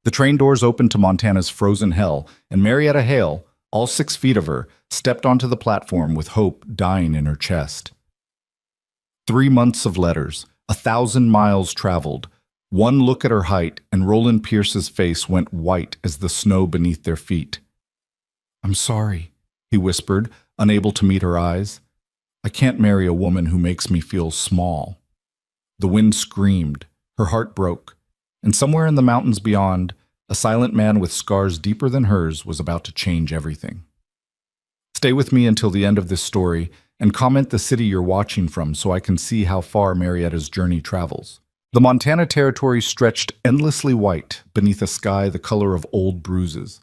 The train doors opened to Montana's frozen hell, and Marietta Hale, all 6 feet of her, stepped onto the platform with hope dying in her chest. 3 months of letters, 1,000 miles traveled. One look at her height, and Roland Pierce's face went white as the snow beneath their feet. "I'm sorry," he whispered, unable to meet her eyes. "I can't marry a woman who makes me feel small." The wind screamed, her heart broke, and somewhere in the mountains beyond, a silent man with scars deeper than hers was about to change everything. Stay with me until the end of this story, and comment the city you're watching from so I can see how far Marietta's journey travels. The Montana Territory stretched endlessly white beneath a sky the color of old bruises.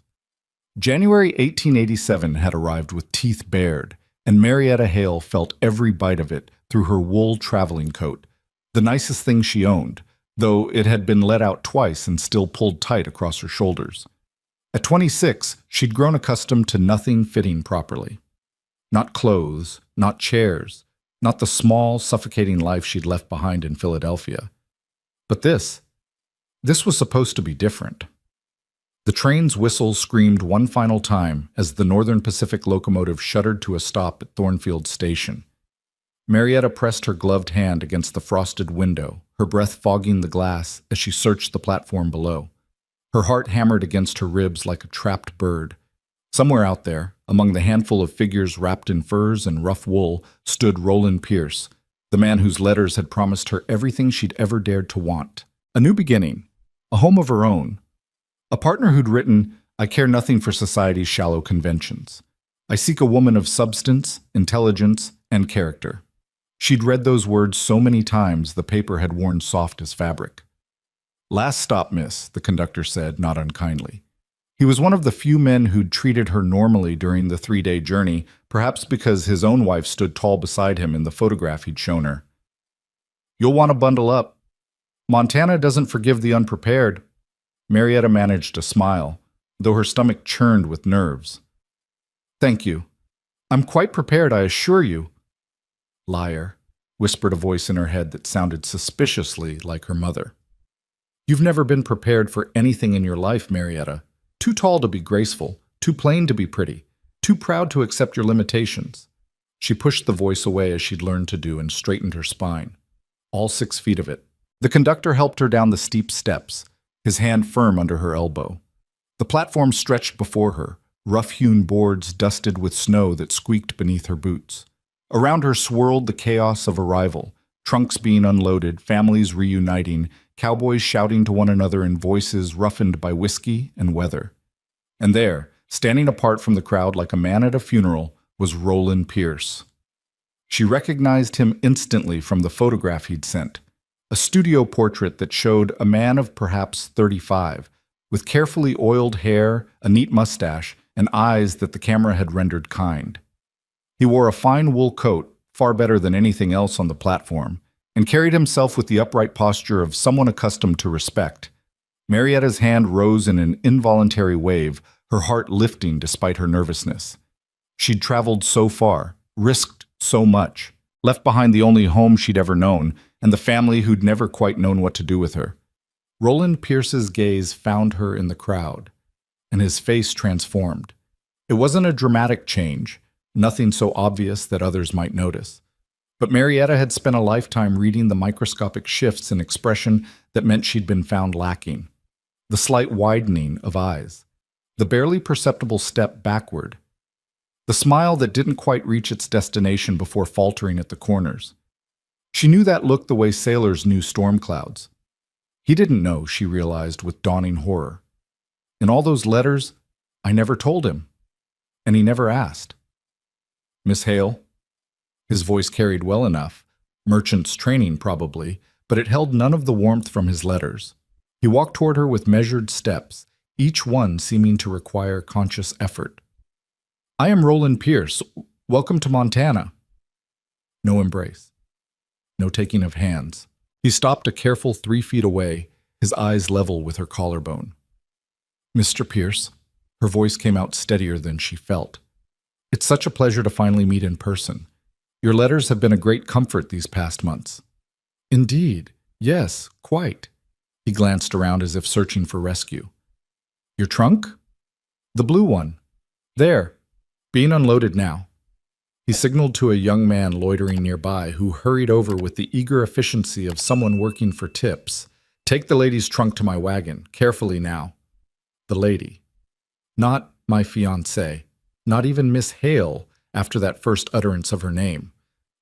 January 1887 had arrived with teeth bared, and Marietta Hale felt every bite of it through her wool traveling coat, the nicest thing she owned, though it had been let out twice and still pulled tight across her shoulders. At 26, she'd grown accustomed to nothing fitting properly. Not clothes, not chairs, not the small, suffocating life she'd left behind in Philadelphia. But this was supposed to be different. The train's whistle screamed one final time as the Northern Pacific locomotive shuddered to a stop at Thornfield Station. Marietta pressed her gloved hand against the frosted window, her breath fogging the glass as she searched the platform below. Her heart hammered against her ribs like a trapped bird. Somewhere out there, among the handful of figures wrapped in furs and rough wool, stood Roland Pierce, the man whose letters had promised her everything she'd ever dared to want. A new beginning, a home of her own. A partner who'd written, "I care nothing for society's shallow conventions. I seek a woman of substance, intelligence, and character." She'd read those words so many times the paper had worn soft as fabric. "Last stop, miss," the conductor said, not unkindly. He was one of the few men who'd treated her normally during the 3-day journey, perhaps because his own wife stood tall beside him in the photograph he'd shown her. "You'll want to bundle up. Montana doesn't forgive the unprepared." Marietta managed a smile, though her stomach churned with nerves. "Thank you. I'm quite prepared, I assure you." "Liar," whispered a voice in her head that sounded suspiciously like her mother. "You've never been prepared for anything in your life, Marietta. Too tall to be graceful, too plain to be pretty, too proud to accept your limitations." She pushed the voice away as she'd learned to do and straightened her spine. All 6 feet of it. The conductor helped her down the steep steps, his hand firm under her elbow. The platform stretched before her, rough-hewn boards dusted with snow that squeaked beneath her boots. Around her swirled the chaos of arrival, trunks being unloaded, families reuniting, cowboys shouting to one another in voices roughened by whiskey and weather. And there, standing apart from the crowd like a man at a funeral, was Roland Pierce. She recognized him instantly from the photograph he'd sent, a studio portrait that showed a man of perhaps 35, with carefully oiled hair, a neat mustache, and eyes that the camera had rendered kind. He wore a fine wool coat, far better than anything else on the platform, and carried himself with the upright posture of someone accustomed to respect. Marietta's hand rose in an involuntary wave, her heart lifting despite her nervousness. She'd traveled so far, risked so much, left behind the only home she'd ever known, and the family who'd never quite known what to do with her. Roland Pierce's gaze found her in the crowd, and his face transformed. It wasn't a dramatic change, nothing so obvious that others might notice. But Marietta had spent a lifetime reading the microscopic shifts in expression that meant she'd been found lacking. The slight widening of eyes, the barely perceptible step backward, the smile that didn't quite reach its destination before faltering at the corners. She knew that look the way sailors knew storm clouds. He didn't know, she realized with dawning horror. In all those letters, I never told him, and he never asked. "Miss Hale?" His voice carried well enough, merchant's training probably, but it held none of the warmth from his letters. He walked toward her with measured steps, each one seeming to require conscious effort. "I am Roland Pierce. Welcome to Montana." No embrace. No taking of hands. He stopped a careful 3 feet away, his eyes level with her collarbone. "Mr. Pierce," her voice came out steadier than she felt. "It's such a pleasure to finally meet in person. Your letters have been a great comfort these past months." "Indeed, yes, quite." He glanced around as if searching for rescue. Your trunk? The blue one. There, being unloaded now. He signaled to a young man loitering nearby who hurried over with the eager efficiency of someone working for tips. Take the lady's trunk to my wagon, carefully now. The lady. Not my fiancée, not even Miss Hale after that first utterance of her name.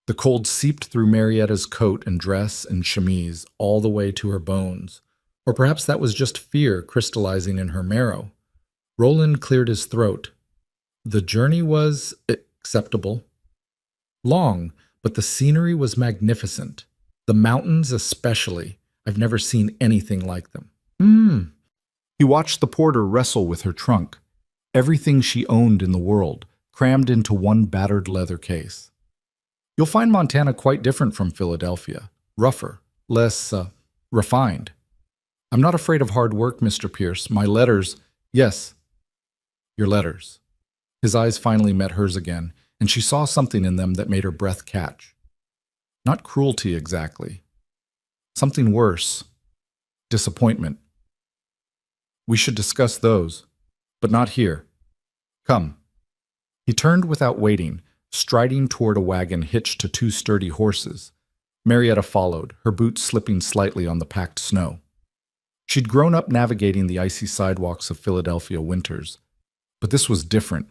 The cold seeped through Marietta's coat and dress and chemise all the way to her bones. Or perhaps that was just fear crystallizing in her marrow. Roland cleared his throat. The journey was acceptable. Long, but the scenery was magnificent. The mountains especially. I've never seen anything like them. He watched the porter wrestle with her trunk. Everything she owned in the world, crammed into one battered leather case. You'll find Montana quite different from Philadelphia. Rougher, less, refined. I'm not afraid of hard work, Mr. Pierce. My letters, yes, your letters. His eyes finally met hers again, and she saw something in them that made her breath catch. Not cruelty exactly. Something worse. Disappointment. We should discuss those, but not here. Come. He turned without waiting, striding toward a wagon hitched to two sturdy horses. Marietta followed, her boots slipping slightly on the packed snow. She'd grown up navigating the icy sidewalks of Philadelphia winters, but this was different.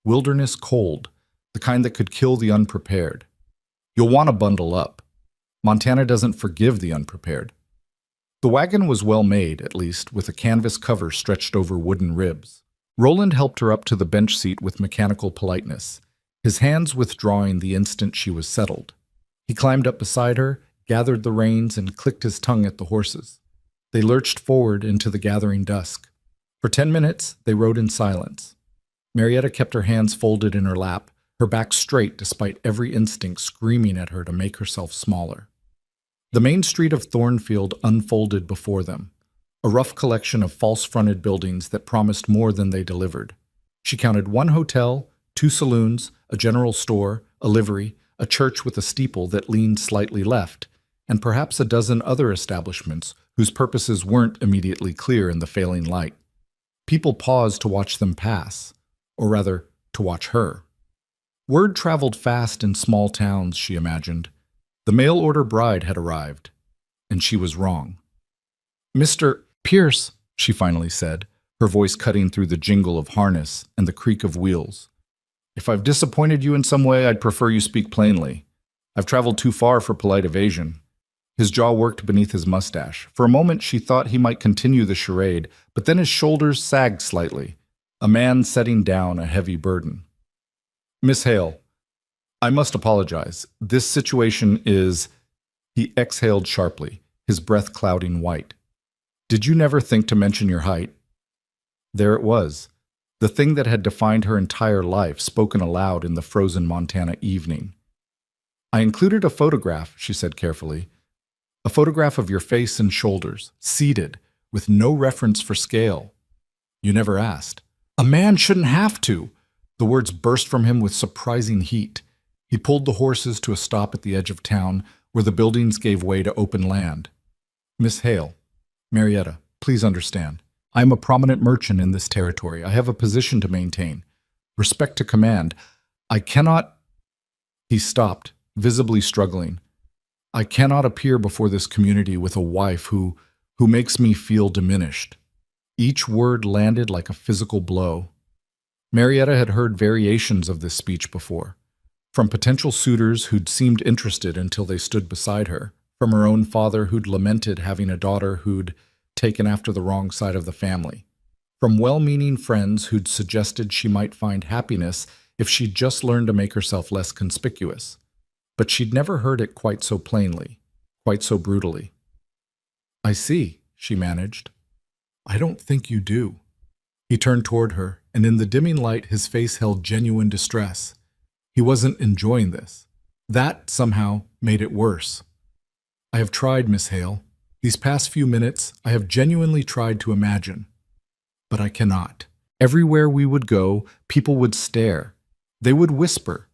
Wilderness cold, the kind that could kill the unprepared. You'll want to bundle up. Montana doesn't forgive the unprepared. The wagon was well made, at least, with a canvas cover stretched over wooden ribs. Roland helped her up to the bench seat with mechanical politeness, his hands withdrawing the instant she was settled. He climbed up beside her, gathered the reins, and clicked his tongue at the horses. They lurched forward into the gathering dusk. For 10 minutes, they rode in silence. Marietta kept her hands folded in her lap, her back straight despite every instinct screaming at her to make herself smaller. The main street of Thornfield unfolded before them, a rough collection of false-fronted buildings that promised more than they delivered. She counted one hotel, 2 saloons, a general store, a livery, a church with a steeple that leaned slightly left, and perhaps a dozen other establishments whose purposes weren't immediately clear in the failing light. People paused to watch them pass, or rather, to watch her. Word traveled fast in small towns, she imagined. The mail-order bride had arrived, and she was wrong. Mr. Pierce, she finally said, her voice cutting through the jingle of harness and the creak of wheels. If I've disappointed you in some way, I'd prefer you speak plainly. I've traveled too far for polite evasion. His jaw worked beneath his mustache. For a moment, she thought he might continue the charade, but then his shoulders sagged slightly, a man setting down a heavy burden. Miss Hale, I must apologize. This situation is... He exhaled sharply, his breath clouding white. Did you never think to mention your height? There it was, the thing that had defined her entire life spoken aloud in the frozen Montana evening. I included a photograph, she said carefully. A photograph of your face and shoulders, seated, with no reference for scale. You never asked. A man shouldn't have to. The words burst from him with surprising heat. He pulled the horses to a stop at the edge of town, where the buildings gave way to open land. Miss Hale, Marietta, please understand. I am a prominent merchant in this territory. I have a position to maintain. Respect to command. I cannot... He stopped, visibly struggling. I cannot appear before this community with a wife who makes me feel diminished. Each word landed like a physical blow. Marietta had heard variations of this speech before, from potential suitors who'd seemed interested until they stood beside her, from her own father who'd lamented having a daughter who'd taken after the wrong side of the family, from well-meaning friends who'd suggested she might find happiness if she'd just learned to make herself less conspicuous. But she'd never heard it quite so plainly, quite so brutally. I see, she managed. I don't think you do. He turned toward her, and in the dimming light his face held genuine distress. He wasn't enjoying this. That, somehow, made it worse. I have tried, Miss Hale. These past few minutes, I have genuinely tried to imagine. But I cannot. Everywhere we would go, people would stare. They would whisper.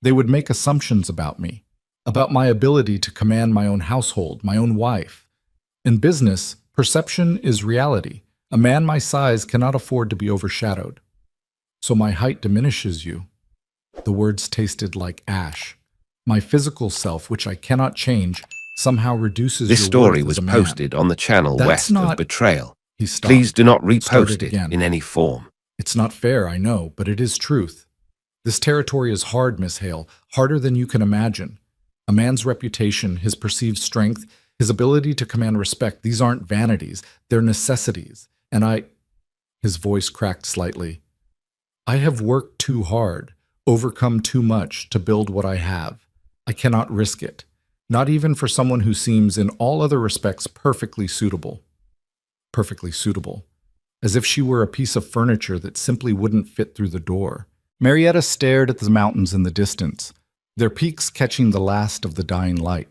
They would make assumptions about me, about my ability to command my own household, my own wife. In business, perception is reality. A man my size cannot afford to be overshadowed. So my height diminishes you. The words tasted like ash. My physical self, which I cannot change, somehow reduces This your story worth was as a man. posted on the channel That's west not- of Betrayal. He stopped. Please do not Started repost it again. in any form. It's not fair, I know, but it is truth. This territory is hard, Miss Hale, harder than you can imagine. A man's reputation, his perceived strength, his ability to command respect, these aren't vanities, they're necessities. And his voice cracked slightly. I have worked too hard, overcome too much to build what I have. I cannot risk it, not even for someone who seems in all other respects perfectly suitable. Perfectly suitable. As if she were a piece of furniture that simply wouldn't fit through the door. Marietta stared at the mountains in the distance, their peaks catching the last of the dying light.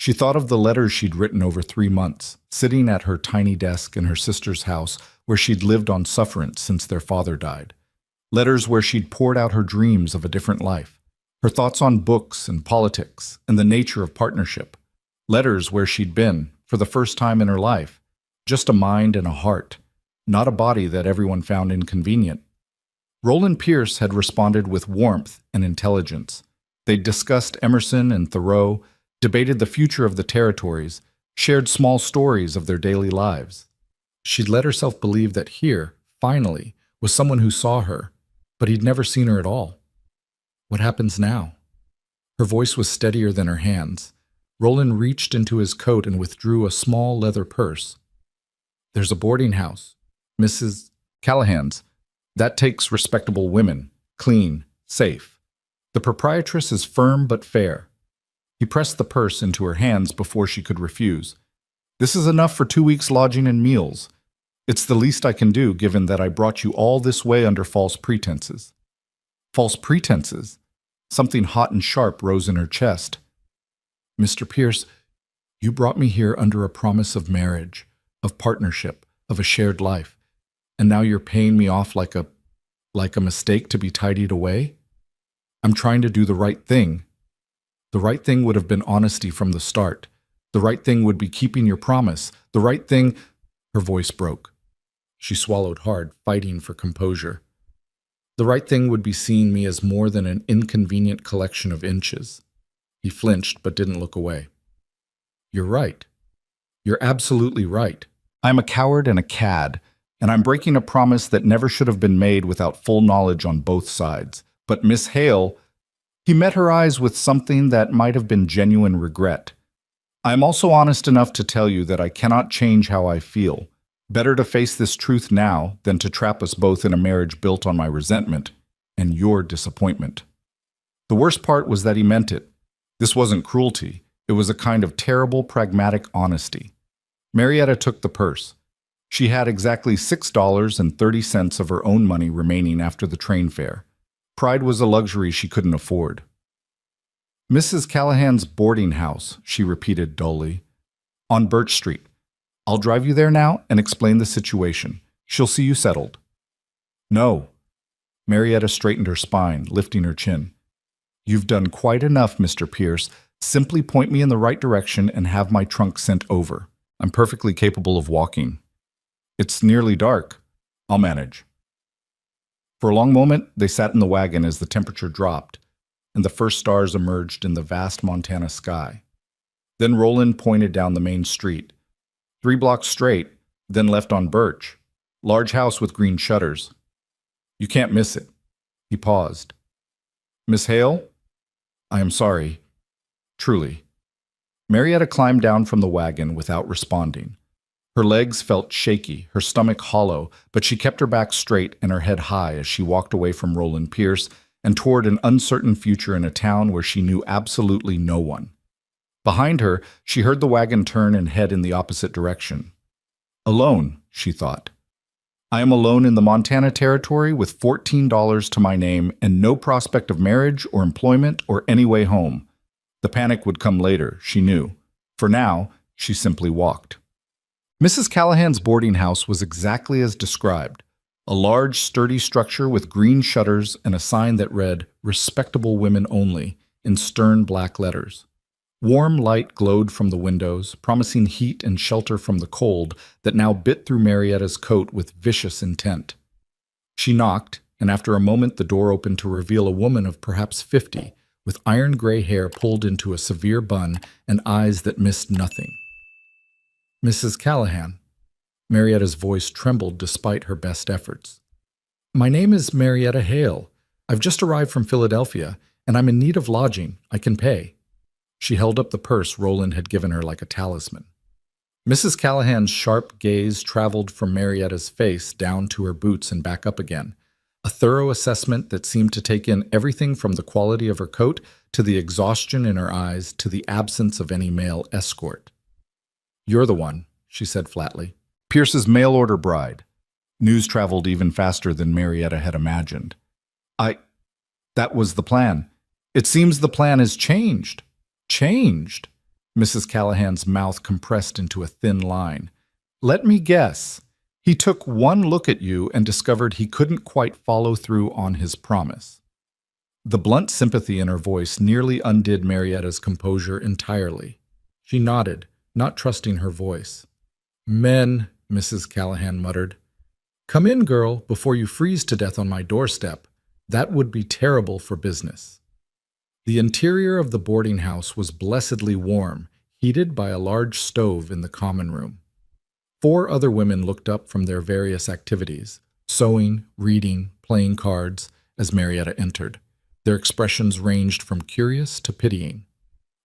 She thought of the letters she'd written over 3 months, sitting at her tiny desk in her sister's house where she'd lived on sufferance since their father died. Letters where she'd poured out her dreams of a different life, her thoughts on books and politics and the nature of partnership. Letters where she'd been, for the first time in her life, just a mind and a heart, not a body that everyone found inconvenient. Roland Pierce had responded with warmth and intelligence. They'd discussed Emerson and Thoreau, debated the future of the territories, shared small stories of their daily lives. She'd let herself believe that here, finally, was someone who saw her, but he'd never seen her at all. What happens now? Her voice was steadier than her hands. Roland reached into his coat and withdrew a small leather purse. There's a boarding house, Mrs. Callahan's. That takes respectable women, clean, safe. The proprietress is firm but fair. He pressed the purse into her hands before she could refuse. This is enough for 2 weeks' lodging and meals. It's the least I can do, given that I brought you all this way under false pretenses. False pretenses? Something hot and sharp rose in her chest. Mr. Pierce, you brought me here under a promise of marriage, of partnership, of a shared life, and now you're paying me off like a mistake to be tidied away? I'm trying to do the right thing. The right thing would have been honesty from the start. The right thing would be keeping your promise. The right thing... Her voice broke. She swallowed hard, fighting for composure. The right thing would be seeing me as more than an inconvenient collection of inches. He flinched but didn't look away. You're right. You're absolutely right. I'm a coward and a cad, and I'm breaking a promise that never should have been made without full knowledge on both sides. But Miss Hale... He met her eyes with something that might have been genuine regret. I am also honest enough to tell you that I cannot change how I feel. Better to face this truth now than to trap us both in a marriage built on my resentment and your disappointment. The worst part was that he meant it. This wasn't cruelty. It was a kind of terrible, pragmatic honesty. Marietta took the purse. She had exactly $6.30 of her own money remaining after the train fare. Pride was a luxury she couldn't afford. Mrs. Callahan's boarding house, she repeated dully. On Birch Street. I'll drive you there now and explain the situation. She'll see you settled. No. Marietta straightened her spine, lifting her chin. You've done quite enough, Mr. Pierce. Simply point me in the right direction and have my trunk sent over. I'm perfectly capable of walking. It's nearly dark. I'll manage. For a long moment, they sat in the wagon as the temperature dropped, and the first stars emerged in the vast Montana sky. Then Roland pointed down the main street. 3 blocks straight, then left on Birch. Large house with green shutters. You can't miss it. He paused. Miss Hale? I am sorry. Truly. Marietta climbed down from the wagon without responding. Her legs felt shaky, her stomach hollow, but she kept her back straight and her head high as she walked away from Roland Pierce and toward an uncertain future in a town where she knew absolutely no one. Behind her, she heard the wagon turn and head in the opposite direction. Alone, she thought. I am alone in the Montana Territory with $14 to my name and no prospect of marriage or employment or any way home. The panic would come later, she knew. For now, she simply walked. Mrs. Callahan's boarding house was exactly as described. A large, sturdy structure with green shutters and a sign that read, "Respectable Women Only," in stern black letters. Warm light glowed from the windows, promising heat and shelter from the cold that now bit through Marietta's coat with vicious intent. She knocked, and after a moment the door opened to reveal a woman of perhaps 50, with iron-gray hair pulled into a severe bun and eyes that missed nothing. "Mrs. Callahan." Marietta's voice trembled despite her best efforts. "My name is Marietta Hale. I've just arrived from Philadelphia, and I'm in need of lodging. I can pay." She held up the purse Roland had given her like a talisman. Mrs. Callahan's sharp gaze traveled from Marietta's face down to her boots and back up again, a thorough assessment that seemed to take in everything from the quality of her coat to the exhaustion in her eyes to the absence of any male escort. "You're the one," she said flatly. "Pierce's mail-order bride." News traveled even faster than Marietta had imagined. That was the plan. It seems the plan has changed." "Changed?" Mrs. Callahan's mouth compressed into a thin line. "Let me guess. He took one look at you and discovered he couldn't quite follow through on his promise." The blunt sympathy in her voice nearly undid Marietta's composure entirely. She nodded, not trusting her voice. "Men," Mrs. Callahan muttered. "Come in, girl, before you freeze to death on my doorstep. That would be terrible for business." The interior of the boarding house was blessedly warm, heated by a large stove in the common room. 4 other women looked up from their various activities, sewing, reading, playing cards, as Marietta entered. Their expressions ranged from curious to pitying.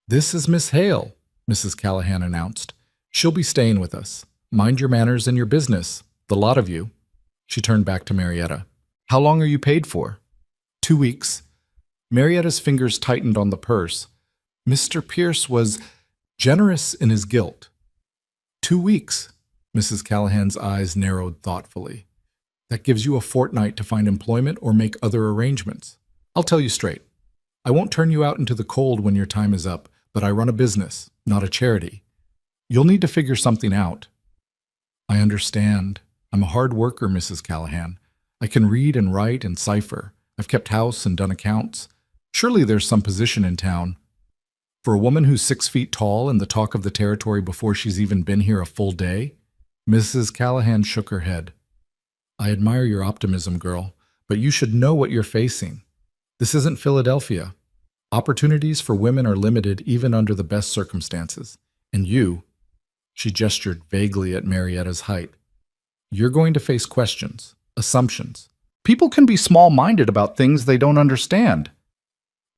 "This is Miss Hale," Mrs. Callahan announced. "She'll be staying with us. Mind your manners and your business, the lot of you." She turned back to Marietta. "How long are you paid for?" 2 weeks. Marietta's fingers tightened on the purse. Mr. Pierce was generous in his guilt. 2 weeks. Mrs. Callahan's eyes narrowed thoughtfully. "That gives you a fortnight to find employment or make other arrangements. I'll tell you straight. I won't turn you out into the cold when your time is up, but I run a business, not a charity. You'll need to figure something out." "I understand. I'm a hard worker, Mrs. Callahan. I can read and write and cipher. I've kept house and done accounts. Surely there's some position in town." "For a woman who's 6 feet tall and the talk of the territory before she's even been here a full day?" Mrs. Callahan shook her head. "I admire your optimism, girl, but you should know what you're facing. This isn't Philadelphia. Opportunities for women are limited even under the best circumstances. And you," she gestured vaguely at Marietta's height, "you're going to face questions, assumptions. People can be small-minded about things they don't understand."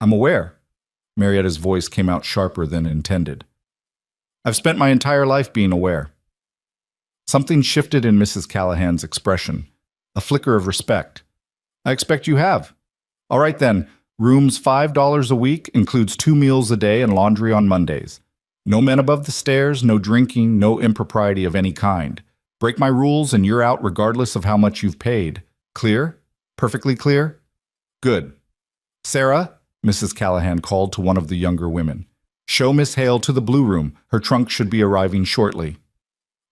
"I'm aware." Marietta's voice came out sharper than intended. "I've spent my entire life being aware." Something shifted in Mrs. Callahan's expression, a flicker of respect. "I expect you have. All right then, rooms $5 a week, includes 2 meals a day and laundry on Mondays. No men above the stairs, no drinking, no impropriety of any kind. Break my rules and you're out regardless of how much you've paid. Clear? Perfectly clear? Good. Sarah," Mrs. Callahan called to one of the younger women, "show Miss Hale to the blue room. Her trunk should be arriving shortly."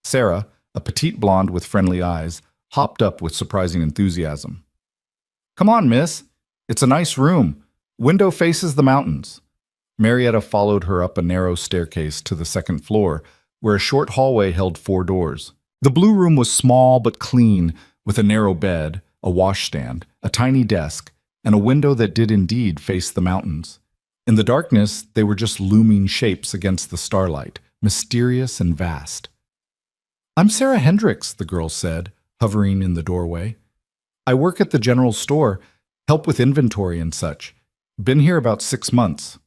Sarah, a petite blonde with friendly eyes, hopped up with surprising enthusiasm. "Come on, miss. It's a nice room. Window faces the mountains." Marietta followed her up a narrow staircase to the second floor, where a short hallway held 4 doors. The blue room was small but clean, with a narrow bed, a washstand, a tiny desk, and a window that did indeed face the mountains. In the darkness, they were just looming shapes against the starlight, mysterious and vast. "I'm Sarah Hendricks," the girl said, hovering in the doorway. "I work at the general store, help with inventory and such. Been here about 6 months."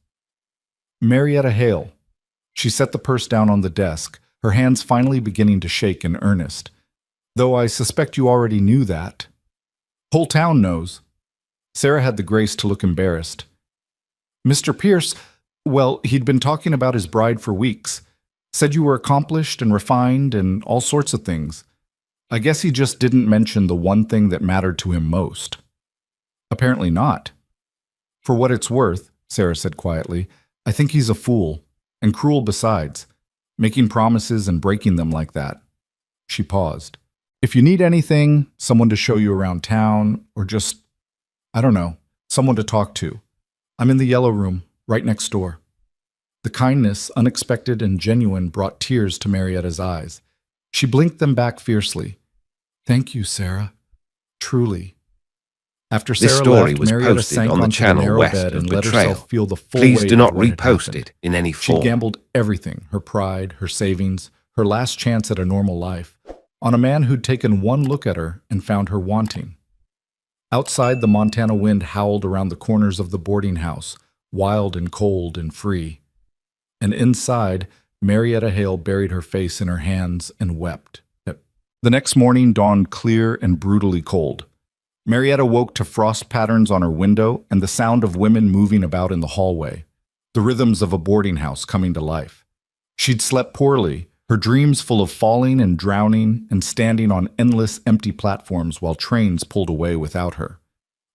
"Marietta Hale." She set the purse down on the desk, her hands finally beginning to shake in earnest. "Though I suspect you already knew that." "Whole town knows." Sarah had the grace to look embarrassed. "Mr. Pierce, well, he'd been talking about his bride for weeks. Said you were accomplished and refined and all sorts of things. I guess he just didn't mention the one thing that mattered to him most." "Apparently not." "For what it's worth," Sarah said quietly, "I think he's a fool, and cruel besides, making promises and breaking them like that." She paused. "If you need anything, someone to show you around town, or just, I don't know, someone to talk to, I'm in the yellow room, right next door." The kindness, unexpected and genuine, brought tears to Marietta's eyes. She blinked them back fiercely. "Thank you, Sarah. Truly." After This Sarah story left, was Marietta posted sank on the onto channel narrow west bed of and let Betrayal. herself feel the full Please weight do of not what had repost happened. it in any She'd form. gambled everything, her pride, her savings, her last chance at a normal life, on a man who'd taken one look at her and found her wanting. Outside, the Montana wind howled around the corners of the boarding house, wild and cold and free. And inside, Marietta Hale buried her face in her hands and wept. The next morning dawned clear and brutally cold. Marietta woke to frost patterns on her window and the sound of women moving about in the hallway, the rhythms of a boarding house coming to life. She'd slept poorly, her dreams full of falling and drowning and standing on endless empty platforms while trains pulled away without her.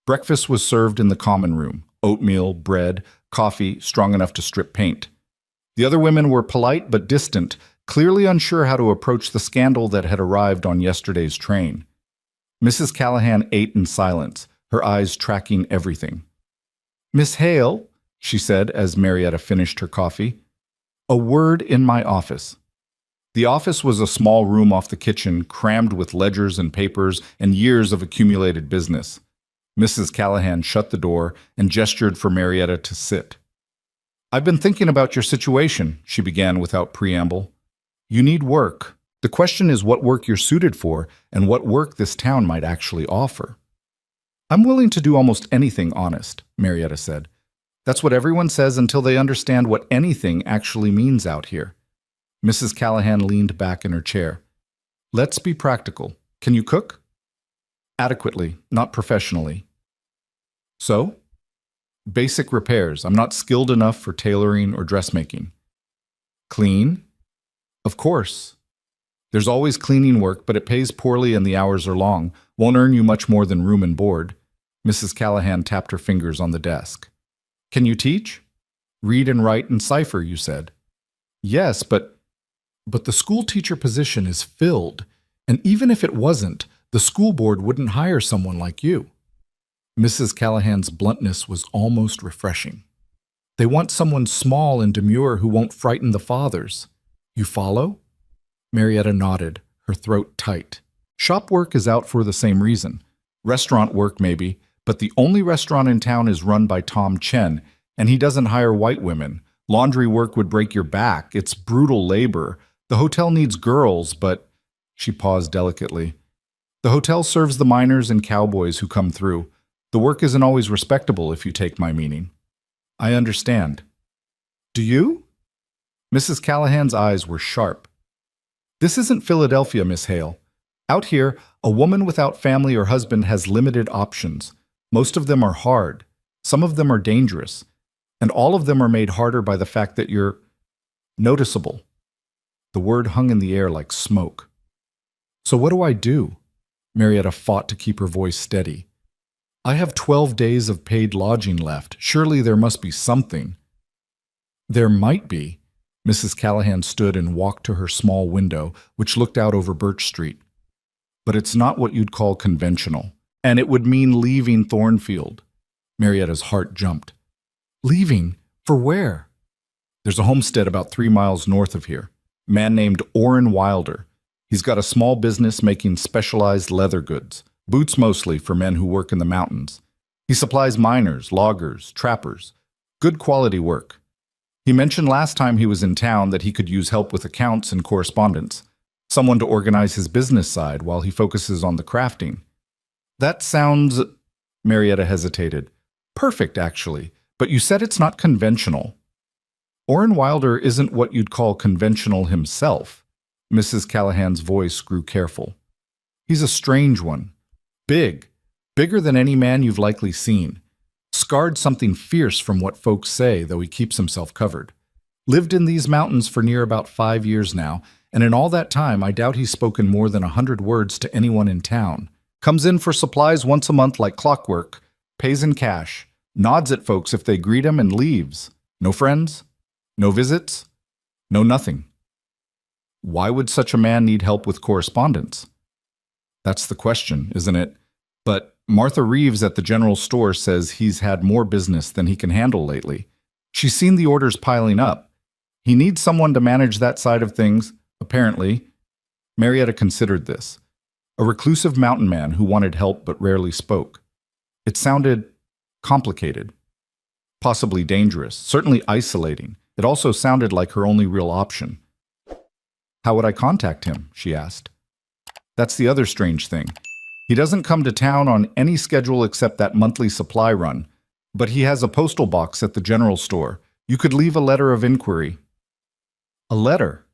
Breakfast was served in the common room: oatmeal, bread, coffee strong enough to strip paint. The other women were polite but distant, clearly unsure how to approach the scandal that had arrived on yesterday's train. Mrs. Callahan ate in silence, her eyes tracking everything. "Miss Hale," she said as Marietta finished her coffee, "a word in my office." The office was a small room off the kitchen, crammed with ledgers and papers and years of accumulated business. Mrs. Callahan shut the door and gestured for Marietta to sit. "I've been thinking about your situation," she began without preamble. "You need work. The question is what work you're suited for and what work this town might actually offer." "I'm willing to do almost anything honest," Marietta said. "That's what everyone says until they understand what anything actually means out here." Mrs. Callahan leaned back in her chair. "Let's be practical. Can you cook?" "Adequately, not professionally." "So?" "Basic repairs. I'm not skilled enough for tailoring or dressmaking." "Clean?" "Of course. There's always cleaning work, but it pays poorly and the hours are long. Won't earn you much more than room and board." Mrs. Callahan tapped her fingers on the desk. "Can you teach?" "Read and write and cipher, you said." "Yes, but the school teacher position is filled, and even if it wasn't, the school board wouldn't hire someone like you." Mrs. Callahan's bluntness was almost refreshing. "They want someone small and demure who won't frighten the fathers. You follow?" Marietta nodded, her throat tight. "Shop work is out for the same reason. Restaurant work, maybe, but the only restaurant in town is run by Tom Chen, and he doesn't hire white women. Laundry work would break your back. It's brutal labor. The hotel needs girls, but—" She paused delicately. "The hotel serves the miners and cowboys who come through. The work isn't always respectable, if you take my meaning." "I understand." "Do you?" Mrs. Callahan's eyes were sharp. "This isn't Philadelphia, Miss Hale. Out here, a woman without family or husband has limited options. Most of them are hard. Some of them are dangerous. And all of them are made harder by the fact that you're noticeable." The word hung in the air like smoke. "So what do I do?" Marietta fought to keep her voice steady. "I have 12 days of paid lodging left. Surely there must be something." "There might be." Mrs. Callahan stood and walked to her small window, which looked out over Birch Street. "But it's not what you'd call conventional. And it would mean leaving Thornfield." Marietta's heart jumped. "Leaving? For where?" "There's a homestead about 3 miles north of here. A man named Orrin Wilder. He's got a small business making specialized leather goods, boots mostly for men who work in the mountains. He supplies miners, loggers, trappers. Good quality work. He mentioned last time he was in town that he could use help with accounts and correspondence, someone to organize his business side while he focuses on the crafting." "That sounds—" Marietta hesitated. "Perfect, actually, but you said it's not conventional." "Orrin Wilder isn't what you'd call conventional himself." Mrs. Callahan's voice grew careful. "He's a strange one. Big. Bigger than any man you've likely seen. Scarred something fierce from what folks say, though he keeps himself covered. Lived in these mountains for near about 5 years now, and in all that time I doubt he's spoken more than 100 words to anyone in town. Comes in for supplies once a month like clockwork, pays in cash, nods at folks if they greet him and leaves. No friends? No visits? No nothing. Why would such a man need help with correspondence?" "That's the question, isn't it? But Martha Reeves at the general store says he's had more business than he can handle lately. She's seen the orders piling up. He needs someone to manage that side of things, apparently. Marietta considered this. A reclusive mountain man who wanted help but rarely spoke. It sounded complicated, possibly dangerous, certainly isolating. It also sounded like her only real option. How would I contact him? She asked. That's the other strange thing. He doesn't come to town on any schedule except that monthly supply run, but he has a postal box at the general store. You could leave a letter of inquiry. A letter?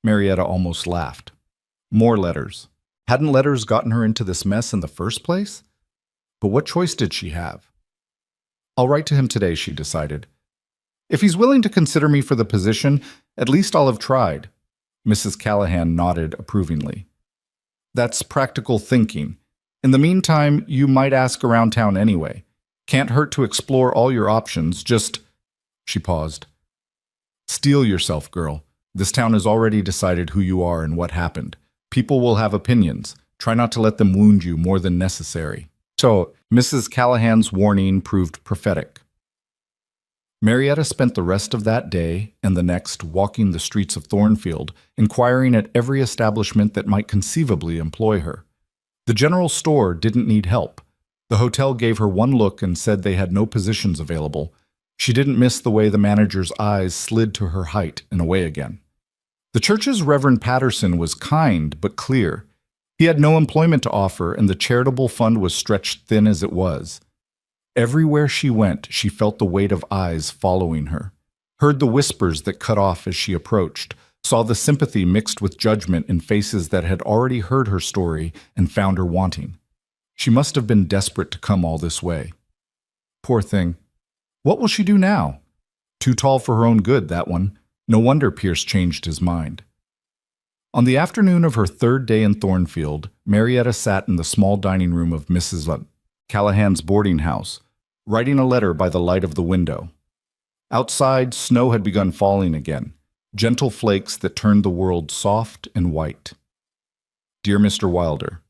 Marietta almost laughed. More letters. Hadn't letters gotten her into this mess in the first place? But what choice did she have? I'll write to him today, she decided. If he's willing to consider me for the position, at least I'll have tried. Mrs. Callahan nodded approvingly. That's practical thinking. In the meantime, you might ask around town anyway. Can't hurt to explore all your options, just... She paused. Steel yourself, girl. This town has already decided who you are and what happened. People will have opinions. Try not to let them wound you more than necessary. So, Mrs. Callahan's warning proved prophetic. Marietta spent the rest of that day and the next walking the streets of Thornfield, inquiring at every establishment that might conceivably employ her. The general store didn't need help. The hotel gave her one look and said they had no positions available. She didn't miss the way the manager's eyes slid to her height and away again. The church's Reverend Patterson was kind but clear. He had no employment to offer, and the charitable fund was stretched thin as it was. Everywhere she went, she felt the weight of eyes following her, heard the whispers that cut off as she approached, saw the sympathy mixed with judgment in faces that had already heard her story and found her wanting. She must have been desperate to come all this way. Poor thing. What will she do now? Too tall for her own good, that one. No wonder Pierce changed his mind. On the afternoon of her third day in Thornfield, Marietta sat in the small dining room of Mrs. Callahan's boarding house, writing a letter by the light of the window. Outside, snow had begun falling again, gentle flakes that turned the world soft and white. Dear Mr. Wilder,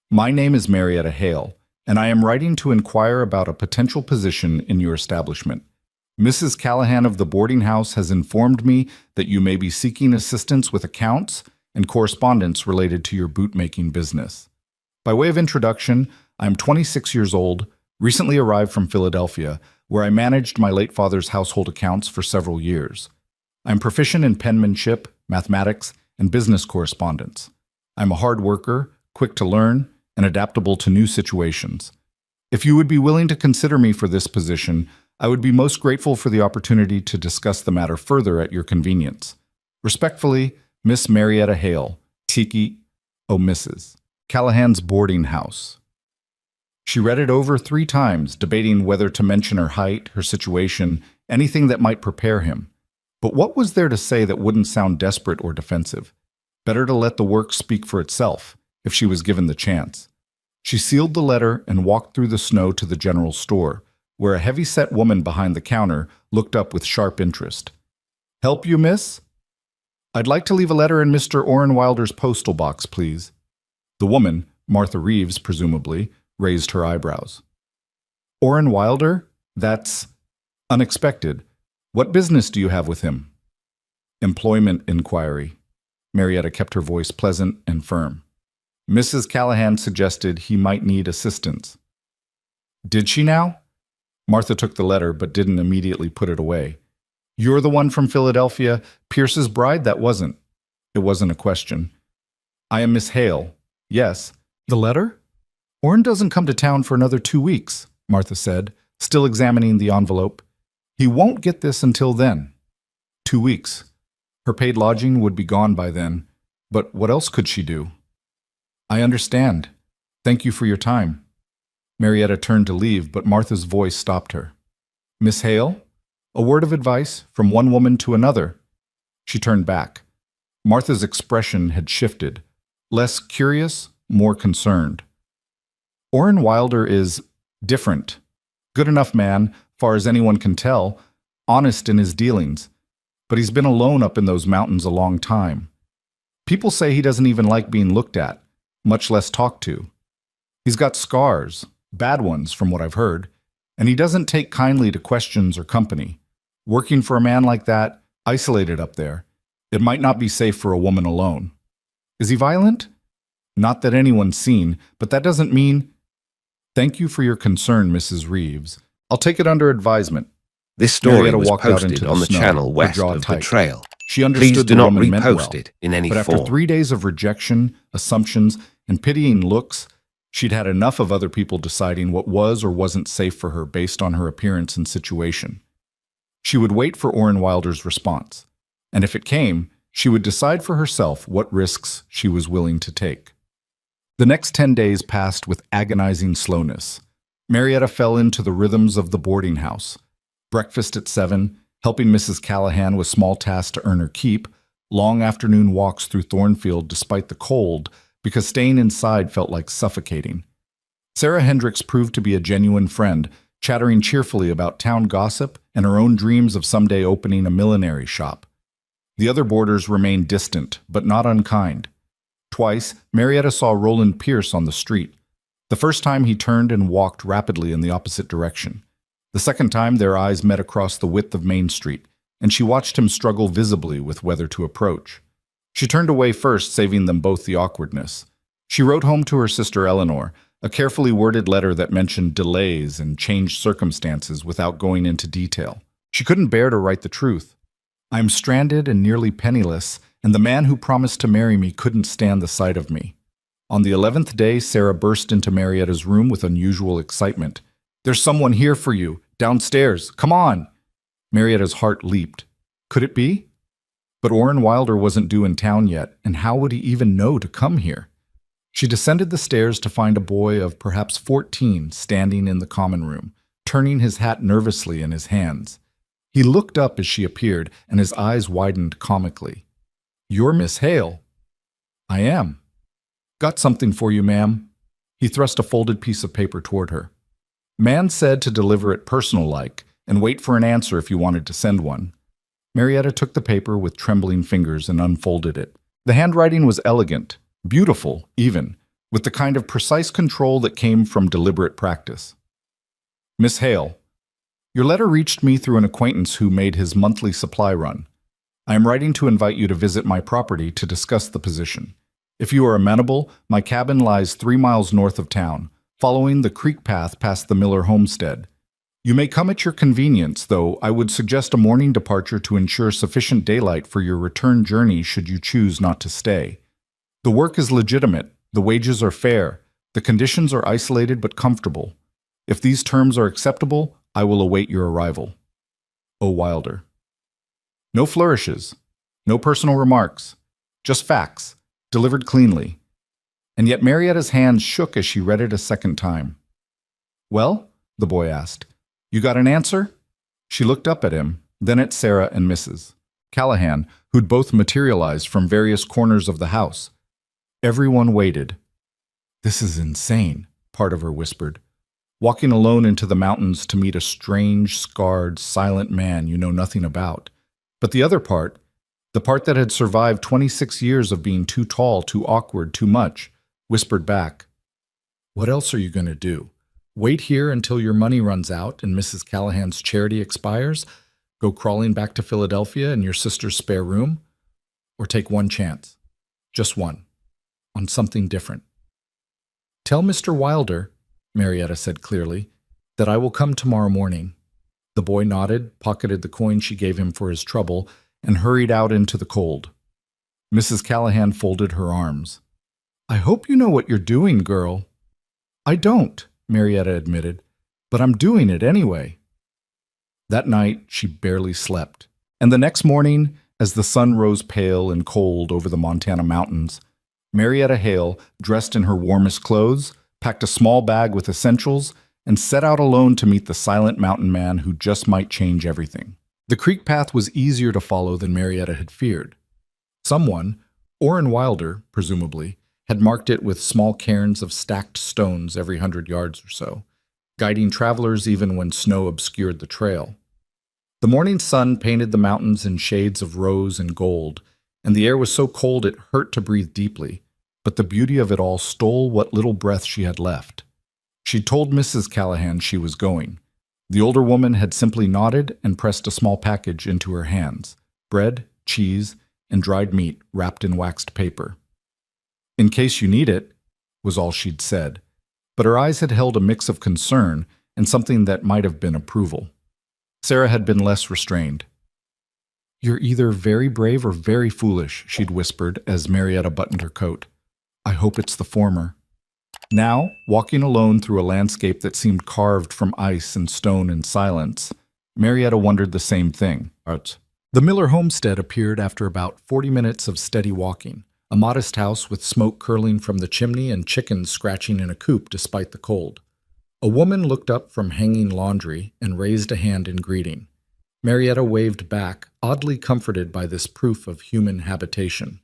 my name is Marietta Hale, and I am writing to inquire about a potential position in your establishment. Mrs. Callahan of the boarding house has informed me that you may be seeking assistance with accounts and correspondence related to your bootmaking business. By way of introduction, I am 26 years old, recently arrived from Philadelphia, where I managed my late father's household accounts for several years. I am proficient in penmanship, mathematics, and business correspondence. I am a hard worker, quick to learn, and adaptable to new situations. If you would be willing to consider me for this position, I would be most grateful for the opportunity to discuss the matter further at your convenience. Respectfully, Miss Marietta Hale, Tiki, Mrs. Callahan's boarding house. She read it over 3 times, debating whether to mention her height, her situation, anything that might prepare him. But what was there to say that wouldn't sound desperate or defensive? Better to let the work speak for itself, if she was given the chance. She sealed the letter and walked through the snow to the general store, where a heavy-set woman behind the counter looked up with sharp interest. Help you, miss? I'd like to leave a letter in Mr. Orrin Wilder's postal box, please. The woman, Martha Reeves, presumably, raised her eyebrows. Orrin Wilder? That's unexpected. What business do you have with him? Employment inquiry. Marietta kept her voice pleasant and firm. Mrs. Callahan suggested he might need assistance. Did she now? Martha took the letter but didn't immediately put it away. You're the one from Philadelphia, Pierce's bride? That wasn't. It wasn't a question. I am Miss Hale. Yes. The letter? Orrin doesn't come to town for another 2 weeks, Martha said, still examining the envelope. He won't get this until then. 2 weeks. Her paid lodging would be gone by then, but what else could she do? I understand. Thank you for your time. Marietta turned to leave, but Martha's voice stopped her. Miss Hale? A word of advice from one woman to another. She turned back. Martha's expression had shifted, less curious, more concerned. Orrin Wilder is different. Good enough man, far as anyone can tell, honest in his dealings. But he's been alone up in those mountains a long time. People say he doesn't even like being looked at, much less talked to. He's got scars, bad ones from what I've heard, and he doesn't take kindly to questions or company. Working for a man like that, Isolated up there. It might not be safe for a woman alone. Is he violent? Not that anyone's seen, but that doesn't mean... Thank you for your concern, Mrs. Reeves. I'll take it under advisement. This story Marietta was walked out posted into the on the snow, channel her west jaw of the tight. trail. She understood Please do the not woman meant repost well, it in any but after form. 3 days of rejection, assumptions, and pitying looks, she'd had enough of other people deciding what was or wasn't safe for her based on her appearance and situation. She would wait for Orrin Wilder's response, and if it came, she would decide for herself what risks she was willing to take. The next 10 days passed with agonizing slowness. Marietta fell into the rhythms of the boarding house. Breakfast at 7, helping Mrs. Callahan with small tasks to earn her keep, long afternoon walks through Thornfield despite the cold, because staying inside felt like suffocating. Sarah Hendricks proved to be a genuine friend, chattering cheerfully about town gossip and her own dreams of someday opening a millinery shop. The other boarders remained distant, but not unkind. Twice, Marietta saw Roland Pierce on the street. The first time he turned and walked rapidly in the opposite direction. The second time their eyes met across the width of Main Street, and she watched him struggle visibly with whether to approach. She turned away first, saving them both the awkwardness. She wrote home to her sister Eleanor, a carefully worded letter that mentioned delays and changed circumstances without going into detail. She couldn't bear to write the truth. I am stranded and nearly penniless, and the man who promised to marry me couldn't stand the sight of me. On the 11th day, Sarah burst into Marietta's room with unusual excitement. There's someone here for you, downstairs. Come on! Marietta's heart leaped. Could it be? But Orrin Wilder wasn't due in town yet, and how would he even know to come here? She descended the stairs to find a boy of perhaps 14 standing in the common room, turning his hat nervously in his hands. He looked up as she appeared, and his eyes widened comically. You're Miss Hale. I am. Got something for you, ma'am. He thrust a folded piece of paper toward her. Man said to deliver it personal-like, and wait for an answer if you wanted to send one. Marietta took the paper with trembling fingers and unfolded it. The handwriting was elegant, beautiful even, with the kind of precise control that came from deliberate practice. Miss Hale, your letter reached me through an acquaintance who made his monthly supply run. I am writing to invite you to visit my property to discuss the position. If you are amenable, my cabin lies 3 miles north of town, following the creek path past the Miller homestead. You may come at your convenience, though I would suggest a morning departure to ensure sufficient daylight for your return journey should you choose not to stay. The work is legitimate, the wages are fair, the conditions are isolated but comfortable. If these terms are acceptable, I will await your arrival. O. Wilder. No flourishes, no personal remarks, just facts, delivered cleanly. And yet Marietta's hands shook as she read it a second time. Well? The boy asked. You got an answer? She looked up at him, then at Sarah and Mrs. Callahan, who'd both materialized from various corners of the house. Everyone waited. This is insane, part of her whispered. Walking alone into the mountains to meet a strange, scarred, silent man you know nothing about. But the other part, the part that had survived 26 years of being too tall, too awkward, too much, whispered back, what else are you going to do? Wait here until your money runs out and Mrs. Callahan's charity expires? Go crawling back to Philadelphia in your sister's spare room? Or take one chance, just one, on something different? Tell Mr. Wilder, Marietta said clearly, that I will come tomorrow morning. The boy nodded, pocketed the coin she gave him for his trouble, and hurried out into the cold. Mrs. Callahan folded her arms. I hope you know what you're doing, girl. I don't, Marietta admitted, but I'm doing it anyway. That night, she barely slept. And the next morning, as the sun rose pale and cold over the Montana mountains, Marietta Hale, dressed in her warmest clothes, packed a small bag with essentials, and set out alone to meet the silent mountain man who just might change everything. The creek path was easier to follow than Marietta had feared. Someone, Orrin Wilder, presumably, had marked it with small cairns of stacked stones every 100 yards or so, guiding travelers even when snow obscured the trail. The morning sun painted the mountains in shades of rose and gold, and the air was so cold it hurt to breathe deeply, but the beauty of it all stole what little breath she had left. She told Mrs. Callahan she was going. The older woman had simply nodded and pressed a small package into her hands. bread, cheese, and dried meat wrapped in waxed paper. "In case you need it," was all she'd said, but her eyes had held a mix of concern and something that might have been approval. Sarah had been less restrained. "You're either very brave or very foolish," she'd whispered as Marietta buttoned her coat. "I hope it's the former." Now, walking alone through a landscape that seemed carved from ice and stone and silence, Marietta wondered the same thing. The Miller homestead appeared after about 40 minutes of steady walking, a modest house with smoke curling from the chimney and chickens scratching in a coop despite the cold. A woman looked up from hanging laundry and raised a hand in greeting. Marietta waved back, oddly comforted by this proof of human habitation.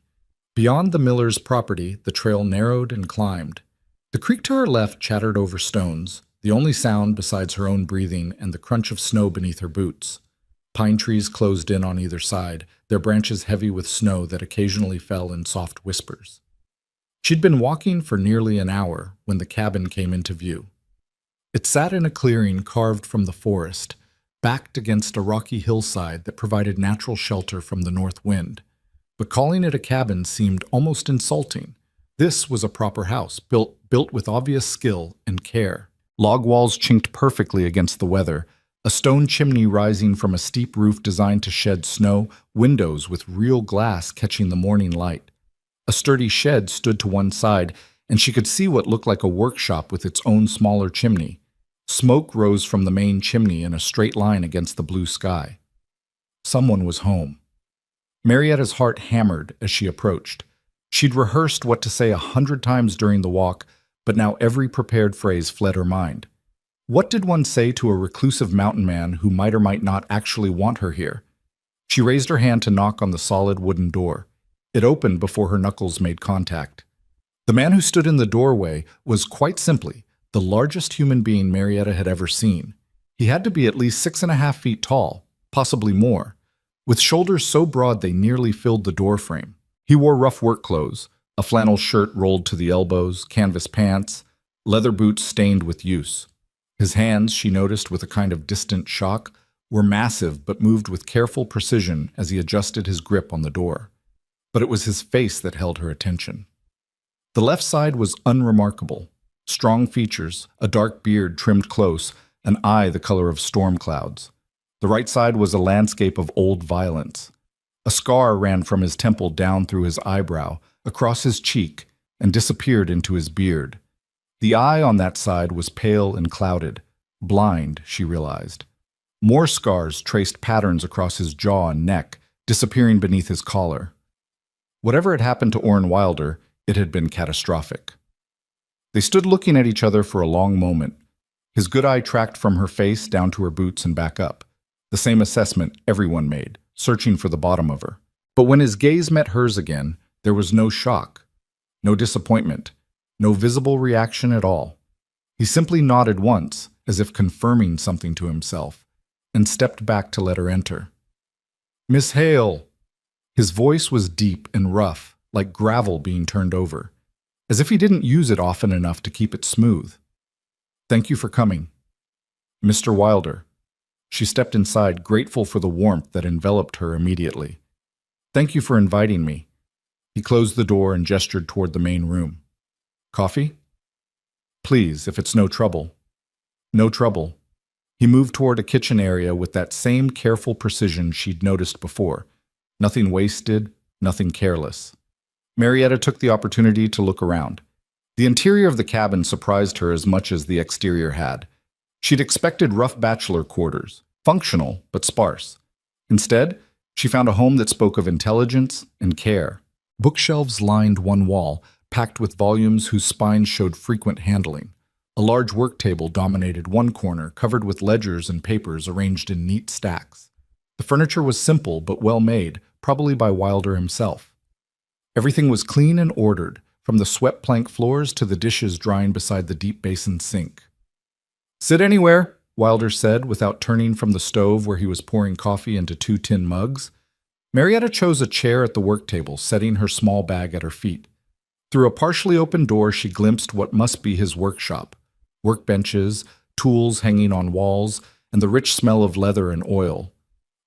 Beyond the Millers' property, the trail narrowed and climbed. The creek to her left chattered over stones, the only sound besides her own breathing and the crunch of snow beneath her boots. Pine trees closed in on either side, their branches heavy with snow that occasionally fell in soft whispers. She'd been walking for nearly an hour when the cabin came into view. It sat in a clearing carved from the forest, backed against a rocky hillside that provided natural shelter from the north wind. But calling it a cabin seemed almost insulting. This was a proper house, built with obvious skill and care. Log walls chinked perfectly against the weather, a stone chimney rising from a steep roof designed to shed snow, windows with real glass catching the morning light. A sturdy shed stood to one side, and she could see what looked like a workshop with its own smaller chimney. Smoke rose from the main chimney in a straight line against the blue sky. Someone was home. Marietta's heart hammered as she approached. She'd rehearsed what to say 100 times during the walk, but now every prepared phrase fled her mind. What did one say to a reclusive mountain man who might or might not actually want her here? She raised her hand to knock on the solid wooden door. It opened before her knuckles made contact. The man who stood in the doorway was quite simply the largest human being Marietta had ever seen. He had to be at least 6.5 feet tall, possibly more, with shoulders so broad they nearly filled the doorframe. He wore rough work clothes, a flannel shirt rolled to the elbows, canvas pants, leather boots stained with use. His hands, she noticed with a kind of distant shock, were massive but moved with careful precision as he adjusted his grip on the door. But it was his face that held her attention. The left side was unremarkable. Strong features, a dark beard trimmed close, an eye the color of storm clouds. The right side was a landscape of old violence. A scar ran from his temple down through his eyebrow, across his cheek, and disappeared into his beard. The eye on that side was pale and clouded, blind, she realized. More scars traced patterns across his jaw and neck, disappearing beneath his collar. Whatever had happened to Orrin Wilder, it had been catastrophic. They stood looking at each other for a long moment. His good eye tracked from her face down to her boots and back up. The same assessment everyone made, searching for the bottom of her. But when his gaze met hers again, there was no shock, no disappointment, no visible reaction at all. He simply nodded once, as if confirming something to himself, and stepped back to let her enter. "Miss Hale!" His voice was deep and rough, like gravel being turned over, as if he didn't use it often enough to keep it smooth. "Thank you for coming." "Mr. Wilder." She stepped inside, grateful for the warmth that enveloped her immediately. "Thank you for inviting me." He closed the door and gestured toward the main room. "Coffee?" "Please, if it's no trouble." "No trouble." He moved toward a kitchen area with that same careful precision she'd noticed before. Nothing wasted, nothing careless. Marietta took the opportunity to look around. The interior of the cabin surprised her as much as the exterior had. She'd expected rough bachelor quarters, functional but sparse. Instead, she found a home that spoke of intelligence and care. Bookshelves lined one wall, packed with volumes whose spines showed frequent handling. A large work table dominated one corner, covered with ledgers and papers arranged in neat stacks. The furniture was simple but well made, probably by Wilder himself. Everything was clean and ordered, from the swept plank floors to the dishes drying beside the deep basin sink. "Sit anywhere," Wilder said, without turning from the stove where he was pouring coffee into 2 tin mugs. Marietta chose a chair at the work table, setting her small bag at her feet. Through a partially open door, she glimpsed what must be his workshop. Workbenches, tools hanging on walls, and the rich smell of leather and oil.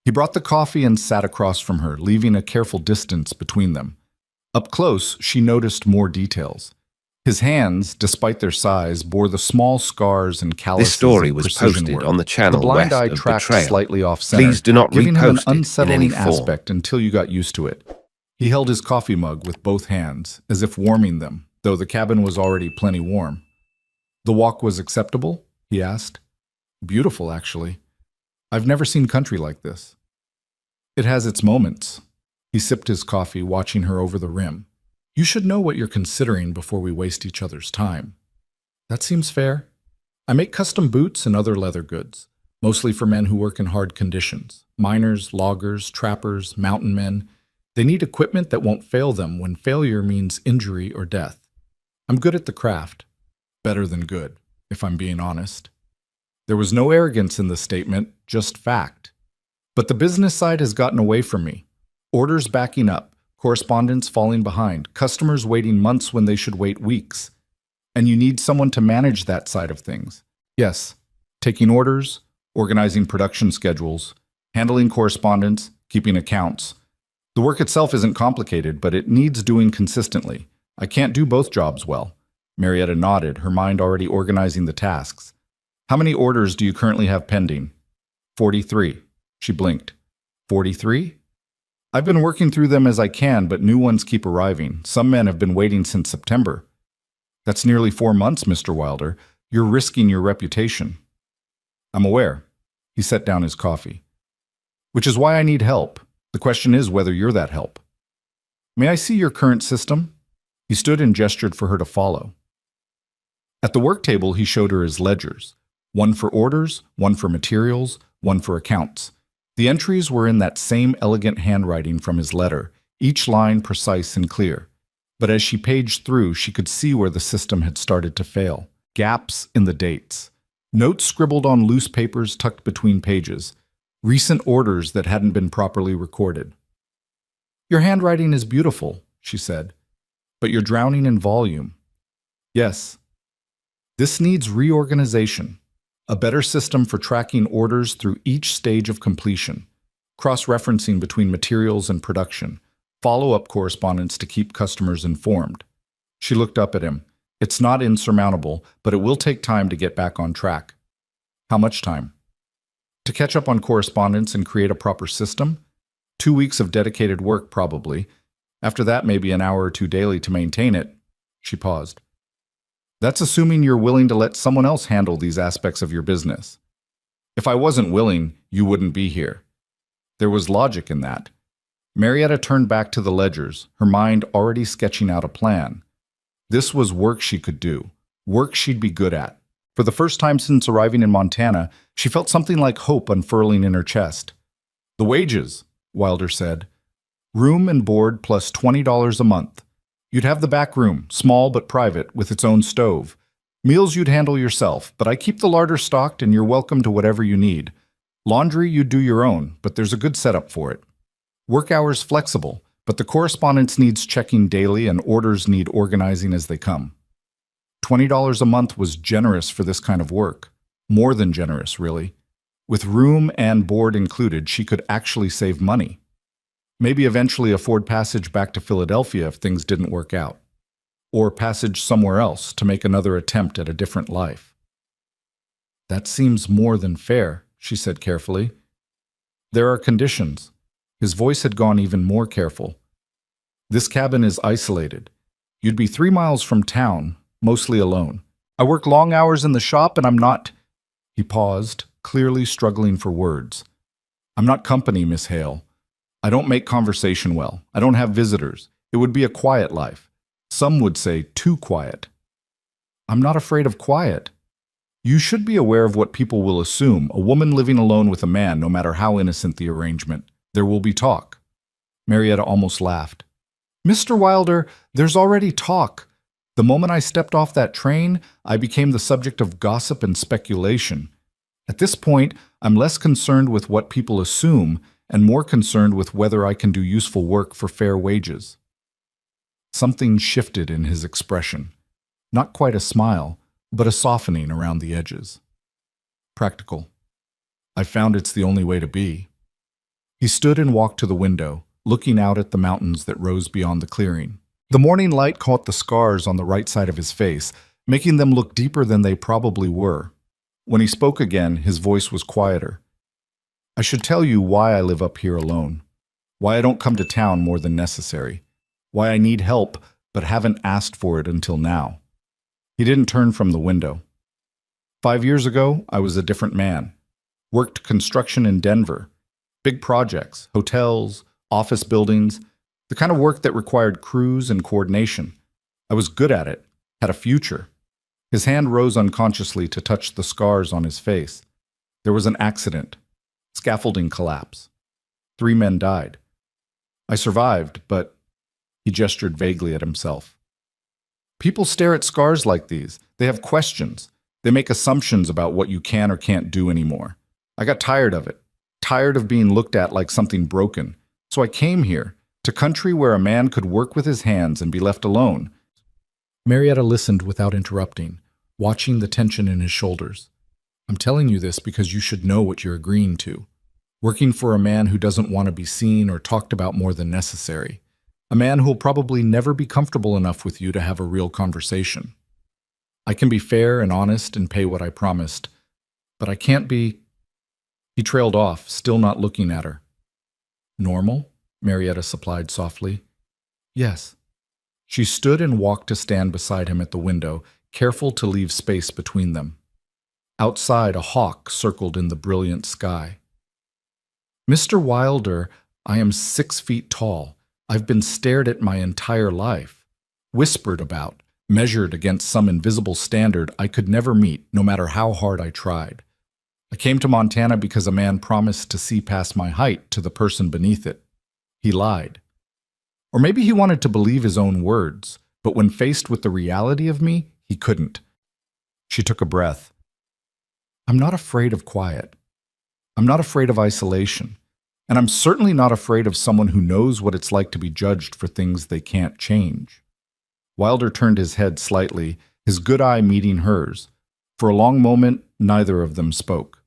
He brought the coffee and sat across from her, leaving a careful distance between them. Up close, she noticed more details. His hands, despite their size, bore the small scars and calluses This story of was precision posted work. on the channel The blind west eye of the tracked trail. slightly off-center, Please do not giving him an repost it in unsettling any form. aspect until you got used to it. He held his coffee mug with both hands, as if warming them, though the cabin was already plenty warm. "The walk was acceptable?" he asked. "Beautiful, actually. I've never seen country like this." "It has its moments." He sipped his coffee, watching her over the rim. "You should know what you're considering before we waste each other's time." "That seems fair. I make custom boots and other leather goods, mostly for men who work in hard conditions. Miners, loggers, trappers, mountain men. They need equipment that won't fail them when failure means injury or death. I'm good at the craft. Better than good, if I'm being honest." There was no arrogance in the statement, just fact. "But the business side has gotten away from me. Orders backing up, correspondence falling behind, customers waiting months when they should wait weeks. And you need someone to manage that side of things. Yes, taking orders, organizing production schedules, handling correspondence, keeping accounts. The work itself isn't complicated, but it needs doing consistently. I can't do both jobs well." Marietta nodded, her mind already organizing the tasks. "How many orders do you currently have pending?" 43. She blinked. 43? "I've been working through them as I can, but new ones keep arriving. Some men have been waiting since September." "That's nearly 4 months, Mr. Wilder. You're risking your reputation." "I'm aware." He set down his coffee. "Which is why I need help. The question is whether you're that help." "May I see your current system?" He stood and gestured for her to follow. At the work table, he showed her his ledgers. One for orders, one for materials, one for accounts. The entries were in that same elegant handwriting from his letter, each line precise and clear. But as she paged through, she could see where the system had started to fail. Gaps in the dates. Notes scribbled on loose papers tucked between pages. Recent orders that hadn't been properly recorded. "Your handwriting is beautiful," she said, "but you're drowning in volume." "Yes. This needs reorganization. A better system for tracking orders through each stage of completion. Cross-referencing between materials and production. Follow-up correspondence to keep customers informed." She looked up at him. "It's not insurmountable, but it will take time to get back on track." "How much time?" "To catch up on correspondence and create a proper system? 2 weeks of dedicated work, probably. After that, maybe an hour or two daily to maintain it." She paused. "That's assuming you're willing to let someone else handle these aspects of your business. If I wasn't willing, you wouldn't be here." There was logic in that. Marietta turned back to the ledgers, her mind already sketching out a plan. This was work she could do, work she'd be good at. For the first time since arriving in Montana, she felt something like hope unfurling in her chest. "The wages," Wilder said. "Room and board plus $20 a month. You'd have the back room, small but private, with its own stove. Meals you'd handle yourself, but I keep the larder stocked and you're welcome to whatever you need. Laundry you'd do your own, but there's a good setup for it. Work hours flexible, but the correspondence needs checking daily and orders need organizing as they come." $20 a month was generous for this kind of work. More than generous, really. With room and board included, she could actually save money. Maybe eventually afford passage back to Philadelphia if things didn't work out. Or passage somewhere else to make another attempt at a different life. "That seems more than fair," she said carefully. "There are conditions." His voice had gone even more careful. "This cabin is isolated. You'd be 3 miles from town, mostly alone. I work long hours in the shop and I'm not—" He paused, clearly struggling for words. "I'm not company, Miss Hale. I don't make conversation well. I don't have visitors. It would be a quiet life. Some would say too quiet." "I'm not afraid of quiet." "You should be aware of what people will assume, a woman living alone with a man, no matter how innocent the arrangement. There will be talk." Marietta almost laughed. "Mr. Wilder, there's already talk. The moment I stepped off that train, I became the subject of gossip and speculation. At this point, I'm less concerned with what people assume and more concerned with whether I can do useful work for fair wages." Something shifted in his expression. Not quite a smile, but a softening around the edges. "Practical. I found it's the only way to be." He stood and walked to the window, looking out at the mountains that rose beyond the clearing. The morning light caught the scars on the right side of his face, making them look deeper than they probably were. When he spoke again, his voice was quieter. I should tell you why I live up here alone, why I don't come to town more than necessary, why I need help but haven't asked for it until now. He didn't turn from the window. 5 years ago, I was a different man. Worked construction in Denver. Big projects, hotels, office buildings, the kind of work that required crews and coordination. I was good at it, had a future. His hand rose unconsciously to touch the scars on his face. There was an accident. Scaffolding collapse. 3 men died. I survived, but he gestured vaguely at himself. People stare at scars like these. They have questions. They make assumptions about what you can or can't do anymore. I got tired of it, tired of being looked at like something broken. So I came here, to country where a man could work with his hands and be left alone. Marietta listened without interrupting, watching the tension in his shoulders. I'm telling you this because you should know what you're agreeing to. Working for a man who doesn't want to be seen or talked about more than necessary. A man who'll probably never be comfortable enough with you to have a real conversation. I can be fair and honest and pay what I promised, but I can't be... He trailed off, still not looking at her. Normal? Marietta supplied softly. Yes. She stood and walked to stand beside him at the window, careful to leave space between them. Outside, a hawk circled in the brilliant sky. Mr. Wilder, I am 6 feet tall. I've been stared at my entire life, whispered about, measured against some invisible standard I could never meet, no matter how hard I tried. I came to Montana because a man promised to see past my height to the person beneath it. He lied. Or maybe he wanted to believe his own words, but when faced with the reality of me, he couldn't. She took a breath. I'm not afraid of quiet. I'm not afraid of isolation. And I'm certainly not afraid of someone who knows what it's like to be judged for things they can't change. Wilder turned his head slightly, his good eye meeting hers. For a long moment, neither of them spoke.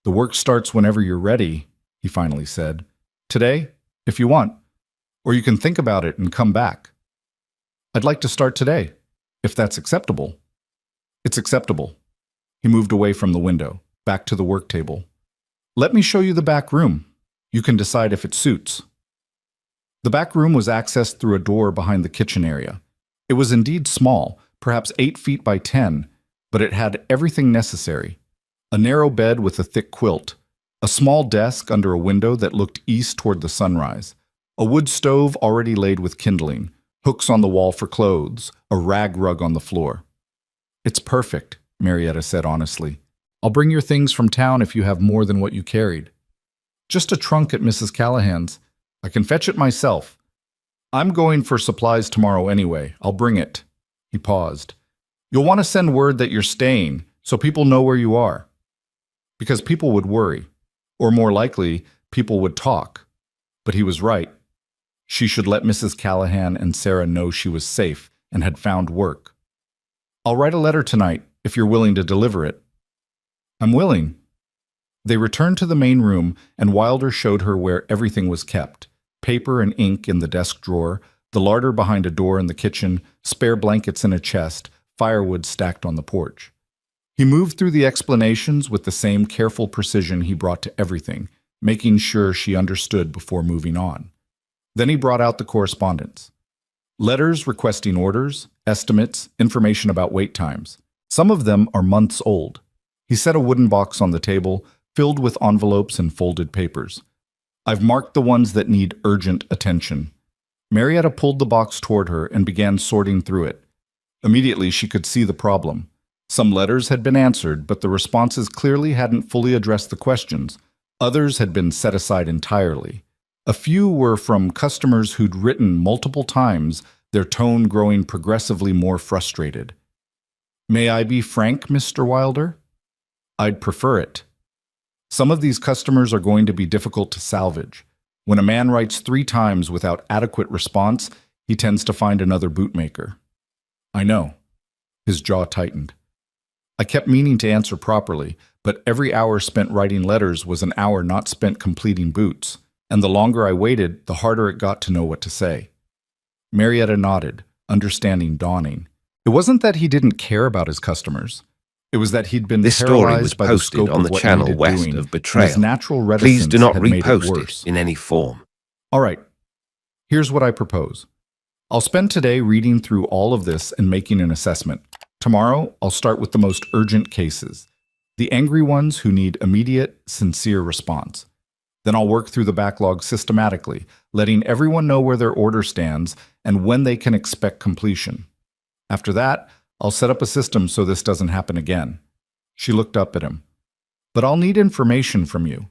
The work starts whenever you're ready, he finally said. Today, if you want. Or you can think about it and come back. I'd like to start today, if that's acceptable. It's acceptable. He moved away from the window, back to the work table. Let me show you the back room. You can decide if it suits. The back room was accessed through a door behind the kitchen area. It was indeed small, perhaps 8 feet by 10, but it had everything necessary. A narrow bed with a thick quilt, a small desk under a window that looked east toward the sunrise, a wood stove already laid with kindling, hooks on the wall for clothes, a rag rug on the floor. It's perfect, Marietta said honestly. I'll bring your things from town if you have more than what you carried. Just a trunk at Mrs. Callahan's. I can fetch it myself. I'm going for supplies tomorrow anyway. I'll bring it. He paused. You'll want to send word that you're staying, so people know where you are. Because people would worry. Or more likely, people would talk. But he was right. She should let Mrs. Callahan and Sarah know she was safe and had found work. I'll write a letter tonight, if you're willing to deliver it. I'm willing. They returned to the main room, and Wilder showed her where everything was kept. Paper and ink in the desk drawer, the larder behind a door in the kitchen, spare blankets in a chest, firewood stacked on the porch. He moved through the explanations with the same careful precision he brought to everything, making sure she understood before moving on. Then he brought out the correspondence. Letters requesting orders, estimates, information about wait times. Some of them are months old. He set a wooden box on the table, filled with envelopes and folded papers. I've marked the ones that need urgent attention. Marietta pulled the box toward her and began sorting through it. Immediately, she could see the problem. Some letters had been answered, but the responses clearly hadn't fully addressed the questions. Others had been set aside entirely. A few were from customers who'd written multiple times, their tone growing progressively more frustrated. May I be frank, Mr. Wilder? I'd prefer it. Some of these customers are going to be difficult to salvage. When a man writes 3 times without adequate response, he tends to find another bootmaker. I know. His jaw tightened. I kept meaning to answer properly, but every hour spent writing letters was an hour not spent completing boots, and the longer I waited, the harder it got to know what to say. Marietta nodded, understanding dawning. It wasn't that he didn't care about his customers. It was that he'd been This story was paralyzed by the posted scope on of the what channel needed west doing, of and Betrayal. his natural reticence Please do not had made it repost worse. it in any form. All right, here's what I propose. I'll spend today reading through all of this and making an assessment. Tomorrow, I'll start with the most urgent cases, the angry ones who need immediate, sincere response. Then I'll work through the backlog systematically, letting everyone know where their order stands and when they can expect completion. After that, I'll set up a system so this doesn't happen again. She looked up at him. But I'll need information from you.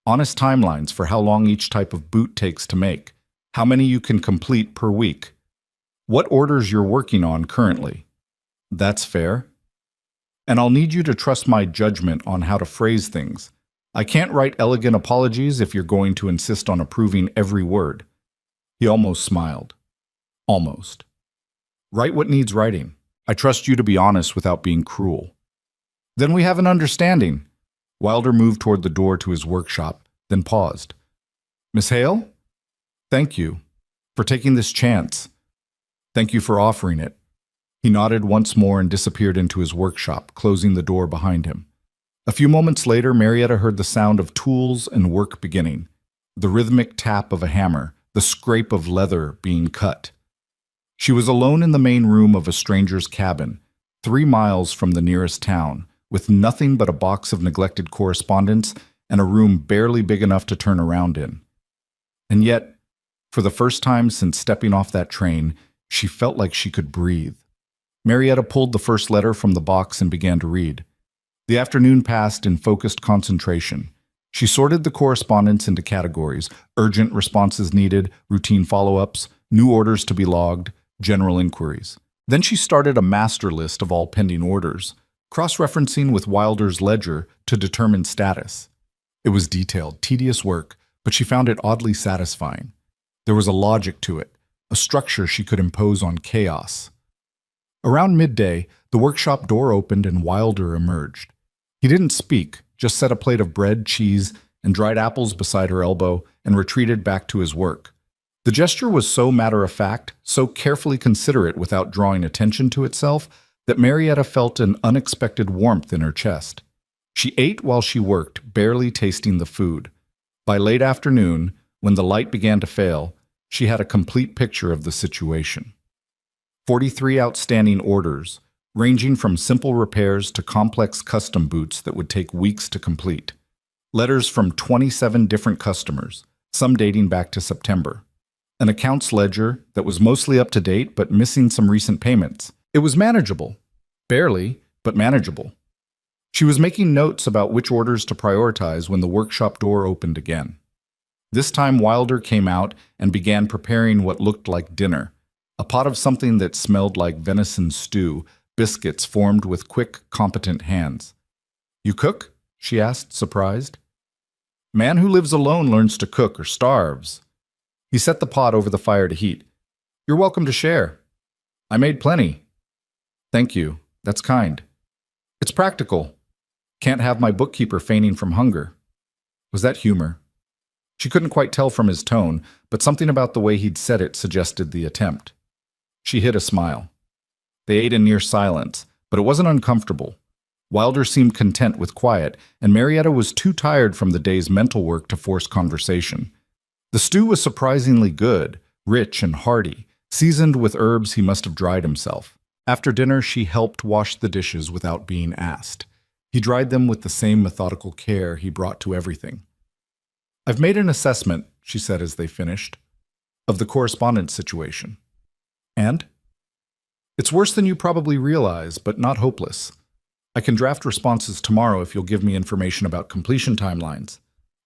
Honest timelines for how long each type of boot takes to make, how many you can complete per week, what orders you're working on currently. That's fair. And I'll need you to trust my judgment on how to phrase things. I can't write elegant apologies if you're going to insist on approving every word. He almost smiled. Almost. Write what needs writing. I trust you to be honest without being cruel. Then we have an understanding. Wilder moved toward the door to his workshop, then paused. Miss Hale? Thank you for taking this chance. Thank you for offering it. He nodded once more and disappeared into his workshop, closing the door behind him. A few moments later, Marietta heard the sound of tools and work beginning, the rhythmic tap of a hammer, the scrape of leather being cut. She was alone in the main room of a stranger's cabin, 3 miles from the nearest town, with nothing but a box of neglected correspondence and a room barely big enough to turn around in. And yet, for the first time since stepping off that train, she felt like she could breathe. Marietta pulled the first letter from the box and began to read. The afternoon passed in focused concentration. She sorted the correspondence into categories: urgent responses needed, routine follow-ups, new orders to be logged, general inquiries. Then she started a master list of all pending orders, cross-referencing with Wilder's ledger to determine status. It was detailed, tedious work, but she found it oddly satisfying. There was a logic to it, a structure she could impose on chaos. Around midday, the workshop door opened and Wilder emerged. He didn't speak, just set a plate of bread, cheese, and dried apples beside her elbow and retreated back to his work. The gesture was so matter-of-fact, so carefully considerate without drawing attention to itself, that Marietta felt an unexpected warmth in her chest. She ate while she worked, barely tasting the food. By late afternoon, when the light began to fail, she had a complete picture of the situation. 43 outstanding orders, ranging from simple repairs to complex custom boots that would take weeks to complete. Letters from 27 different customers, some dating back to September. An accounts ledger that was mostly up to date but missing some recent payments. It was manageable. Barely, but manageable. She was making notes about which orders to prioritize when the workshop door opened again. This time Wilder came out and began preparing what looked like dinner, a pot of something that smelled like venison stew, biscuits formed with quick, competent hands. You cook? She asked, surprised. Man who lives alone learns to cook or starves. He set the pot over the fire to heat. You're welcome to share. I made plenty. Thank you. That's kind. It's practical. Can't have my bookkeeper fainting from hunger. Was that humor? She couldn't quite tell from his tone, but something about the way he'd said it suggested the attempt. She hid a smile. They ate in near silence, but it wasn't uncomfortable. Wilder seemed content with quiet, and Marietta was too tired from the day's mental work to force conversation. The stew was surprisingly good, rich and hearty, seasoned with herbs he must have dried himself. After dinner, she helped wash the dishes without being asked. He dried them with the same methodical care he brought to everything. I've made an assessment, she said as they finished, of the correspondence situation. And? It's worse than you probably realize, but not hopeless. I can draft responses tomorrow if you'll give me information about completion timelines.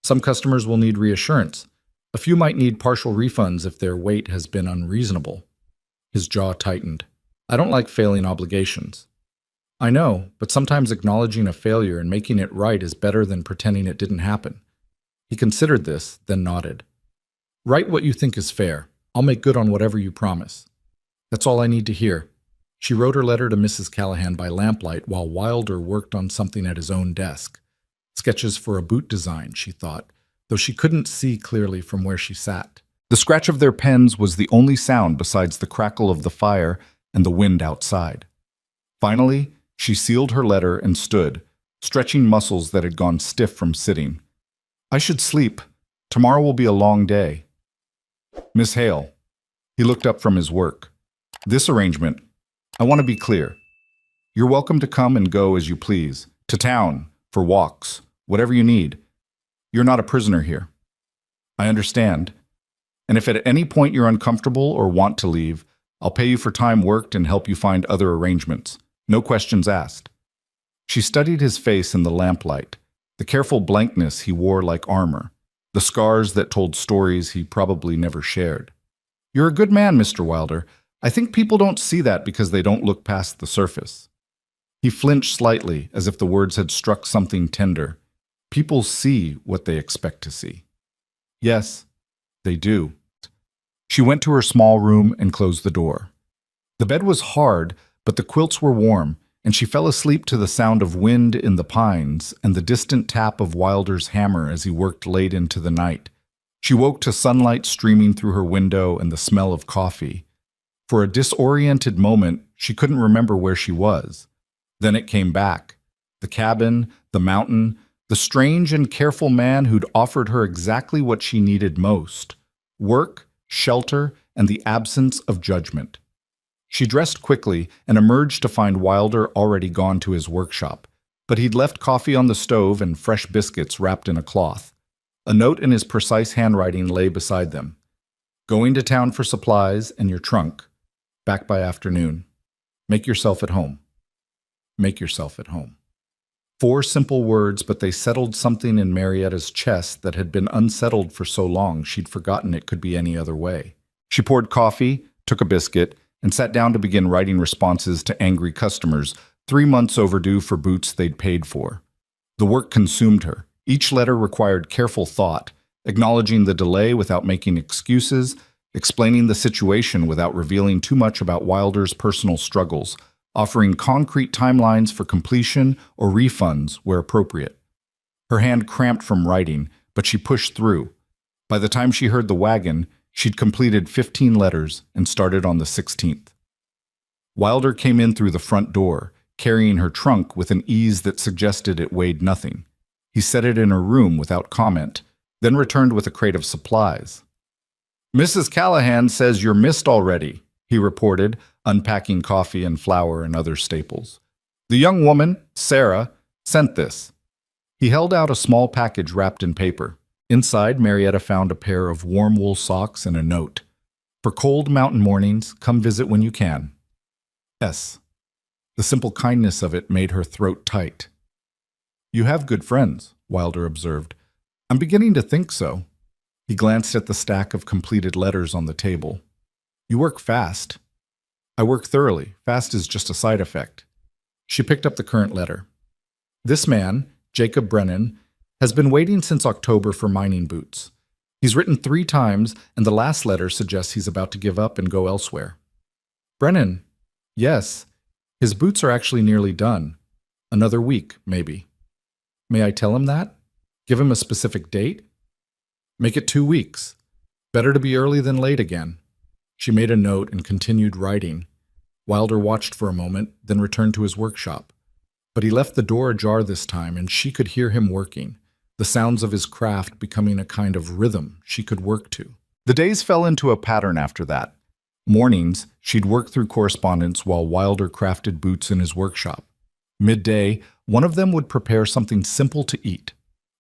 Some customers will need reassurance. A few might need partial refunds if their wait has been unreasonable. His jaw tightened. I don't like failing obligations. I know, but sometimes acknowledging a failure and making it right is better than pretending it didn't happen. He considered this, then nodded. Write what you think is fair. I'll make good on whatever you promise. That's all I need to hear. She wrote her letter to Mrs. Callahan by lamplight while Wilder worked on something at his own desk. Sketches for a boot design, she thought, though she couldn't see clearly from where she sat. The scratch of their pens was the only sound besides the crackle of the fire and the wind outside. Finally, she sealed her letter and stood, stretching muscles that had gone stiff from sitting. I should sleep. Tomorrow will be a long day. Miss Hale. He looked up from his work. This arrangement, I want to be clear. You're welcome to come and go as you please, to town, for walks, whatever you need. You're not a prisoner here. I understand. And if at any point you're uncomfortable or want to leave, I'll pay you for time worked and help you find other arrangements. No questions asked. She studied his face in the lamplight, the careful blankness he wore like armor, the scars that told stories he probably never shared. You're a good man, Mr. Wilder. I think people don't see that because they don't look past the surface. He flinched slightly, as if the words had struck something tender. People see what they expect to see. Yes, they do. She went to her small room and closed the door. The bed was hard, but the quilts were warm, and she fell asleep to the sound of wind in the pines and the distant tap of Wilder's hammer as he worked late into the night. She woke to sunlight streaming through her window and the smell of coffee. For a disoriented moment, she couldn't remember where she was. Then it came back. The cabin, the mountain, the strange and careful man who'd offered her exactly what she needed most: work, shelter, and the absence of judgment. She dressed quickly and emerged to find Wilder already gone to his workshop, but he'd left coffee on the stove and fresh biscuits wrapped in a cloth. A note in his precise handwriting lay beside them. Going to town for supplies and your trunk. Back by afternoon. Make yourself at home. Make yourself at home. 4 simple words, but they settled something in Marietta's chest that had been unsettled for so long she'd forgotten it could be any other way. She poured coffee, took a biscuit, and sat down to begin writing responses to angry customers, 3 months overdue for boots they'd paid for. The work consumed her. Each letter required careful thought, acknowledging the delay without making excuses, explaining the situation without revealing too much about Wilder's personal struggles, offering concrete timelines for completion or refunds where appropriate. Her hand cramped from writing, but she pushed through. By the time she heard the wagon, she'd completed 15 letters and started on the 16th. Wilder came in through the front door, carrying her trunk with an ease that suggested it weighed nothing. He set it in her room without comment, then returned with a crate of supplies. Mrs. Callahan says you're missed already, he reported, unpacking coffee and flour and other staples. The young woman, Sarah, sent this. He held out a small package wrapped in paper. Inside, Marietta found a pair of warm wool socks and a note. For cold mountain mornings, come visit when you can. S. The simple kindness of it made her throat tight. You have good friends, Wilder observed. I'm beginning to think so. He glanced at the stack of completed letters on the table. You work fast. I work thoroughly. Fast is just a side effect. She picked up the current letter. This man, Jacob Brennan, has been waiting since October for mining boots. He's written 3 times, and the last letter suggests he's about to give up and go elsewhere. Brennan, yes, his boots are actually nearly done. Another week, maybe. May I tell him that? Give him a specific date? Make it 2 weeks. Better to be early than late again. She made a note and continued writing. Wilder watched for a moment, then returned to his workshop. But he left the door ajar this time, and she could hear him working, the sounds of his craft becoming a kind of rhythm she could work to. The days fell into a pattern after that. Mornings, she'd work through correspondence while Wilder crafted boots in his workshop. Midday, one of them would prepare something simple to eat.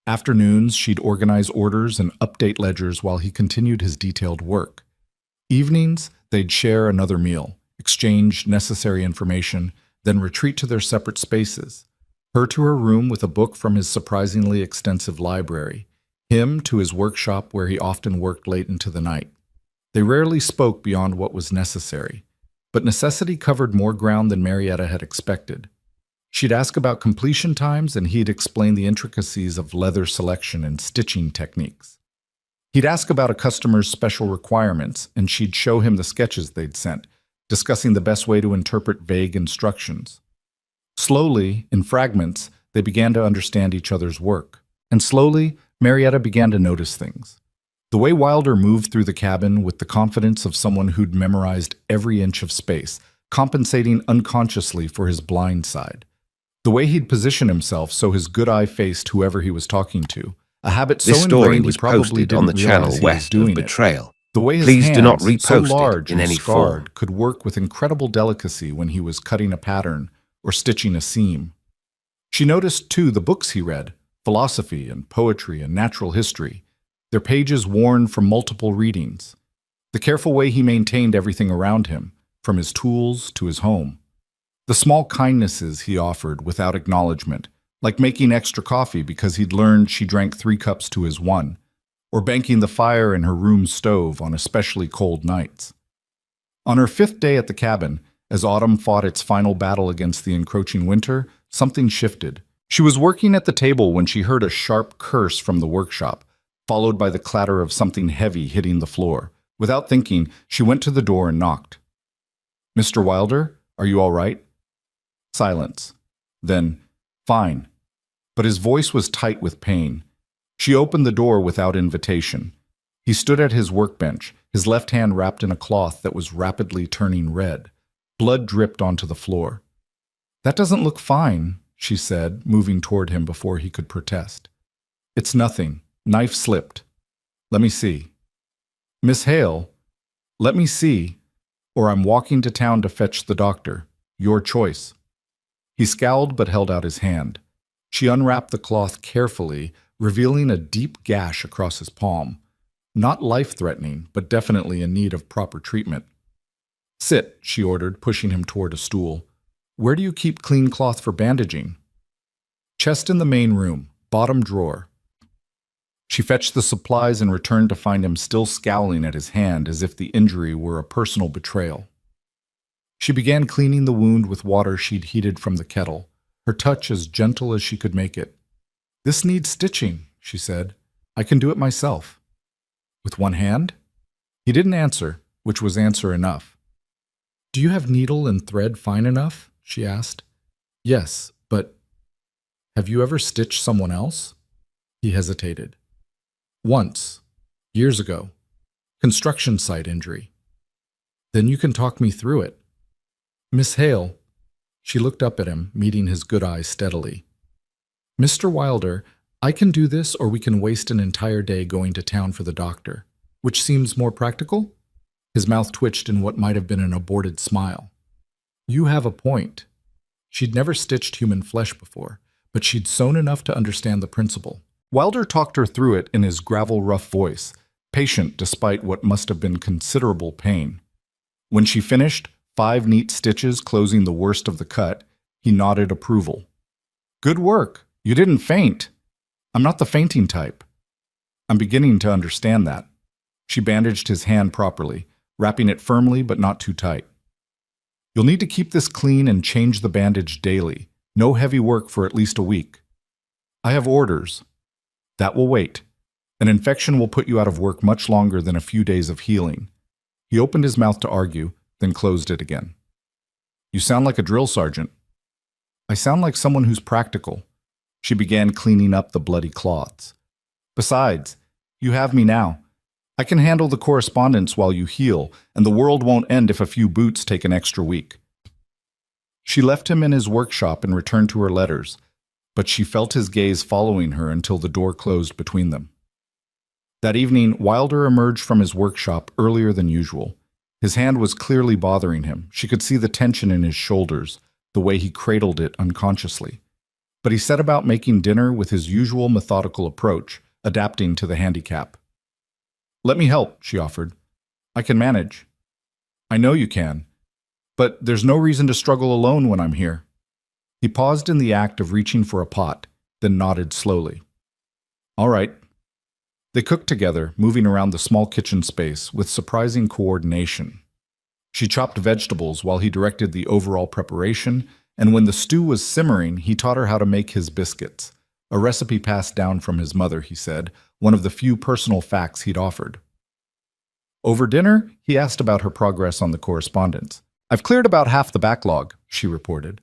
Afternoons, she'd organize orders and update ledgers while he continued his detailed work. Evenings, they'd share another meal, exchange necessary information, then retreat to their separate spaces. Her to her room with a book from his surprisingly extensive library, him to his workshop where he often worked late into the night. They rarely spoke beyond what was necessary, but necessity covered more ground than Marietta had expected. She'd ask about completion times, and he'd explain the intricacies of leather selection and stitching techniques. He'd ask about a customer's special requirements, and she'd show him the sketches they'd sent, discussing the best way to interpret vague instructions. Slowly, in fragments, they began to understand each other's work. And slowly, Marietta began to notice things. The way Wilder moved through the cabin with the confidence of someone who'd memorized every inch of space, compensating unconsciously for his blind side. The way he'd position himself so his good eye faced whoever he was talking to, a habit so This story ingrained was he probably posted didn't on the realize channel he was west of doing it. Betrayal. The way his Please hands, do not so repost it large in and any scarred, form. could work with incredible delicacy when he was cutting a pattern or stitching a seam. She noticed, too, the books he read, philosophy and poetry and natural history, their pages worn from multiple readings. The careful way he maintained everything around him, from his tools to his home. The small kindnesses he offered without acknowledgement, like making extra coffee because he'd learned she drank 3 cups to his 1, or banking the fire in her room stove on especially cold nights. On her 5th day at the cabin, as autumn fought its final battle against the encroaching winter, something shifted. She was working at the table when she heard a sharp curse from the workshop, followed by the clatter of something heavy hitting the floor. Without thinking, she went to the door and knocked. "Mr. Wilder, are you all right?" Silence. Then, "Fine." But his voice was tight with pain. She opened the door without invitation. He stood at his workbench, his left hand wrapped in a cloth that was rapidly turning red. Blood dripped onto the floor. "That doesn't look fine," she said, moving toward him before he could protest. "It's nothing. Knife slipped. Let me see." "Miss Hale, let me see, or I'm walking to town to fetch the doctor. Your choice." He scowled but held out his hand. She unwrapped the cloth carefully, revealing a deep gash across his palm. Not life-threatening, but definitely in need of proper treatment. "Sit," she ordered, pushing him toward a stool. "Where do you keep clean cloth for bandaging?" "Chest in the main room, bottom drawer." She fetched the supplies and returned to find him still scowling at his hand as if the injury were a personal betrayal. She began cleaning the wound with water she'd heated from the kettle, her touch as gentle as she could make it. "This needs stitching," she said. "I can do it myself." "With one hand?" He didn't answer, which was answer enough. "Do you have needle and thread fine enough?" she asked. "Yes, but have you ever stitched someone else?" He hesitated. "Once, years ago. Construction site injury." "Then you can talk me through it." "Miss Hale," she looked up at him, meeting his good eyes steadily. "Mr. Wilder, I can do this or we can waste an entire day going to town for the doctor. Which seems more practical?" His mouth twitched in what might have been an aborted smile. "You have a point." She'd never stitched human flesh before, but she'd sewn enough to understand the principle. Wilder talked her through it in his gravel-rough voice, patient despite what must have been considerable pain. When she finished, 5 neat stitches closing the worst of the cut, he nodded approval. "Good work. You didn't faint." "I'm not the fainting type." "I'm beginning to understand that." She bandaged his hand properly, wrapping it firmly but not too tight. "You'll need to keep this clean and change the bandage daily. No heavy work for at least a week." "I have orders." "That will wait. An infection will put you out of work much longer than a few days of healing." He opened his mouth to argue, then closed it again. "You sound like a drill sergeant." "I sound like someone who's practical." She began cleaning up the bloody cloths. "Besides, you have me now. I can handle the correspondence while you heal, and the world won't end if a few boots take an extra week." She left him in his workshop and returned to her letters, but she felt his gaze following her until the door closed between them. That evening, Wilder emerged from his workshop earlier than usual. His hand was clearly bothering him. She could see the tension in his shoulders, the way he cradled it unconsciously. But he set about making dinner with his usual methodical approach, adapting to the handicap. "Let me help," she offered. "I can manage." "I know you can. But there's no reason to struggle alone when I'm here." He paused in the act of reaching for a pot, then nodded slowly. "All right." They cooked together, moving around the small kitchen space with surprising coordination. She chopped vegetables while he directed the overall preparation, and when the stew was simmering, he taught her how to make his biscuits, a recipe passed down from his mother, he said, one of the few personal facts he'd offered. Over dinner, he asked about her progress on the correspondence. "I've cleared about half the backlog," she reported.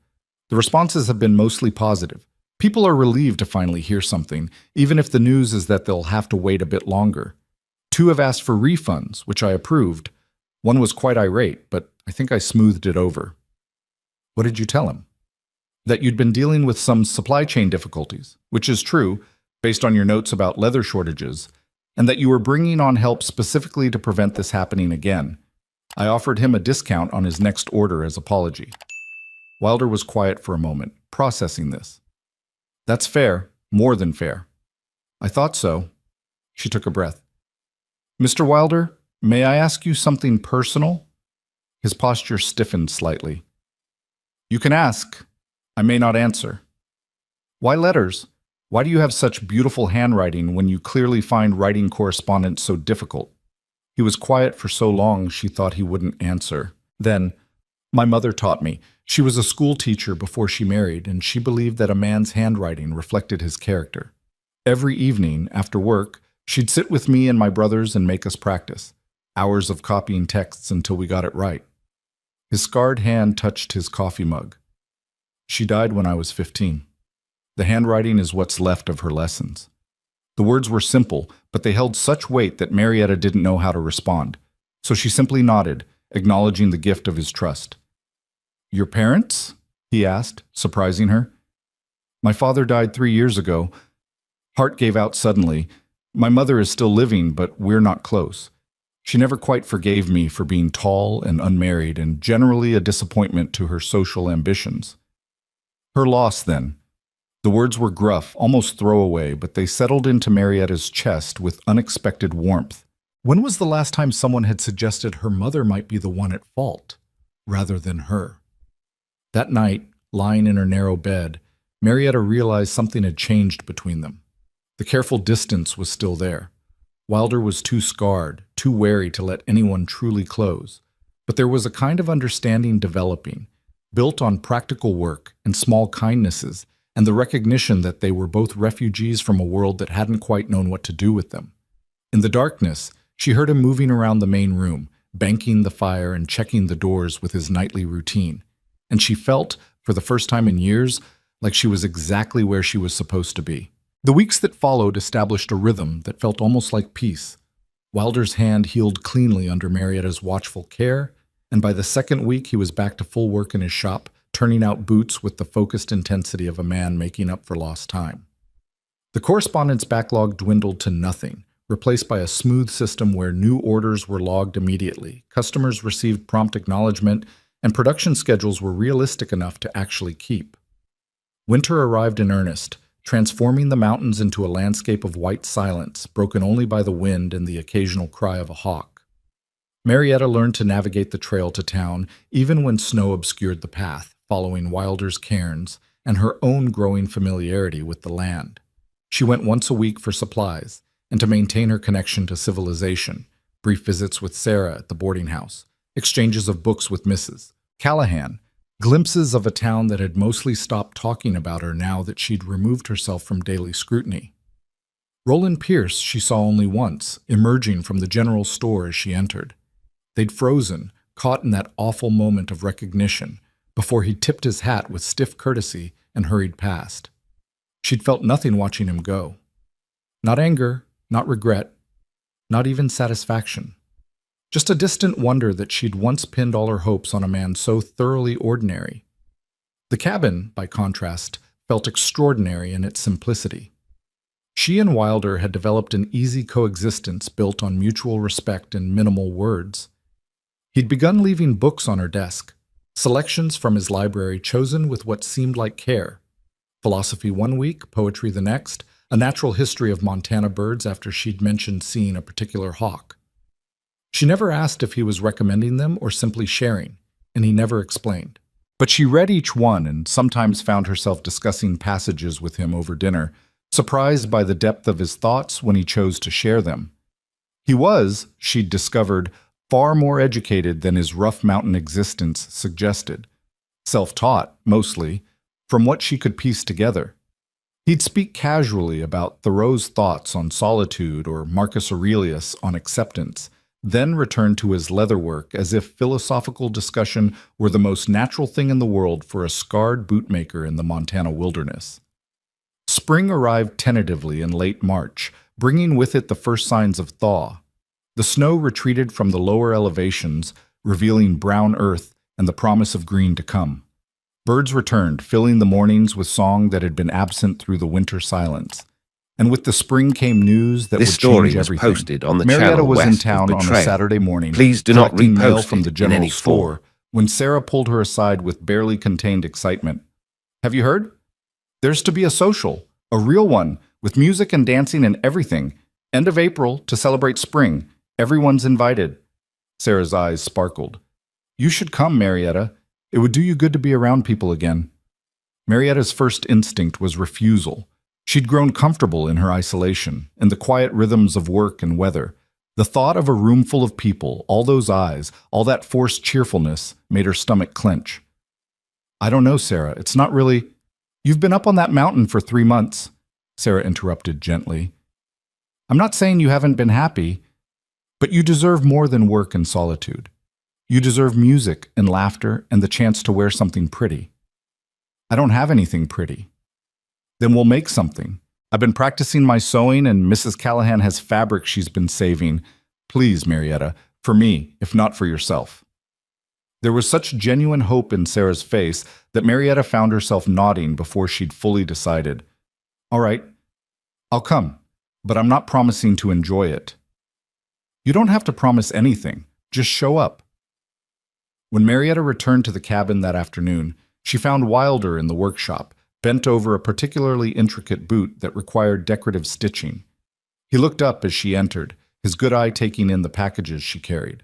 "The responses have been mostly positive. People are relieved to finally hear something, even if the news is that they'll have to wait a bit longer. Two have asked for refunds, which I approved. One was quite irate, but I think I smoothed it over. What did you tell him? That you'd been dealing with some supply chain difficulties, which is true, based on your notes about leather shortages, and that you were bringing on help specifically to prevent this happening again. I offered him a discount on his next order as apology. Wilder was quiet for a moment, processing this. That's fair, more than fair. I thought so. She took a breath. Mr. Wilder, may I ask you something personal? His posture stiffened slightly. You can ask. I may not answer. Why letters? Why do you have such beautiful handwriting when you clearly find writing correspondence so difficult? He was quiet for so long she thought he wouldn't answer. Then, my mother taught me. She was a school teacher before she married, and she believed that a man's handwriting reflected his character. Every evening, after work, she'd sit with me and my brothers and make us practice. Hours of copying texts until we got it right. His scarred hand touched his coffee mug. She died when I was 15. The handwriting is what's left of her lessons. The words were simple, but they held such weight that Marietta didn't know how to respond. So she simply nodded, acknowledging the gift of his trust. Your parents? He asked, surprising her. My father died 3 years ago. Heart gave out suddenly. My mother is still living, but we're not close. She never quite forgave me for being tall and unmarried and generally a disappointment to her social ambitions. Her loss, then. The words were gruff, almost throwaway, but they settled into Marietta's chest with unexpected warmth. When was the last time someone had suggested her mother might be the one at fault, rather than her? That night, lying in her narrow bed, Marietta realized something had changed between them. The careful distance was still there. Wilder was too scarred, too wary to let anyone truly close. But there was a kind of understanding developing, built on practical work and small kindnesses, and the recognition that they were both refugees from a world that hadn't quite known what to do with them. In the darkness, she heard him moving around the main room, banking the fire and checking the doors with his nightly routine. And she felt, for the first time in years, like she was exactly where she was supposed to be. The weeks that followed established a rhythm that felt almost like peace. Wilder's hand healed cleanly under Marietta's watchful care, and by the second week he was back to full work in his shop, turning out boots with the focused intensity of a man making up for lost time. The correspondence backlog dwindled to nothing, replaced by a smooth system where new orders were logged immediately, customers received prompt acknowledgement, and production schedules were realistic enough to actually keep. Winter arrived in earnest, transforming the mountains into a landscape of white silence, broken only by the wind and the occasional cry of a hawk. Marietta learned to navigate the trail to town even when snow obscured the path, following Wilder's cairns and her own growing familiarity with the land. She went once a week for supplies and to maintain her connection to civilization, brief visits with Sarah at the boarding house, exchanges of books with Mrs. Callahan, glimpses of a town that had mostly stopped talking about her now that she'd removed herself from daily scrutiny. Roland Pierce she saw only once, emerging from the general store as she entered. They'd frozen, caught in that awful moment of recognition, before he tipped his hat with stiff courtesy and hurried past. She'd felt nothing watching him go. Not anger, not regret, not even satisfaction. Just a distant wonder that she'd once pinned all her hopes on a man so thoroughly ordinary. The cabin, by contrast, felt extraordinary in its simplicity. She and Wilder had developed an easy coexistence built on mutual respect and minimal words. He'd begun leaving books on her desk, selections from his library chosen with what seemed like care. Philosophy one week, poetry the next, a natural history of Montana birds after she'd mentioned seeing a particular hawk. She never asked if he was recommending them or simply sharing, and he never explained. But she read each one and sometimes found herself discussing passages with him over dinner, surprised by the depth of his thoughts when he chose to share them. He was, she'd discovered, far more educated than his rough mountain existence suggested. Self-taught, mostly, from what she could piece together. He'd speak casually about Thoreau's thoughts on solitude or Marcus Aurelius on acceptance, then return to his leatherwork as if philosophical discussion were the most natural thing in the world for a scarred bootmaker in the Montana wilderness. Spring arrived tentatively in late March, bringing with it the first signs of thaw. The snow retreated from the lower elevations, revealing brown earth and the promise of green to come. Birds returned, filling the mornings with song that had been absent through the winter silence. And with the spring came news that This would story change was everything. posted on the Marietta channel was in west of town on a Betrayal. Saturday morning, Please do not collecting mail repost from it the in general any store, form. when Sarah pulled her aside with barely contained excitement. "Have you heard? There's to be a social, a real one, with music and dancing and everything. End of April to celebrate spring. Everyone's invited." Sarah's eyes sparkled. "You should come, Marietta. It would do you good to be around people again." Marietta's first instinct was refusal. She'd grown comfortable in her isolation, in the quiet rhythms of work and weather. The thought of a room full of people, all those eyes, all that forced cheerfulness, made her stomach clench. "I don't know, Sarah. It's not really—" "You've been up on that mountain for 3 months," Sarah interrupted gently. "I'm not saying you haven't been happy, but you deserve more than work and solitude. You deserve music and laughter and the chance to wear something pretty." "I don't have anything pretty." "Then we'll make something. I've been practicing my sewing and Mrs. Callahan has fabric she's been saving. Please, Marietta, for me, if not for yourself." There was such genuine hope in Sarah's face that Marietta found herself nodding before she'd fully decided. "All right, I'll come, but I'm not promising to enjoy it." "You don't have to promise anything. Just show up." When Marietta returned to the cabin that afternoon, she found Wilder in the workshop, bent over a particularly intricate boot that required decorative stitching. He looked up as she entered, his good eye taking in the packages she carried.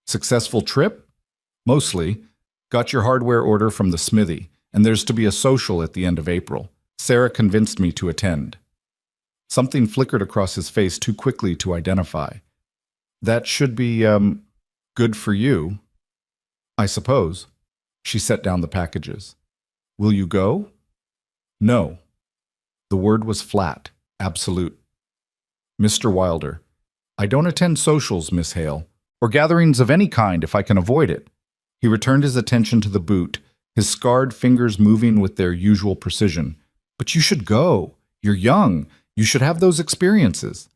"Successful trip?" "Mostly. Got your hardware order from the smithy, and there's to be a social at the end of April. Sarah convinced me to attend." Something flickered across his face too quickly to identify. "That should be, good for you, I suppose." She set down the packages. "Will you go?" "No." The word was flat, absolute. "Mr. Wilder, I don't attend socials, Miss Hale, or gatherings of any kind if I can avoid it." He returned his attention to the boot, his scarred fingers moving with their usual precision. "But you should go. You're young. You should have those experiences."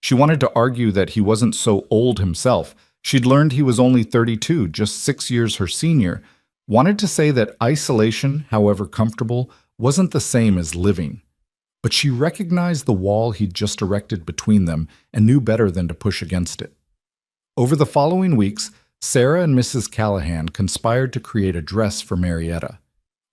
She wanted to argue that he wasn't so old himself. She'd learned he was only 32, just 6 years her senior. Wanted to say that isolation, however comfortable, wasn't the same as living. But she recognized the wall he'd just erected between them and knew better than to push against it. Over the following weeks, Sarah and Mrs. Callahan conspired to create a dress for Marietta.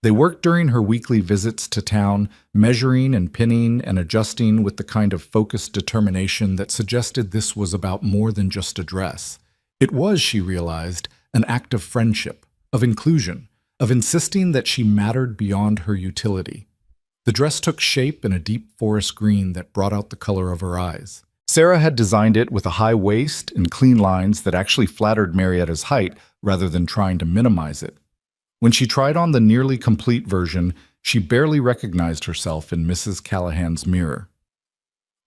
They worked during her weekly visits to town, measuring and pinning and adjusting with the kind of focused determination that suggested this was about more than just a dress. It was, she realized, an act of friendship, of inclusion, of insisting that she mattered beyond her utility. The dress took shape in a deep forest green that brought out the color of her eyes. Sarah had designed it with a high waist and clean lines that actually flattered Marietta's height rather than trying to minimize it. When she tried on the nearly complete version, she barely recognized herself in Mrs. Callahan's mirror.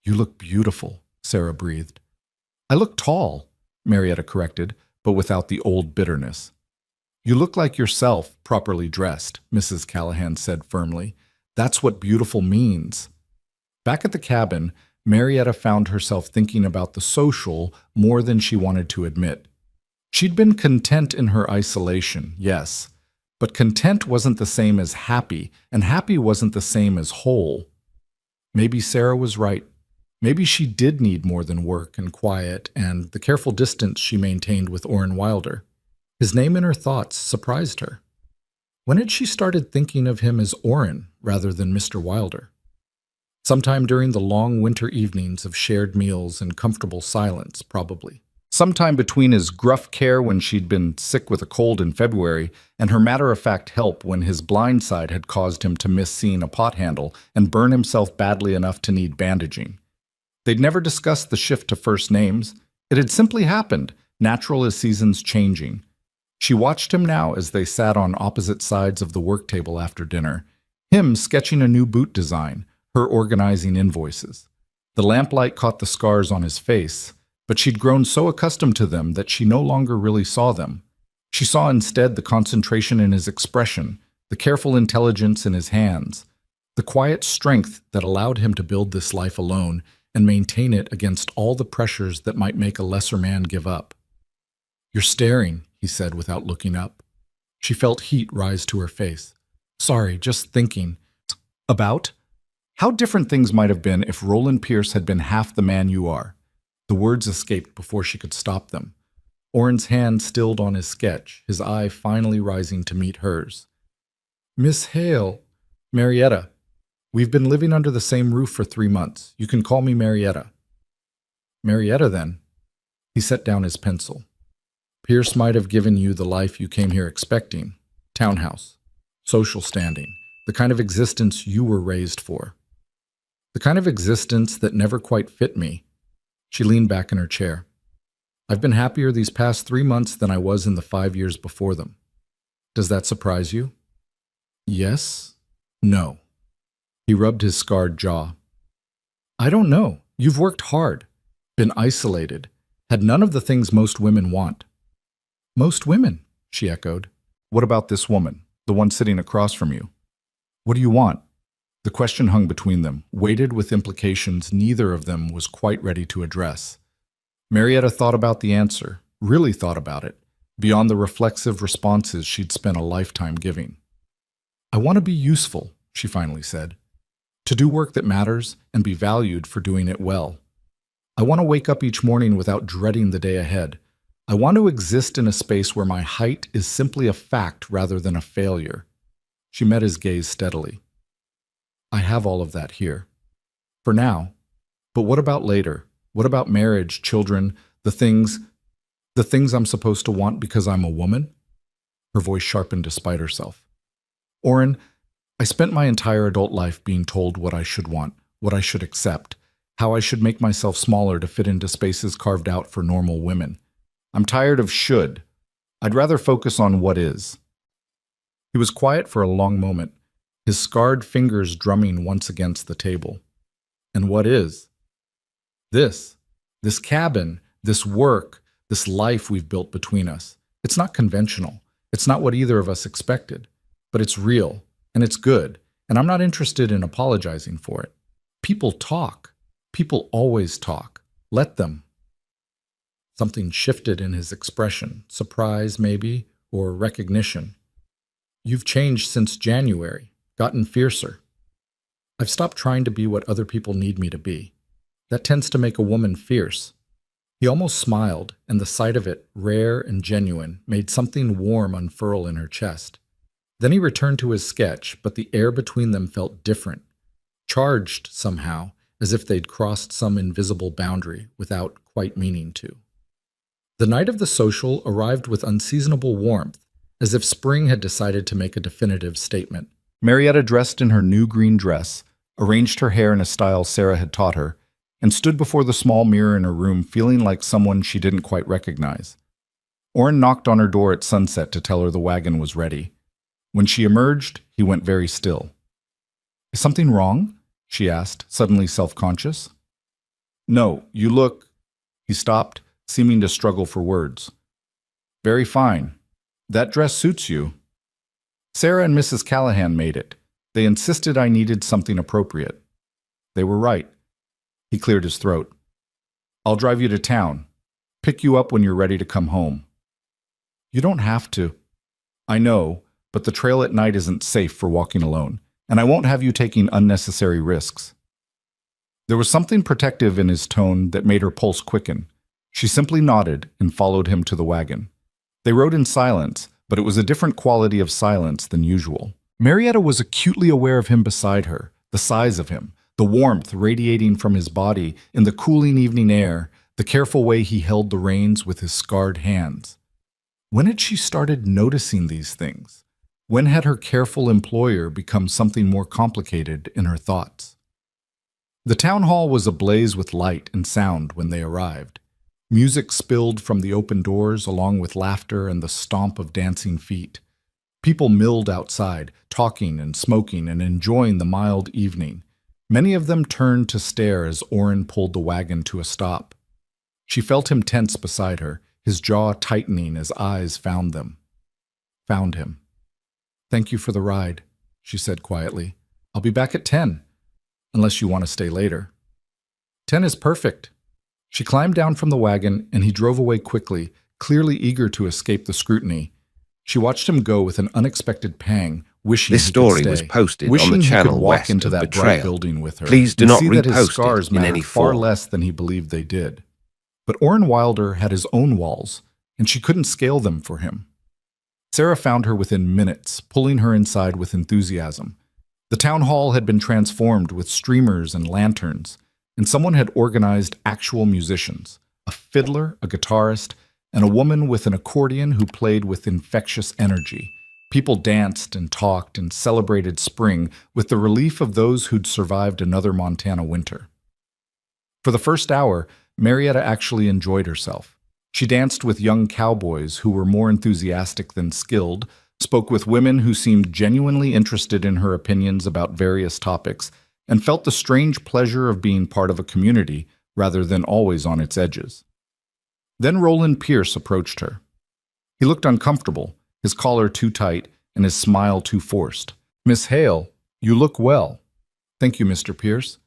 "You look beautiful," Sarah breathed. "I look tall," Marietta corrected, but without the old bitterness. "You look like yourself, properly dressed," Mrs. Callahan said firmly. "That's what beautiful means." Back at the cabin, Marietta found herself thinking about the social more than she wanted to admit. She'd been content in her isolation, yes, but content wasn't the same as happy, and happy wasn't the same as whole. Maybe Sarah was right. Maybe she did need more than work and quiet and the careful distance she maintained with Orrin Wilder. His name in her thoughts surprised her. When had she started thinking of him as Orrin rather than Mr. Wilder? Sometime during the long winter evenings of shared meals and comfortable silence, probably. Sometime between his gruff care when she'd been sick with a cold in February and her matter-of-fact help when his blind side had caused him to miss seeing a pot handle and burn himself badly enough to need bandaging. They'd never discussed the shift to first names. It had simply happened, natural as seasons changing. She watched him now as they sat on opposite sides of the work table after dinner, him sketching a new boot design, her organizing invoices. The lamplight caught the scars on his face, but she'd grown so accustomed to them that she no longer really saw them. She saw instead the concentration in his expression, the careful intelligence in his hands. The quiet strength that allowed him to build this life alone and maintain it against all the pressures that might make a lesser man give up. "You're staring," he said without looking up. She felt heat rise to her face. "Sorry, just thinking." "About?" "How different things might have been if Roland Pierce had been half the man you are." The words escaped before she could stop them. Orrin's hand stilled on his sketch, his eye finally rising to meet hers. "Miss Hale." "Marietta. We've been living under the same roof for 3 months. You can call me Marietta." "Marietta, then." He set down his pencil. "Pierce might have given you the life you came here expecting. Townhouse. Social standing. The kind of existence you were raised for. The kind of existence that never quite fit me." She leaned back in her chair. "I've been happier these past 3 months than I was in the 5 years before them. Does that surprise you?" "Yes. No." He rubbed his scarred jaw. "I don't know. You've worked hard, been isolated, had none of the things most women want." "Most women," she echoed. "What about this woman, the one sitting across from you? What do you want?" The question hung between them, weighted with implications neither of them was quite ready to address. Marietta thought about the answer, really thought about it, beyond the reflexive responses she'd spent a lifetime giving. "I want to be useful," she finally said. "To do work that matters and be valued for doing it well. I want to wake up each morning without dreading the day ahead. I want to exist in a space where my height is simply a fact rather than a failure." She met his gaze steadily. "I have all of that here. For now. But what about later? What about marriage, children, the things I'm supposed to want because I'm a woman?" Her voice sharpened despite herself. "Orrin, I spent my entire adult life being told what I should want, what I should accept, how I should make myself smaller to fit into spaces carved out for normal women. I'm tired of should. I'd rather focus on what is." He was quiet for a long moment, his scarred fingers drumming once against the table. "And what is?" This cabin, this work, this life we've built between us. It's not conventional. It's not what either of us expected. But it's real, and it's good, and I'm not interested in apologizing for it. People talk. People always talk. Let them." Something shifted in his expression, surprise maybe, or recognition. "You've changed since January, gotten fiercer." "I've stopped trying to be what other people need me to be. That tends to make a woman fierce." He almost smiled, and the sight of it, rare and genuine, made something warm unfurl in her chest. Then he returned to his sketch, but the air between them felt different, charged somehow, as if they'd crossed some invisible boundary without quite meaning to. The night of the social arrived with unseasonable warmth, as if spring had decided to make a definitive statement. Marietta dressed in her new green dress, arranged her hair in a style Sarah had taught her, and stood before the small mirror in her room feeling like someone she didn't quite recognize. Orrin knocked on her door at sunset to tell her the wagon was ready. When she emerged, he went very still. "Is something wrong?" she asked, suddenly self-conscious. "No, you look—" He stopped, seeming to struggle for words. "Very fine. That dress suits you." "Sarah and Mrs. Callahan made it. They insisted I needed something appropriate. They were right." He cleared his throat. "I'll drive you to town. Pick you up when you're ready to come home." "You don't have to." "I know, but the trail at night isn't safe for walking alone, and I won't have you taking unnecessary risks." There was something protective in his tone that made her pulse quicken. She simply nodded and followed him to the wagon. They rode in silence, but it was a different quality of silence than usual. Marietta was acutely aware of him beside her, the size of him, the warmth radiating from his body in the cooling evening air, the careful way he held the reins with his scarred hands. When had she started noticing these things? When had her careful employer become something more complicated in her thoughts? The town hall was ablaze with light and sound when they arrived. Music spilled from the open doors along with laughter and the stomp of dancing feet. People milled outside, talking and smoking and enjoying the mild evening. Many of them turned to stare as Orrin pulled the wagon to a stop. She felt him tense beside her, his jaw tightening as eyes found them. Found him. "Thank you for the ride," she said quietly. I'll be back at 10, unless you want to stay later. 10 is perfect. She climbed down from the wagon and he drove away quickly, clearly eager to escape the scrutiny. She watched him go with an unexpected pang, wishing This he story could was stay, posted wishing on the he channel could walk West into of that bright Betrayal. building with her. Please do and not see that his repost it scars in mattered any far form. less than he believed they did. But Orrin Wilder had his own walls, and she couldn't scale them for him. Sarah found her within minutes, pulling her inside with enthusiasm. The town hall had been transformed with streamers and lanterns, and someone had organized actual musicians, a fiddler, a guitarist, and a woman with an accordion who played with infectious energy. People danced and talked and celebrated spring with the relief of those who'd survived another Montana winter. For the first hour, Marietta actually enjoyed herself. She danced with young cowboys who were more enthusiastic than skilled, spoke with women who seemed genuinely interested in her opinions about various topics, and felt the strange pleasure of being part of a community rather than always on its edges. Then Roland Pierce approached her. He looked uncomfortable, his collar too tight and his smile too forced. "Miss Hale, you look well." "Thank you, Mr. Pierce.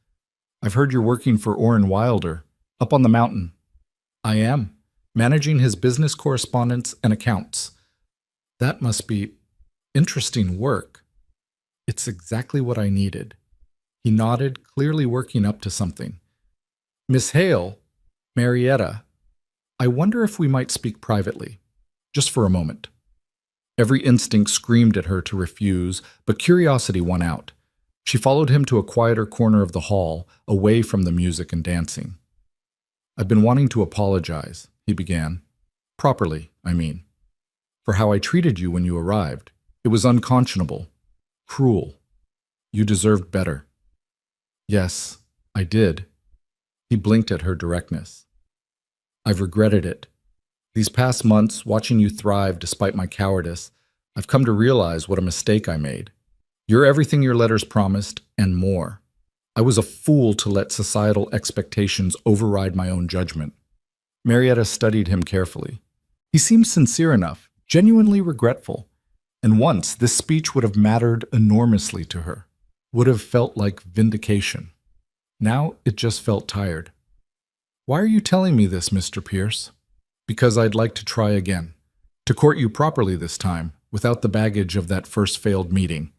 I've heard you're working for Orrin Wilder, up on the mountain." "I am, managing his business correspondence and accounts." "That must be interesting work." "It's exactly what I needed." He nodded, clearly working up to something. "Miss Hale, Marietta, I wonder if we might speak privately, just for a moment." Every instinct screamed at her to refuse, but curiosity won out. She followed him to a quieter corner of the hall, away from the music and dancing. "I've been wanting to apologize," he began. "Properly, I mean. For how I treated you when you arrived. It was unconscionable. Cruel. You deserved better." "Yes, I did." He blinked at her directness. "I've regretted it. These past months, watching you thrive despite my cowardice, I've come to realize what a mistake I made. You're everything your letters promised, and more. I was a fool to let societal expectations override my own judgment." Marietta studied him carefully. He seemed sincere enough, genuinely regretful, and once this speech would have mattered enormously to her, would have felt like vindication. Now it just felt tired. "Why are you telling me this, Mr. Pierce?" "Because I'd like to try again. To court you properly this time, without the baggage of that first failed meeting.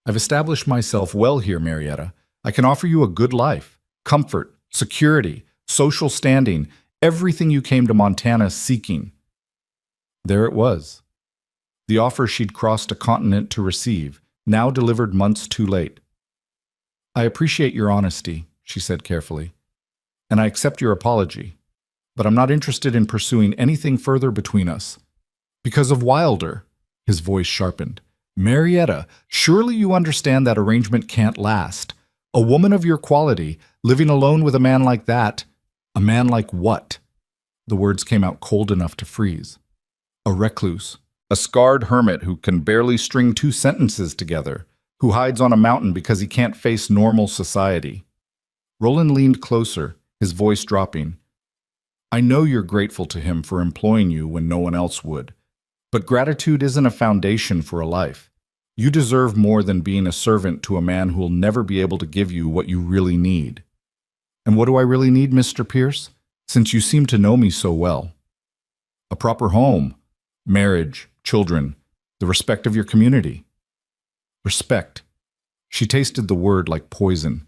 I've established myself well here, Marietta. I can offer you a good life, comfort, security, social standing, everything you came to Montana seeking." There it was. The offer she'd crossed a continent to receive, now delivered months too late. "I appreciate your honesty," she said carefully, "and I accept your apology. But I'm not interested in pursuing anything further between us. Because of Wilder." His voice sharpened. "Marietta, surely you understand that arrangement can't last. A woman of your quality, living alone with a man like that. A man like what?" The words came out cold enough to freeze. "A recluse. A scarred hermit who can barely string two sentences together, who hides on a mountain because he can't face normal society." Roland leaned closer, his voice dropping. "I know you're grateful to him for employing you when no one else would. But gratitude isn't a foundation for a life. You deserve more than being a servant to a man who'll never be able to give you what you really need." "And what do I really need, Mr. Pierce, since you seem to know me so well?" "A proper home, marriage, children, the respect of your community." Respect. She tasted the word like poison.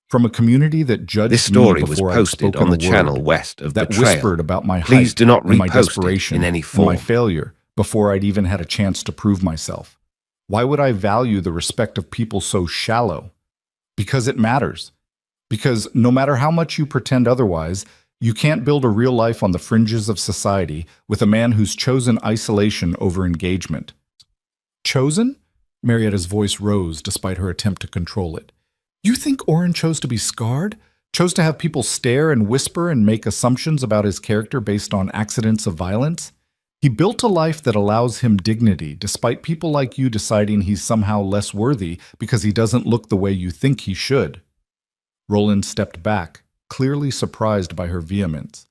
From a community that judged This story me was before I'd posted spoken on a the word, channel West of that Betrayal. whispered about my Please height do not and my repost it desperation in any and my form. failure before I'd even had a chance to prove myself. Why would I value the respect of people so shallow? Because it matters. Because no matter how much you pretend otherwise, you can't build a real life on the fringes of society with a man who's chosen isolation over engagement. Chosen? Marietta's voice rose despite her attempt to control it. You think Orrin chose to be scarred? Chose to have people stare and whisper and make assumptions about his character based on accidents of violence? He built a life that allows him dignity, despite people like you deciding he's somehow less worthy because he doesn't look the way you think he should. Roland stepped back, clearly surprised by her vehemence.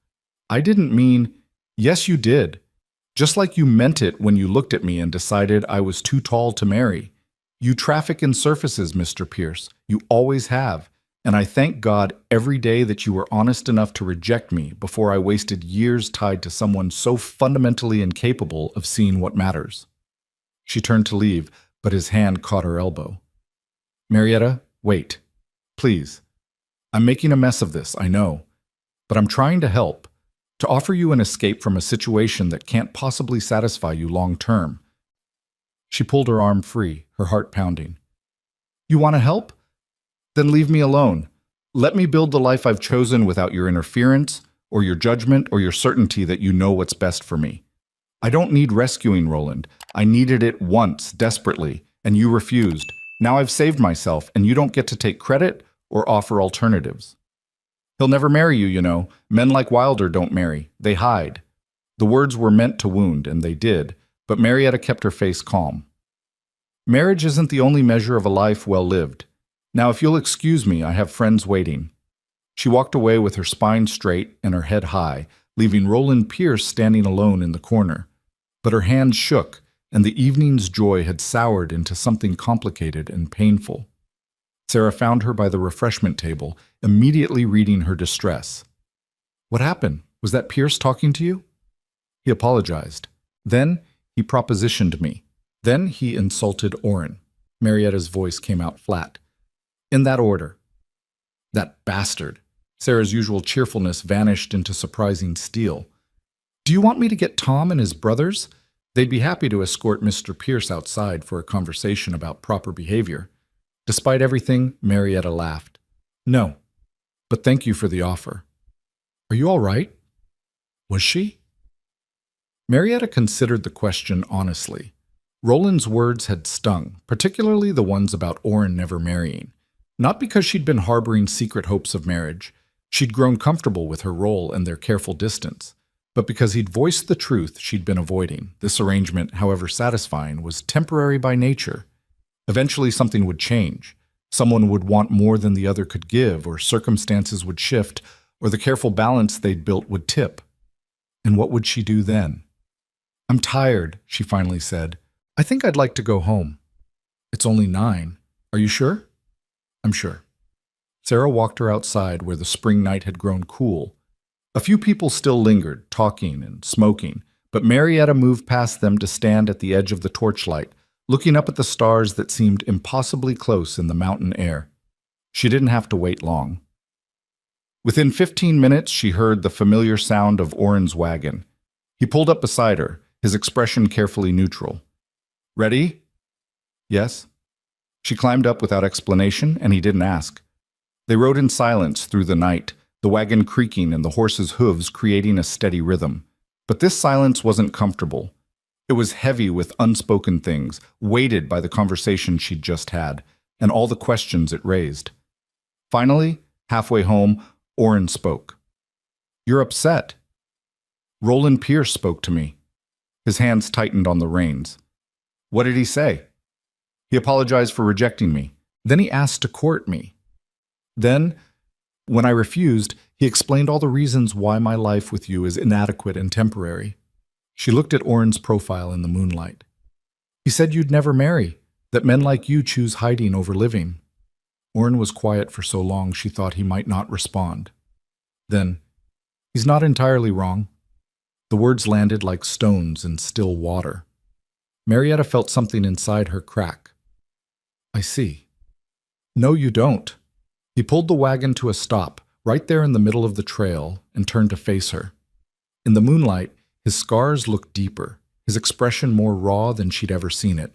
I didn't mean, yes, you did. Just like you meant it when you looked at me and decided I was too tall to marry. You traffic in surfaces, Mr. Pierce. You always have. And I thank God every day that you were honest enough to reject me before I wasted years tied to someone so fundamentally incapable of seeing what matters. She turned to leave, but his hand caught her elbow. Marietta, wait. Please. I'm making a mess of this, I know. But I'm trying to help, to offer you an escape from a situation that can't possibly satisfy you long term. She pulled her arm free, her heart pounding. You want to help? Then leave me alone. Let me build the life I've chosen without your interference, or your judgment, or your certainty that you know what's best for me. I don't need rescuing, Roland. I needed it once, desperately, and you refused. Now I've saved myself, and you don't get to take credit or offer alternatives. He'll never marry you, you know. Men like Wilder don't marry. They hide. The words were meant to wound, and they did, but Marietta kept her face calm. Marriage isn't the only measure of a life well lived. Now, if you'll excuse me, I have friends waiting. She walked away with her spine straight and her head high, leaving Roland Pierce standing alone in the corner. But her hand shook, and the evening's joy had soured into something complicated and painful. Sarah found her by the refreshment table, immediately reading her distress. What happened? Was that Pierce talking to you? He apologized. Then he propositioned me. Then he insulted Orrin. Marietta's voice came out flat. In that order. That bastard. Sarah's usual cheerfulness vanished into surprising steel. Do you want me to get Tom and his brothers? They'd be happy to escort Mr. Pierce outside for a conversation about proper behavior. Despite everything, Marietta laughed. No, but thank you for the offer. Are you all right? Was she? Marietta considered the question honestly. Roland's words had stung, particularly the ones about Orrin never marrying. Not because she'd been harboring secret hopes of marriage. She'd grown comfortable with her role and their careful distance. But because he'd voiced the truth she'd been avoiding. This arrangement, however satisfying, was temporary by nature. Eventually something would change. Someone would want more than the other could give, or circumstances would shift, or the careful balance they'd built would tip. And what would she do then? I'm tired, she finally said. I think I'd like to go home. It's only 9. Are you sure? I'm sure. Sarah walked her outside where the spring night had grown cool. A few people still lingered, talking and smoking, but Marietta moved past them to stand at the edge of the torchlight, looking up at the stars that seemed impossibly close in the mountain air. She didn't have to wait long. Within 15 minutes, she heard the familiar sound of Orrin's wagon. He pulled up beside her, his expression carefully neutral. Ready? Yes. She climbed up without explanation, and he didn't ask. They rode in silence through the night, the wagon creaking and the horses' hooves creating a steady rhythm. But this silence wasn't comfortable. It was heavy with unspoken things, weighted by the conversation she'd just had, and all the questions it raised. Finally, halfway home, Orrin spoke. You're upset. Roland Pierce spoke to me. His hands tightened on the reins. What did he say? He apologized for rejecting me. Then he asked to court me. Then, when I refused, he explained all the reasons why my life with you is inadequate and temporary. She looked at Orrin's profile in the moonlight. He said you'd never marry, that men like you choose hiding over living. Orrin was quiet for so long she thought he might not respond. Then, he's not entirely wrong. The words landed like stones in still water. Marietta felt something inside her crack. I see. No, you don't. He pulled the wagon to a stop, right there in the middle of the trail, and turned to face her. In the moonlight, his scars looked deeper, his expression more raw than she'd ever seen it.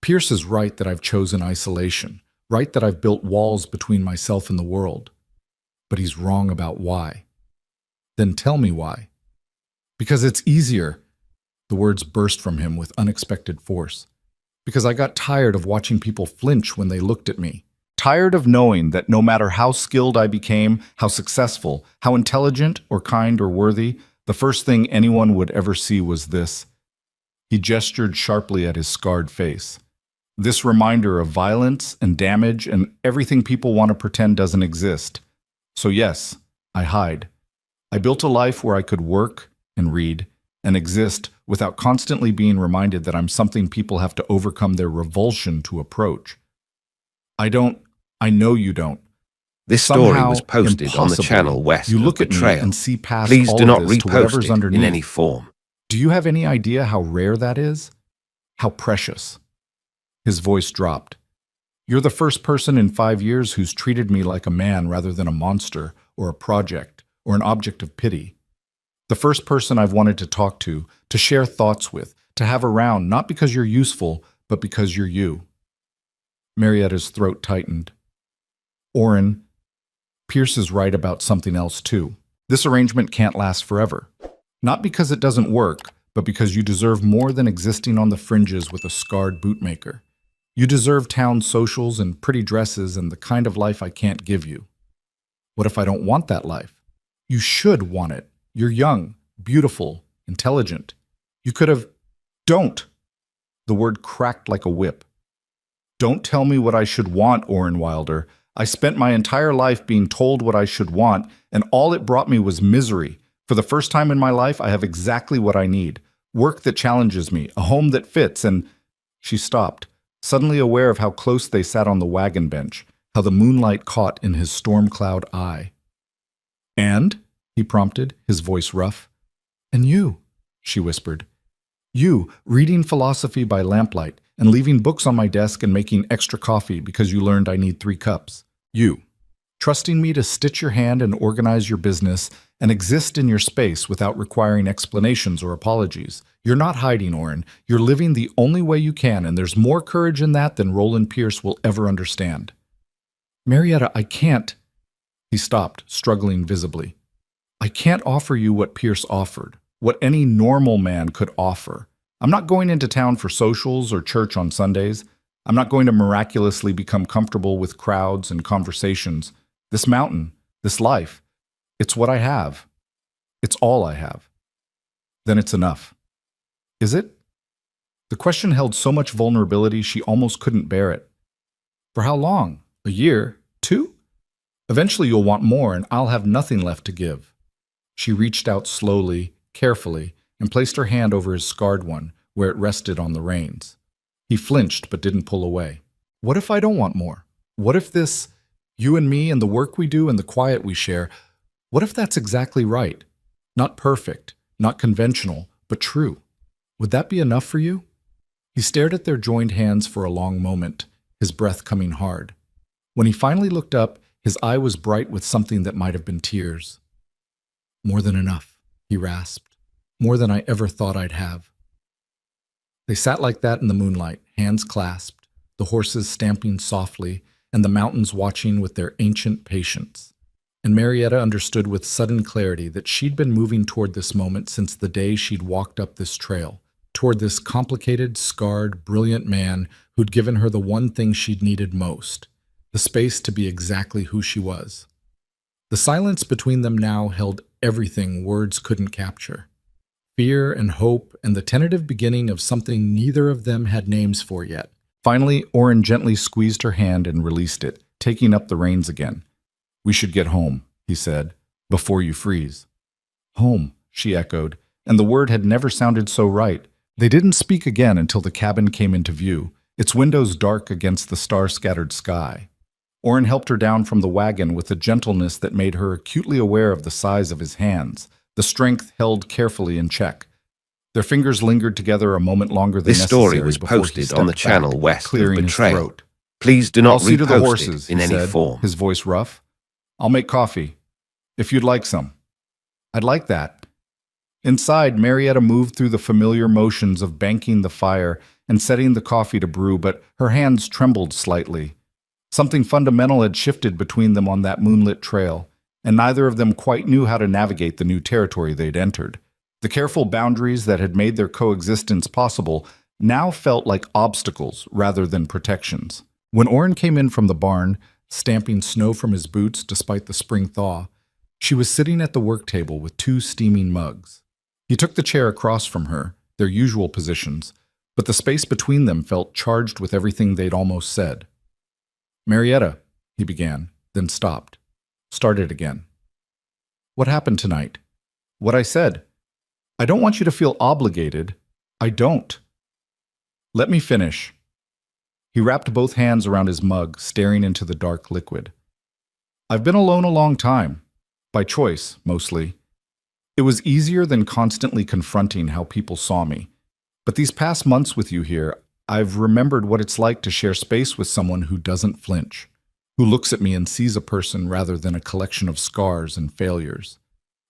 Pierce is right that I've chosen isolation, right that I've built walls between myself and the world. But he's wrong about why. Then tell me why. Because it's easier. The words burst from him with unexpected force. Because I got tired of watching people flinch when they looked at me. Tired of knowing that no matter how skilled I became, how successful, how intelligent or kind or worthy, the first thing anyone would ever see was this. He gestured sharply at his scarred face. This reminder of violence and damage and everything people want to pretend doesn't exist. So yes, I hide. I built a life where I could work and read and exist without constantly being reminded that I'm something people have to overcome their revulsion to approach. I know you don't. This story Somehow, was posted on the impossibly, channel west you look of at me Betrayal. and see past Please all do of not this to whatever's repost it underneath. in any form. Do you have any idea how rare that is? How precious? His voice dropped. You're the first person in 5 years who's treated me like a man rather than a monster or a project or an object of pity. The first person I've wanted to talk to share thoughts with, to have around, not because you're useful, but because you're you. Marietta's throat tightened. Oren, Pierce is right about something else too. This arrangement can't last forever. Not because it doesn't work, but because you deserve more than existing on the fringes with a scarred bootmaker. You deserve town socials and pretty dresses and the kind of life I can't give you. What if I don't want that life? You should want it. You're young, beautiful, intelligent. You could have... Don't! The word cracked like a whip. Don't tell me what I should want, Oren Wilder. I spent my entire life being told what I should want, and all it brought me was misery. For the first time in my life, I have exactly what I need. Work that challenges me, a home that fits, and... She stopped, suddenly aware of how close they sat on the wagon bench, how the moonlight caught in his storm cloud eye. And? He prompted, his voice rough. And you, she whispered. You, reading philosophy by lamplight, and leaving books on my desk and making extra coffee because you learned I need 3 cups. You, trusting me to stitch your hand and organize your business and exist in your space without requiring explanations or apologies. You're not hiding, Oren. You're living the only way you can, and there's more courage in that than Roland Pierce will ever understand. Marietta, I can't. He stopped, struggling visibly. I can't offer you what Pierce offered, what any normal man could offer. I'm not going into town for socials or church on Sundays. I'm not going to miraculously become comfortable with crowds and conversations. This mountain, this life, it's what I have. It's all I have. Then it's enough. Is it? The question held so much vulnerability she almost couldn't bear it. For how long? A year? 2? Eventually you'll want more, and I'll have nothing left to give. She reached out slowly, carefully, and placed her hand over his scarred one, where it rested on the reins. He flinched but didn't pull away. What if I don't want more? What if this, you and me and the work we do and the quiet we share, what if that's exactly right? Not perfect, not conventional, but true. Would that be enough for you? He stared at their joined hands for a long moment, his breath coming hard. When he finally looked up, his eye was bright with something that might have been tears. More than enough, he rasped. More than I ever thought I'd have. They sat like that in the moonlight, hands clasped, the horses stamping softly, and the mountains watching with their ancient patience. And Marietta understood with sudden clarity that she'd been moving toward this moment since the day she'd walked up this trail, toward this complicated, scarred, brilliant man who'd given her the one thing she'd needed most, the space to be exactly who she was. The silence between them now held everything words couldn't capture. Fear and hope and the tentative beginning of something neither of them had names for yet. Finally, Oren gently squeezed her hand and released it, taking up the reins again. We should get home, he said, before you freeze. Home, she echoed, and the word had never sounded so right. They didn't speak again until the cabin came into view, its windows dark against the star-scattered sky. Oren helped her down from the wagon with a gentleness that made her acutely aware of the size of his hands, the strength held carefully in check. Their fingers lingered together a moment longer than necessary. This story was before he posted on the stepped channel back, west of clearing his Betrayal. throat. Please do not I'll see to the repost horses, it in he any said, form. his voice rough. I'll make coffee, if you'd like some. I'd like that. Inside, Marietta moved through the familiar motions of banking the fire and setting the coffee to brew, but her hands trembled slightly. Something fundamental had shifted between them on that moonlit trail, and neither of them quite knew how to navigate the new territory they'd entered. The careful boundaries that had made their coexistence possible now felt like obstacles rather than protections. When Oren came in from the barn, stamping snow from his boots despite the spring thaw, she was sitting at the work table with 2 steaming mugs. He took the chair across from her, their usual positions, but the space between them felt charged with everything they'd almost said. Marietta, he began, then stopped. Started again. What happened tonight? What I said. I don't want you to feel obligated, I don't. Let me finish. He wrapped both hands around his mug, staring into the dark liquid. I've been alone a long time. By choice, mostly. It was easier than constantly confronting how people saw me. But these past months with you here, I've remembered what it's like to share space with someone who doesn't flinch, who looks at me and sees a person rather than a collection of scars and failures.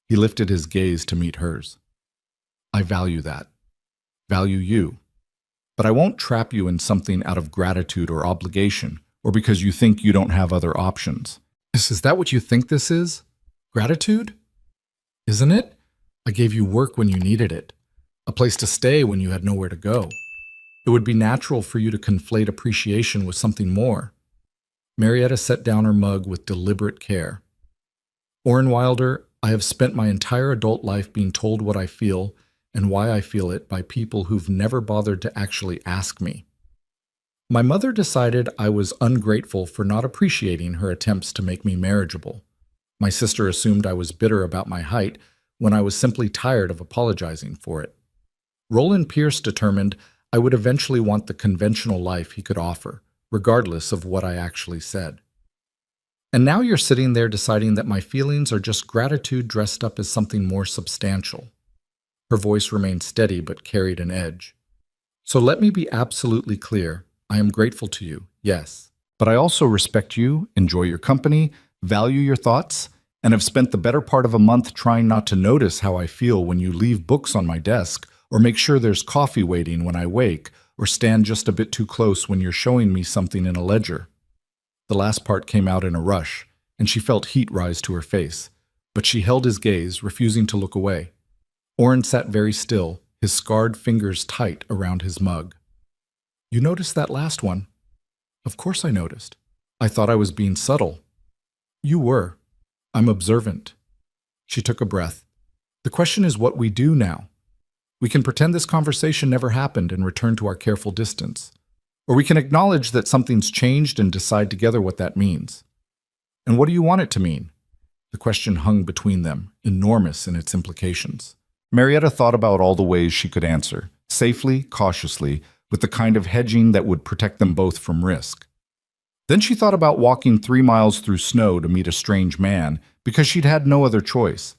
He lifted his gaze to meet hers. I value that. Value you. But I won't trap you in something out of gratitude or obligation, or because you think you don't have other options. Is that what you think this is? Gratitude? Isn't it? I gave you work when you needed it, a place to stay when you had nowhere to go. It would be natural for you to conflate appreciation with something more. Marietta set down her mug with deliberate care. Orrin Wilder, I have spent my entire adult life being told what I feel and why I feel it by people who've never bothered to actually ask me. My mother decided I was ungrateful for not appreciating her attempts to make me marriageable. My sister assumed I was bitter about my height when I was simply tired of apologizing for it. Roland Pierce determined I would eventually want the conventional life he could offer, regardless of what I actually said. And now you're sitting there deciding that my feelings are just gratitude dressed up as something more substantial. Her voice remained steady but carried an edge. So let me be absolutely clear. I am grateful to you, yes. But I also respect you, enjoy your company, value your thoughts, and have spent the better part of a month trying not to notice how I feel when you leave books on my desk, or make sure there's coffee waiting when I wake, or stand just a bit too close when you're showing me something in a ledger. The last part came out in a rush, and she felt heat rise to her face, but she held his gaze, refusing to look away. Orrin sat very still, his scarred fingers tight around his mug. You noticed that last one? Of course I noticed. I thought I was being subtle. You were. I'm observant. She took a breath. The question is what we do now. We can pretend this conversation never happened and return to our careful distance. Or we can acknowledge that something's changed and decide together what that means. And what do you want it to mean? The question hung between them, enormous in its implications. Marietta thought about all the ways she could answer, safely, cautiously, with the kind of hedging that would protect them both from risk. Then she thought about walking 3 miles through snow to meet a strange man because she'd had no other choice,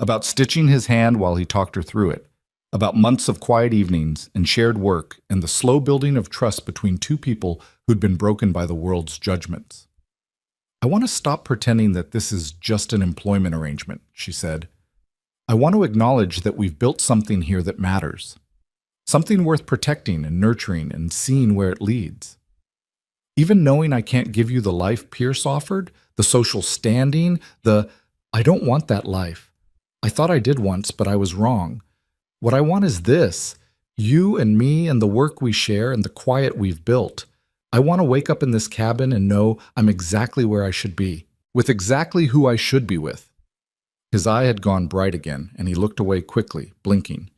about stitching his hand while he talked her through it, about months of quiet evenings and shared work and the slow building of trust between two people who'd been broken by the world's judgments. I want to stop pretending that this is just an employment arrangement, she said. I want to acknowledge that we've built something here that matters. Something worth protecting and nurturing and seeing where it leads. Even knowing I can't give you the life Pierce offered, the social standing, I don't want that life. I thought I did once, but I was wrong. What I want is this, you and me and the work we share and the quiet we've built. I want to wake up in this cabin and know I'm exactly where I should be, with exactly who I should be with. His eye had gone bright again, and he looked away quickly, blinking.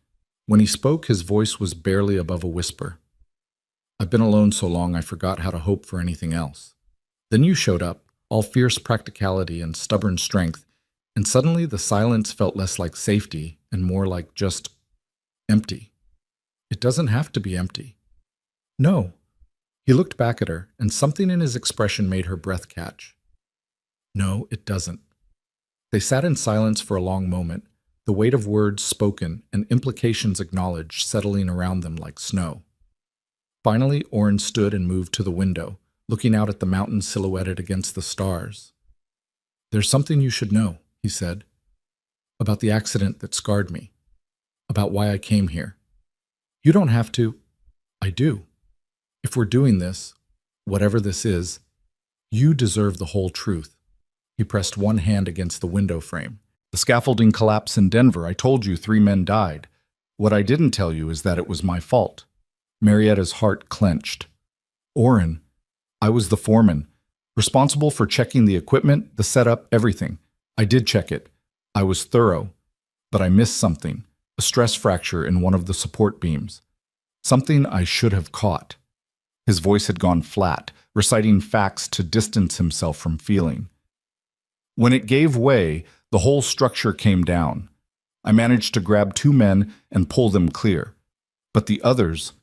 When he spoke, his voice was barely above a whisper. I've been alone so long I forgot how to hope for anything else. Then you showed up, all fierce practicality and stubborn strength, and suddenly the silence felt less like safety and more like just empty. It doesn't have to be empty. No. He looked back at her, and something in his expression made her breath catch. No, it doesn't. They sat in silence for a long moment, the weight of words spoken and implications acknowledged settling around them like snow. Finally, Orrin stood and moved to the window, looking out at the mountain silhouetted against the stars. There's something you should know, he said, about the accident that scarred me, about why I came here. You don't have to. I do. If we're doing this, whatever this is, you deserve the whole truth. He pressed one hand against the window frame. The scaffolding collapse in Denver, I told you 3 men died. What I didn't tell you is that it was my fault. Marietta's heart clenched. Orrin, I was the foreman, responsible for checking the equipment, the setup, everything. I did check it. I was thorough. But I missed something, a stress fracture in one of the support beams. Something I should have caught. His voice had gone flat, reciting facts to distance himself from feeling. When it gave way, the whole structure came down. I managed to grab 2 men and pull them clear. But the others,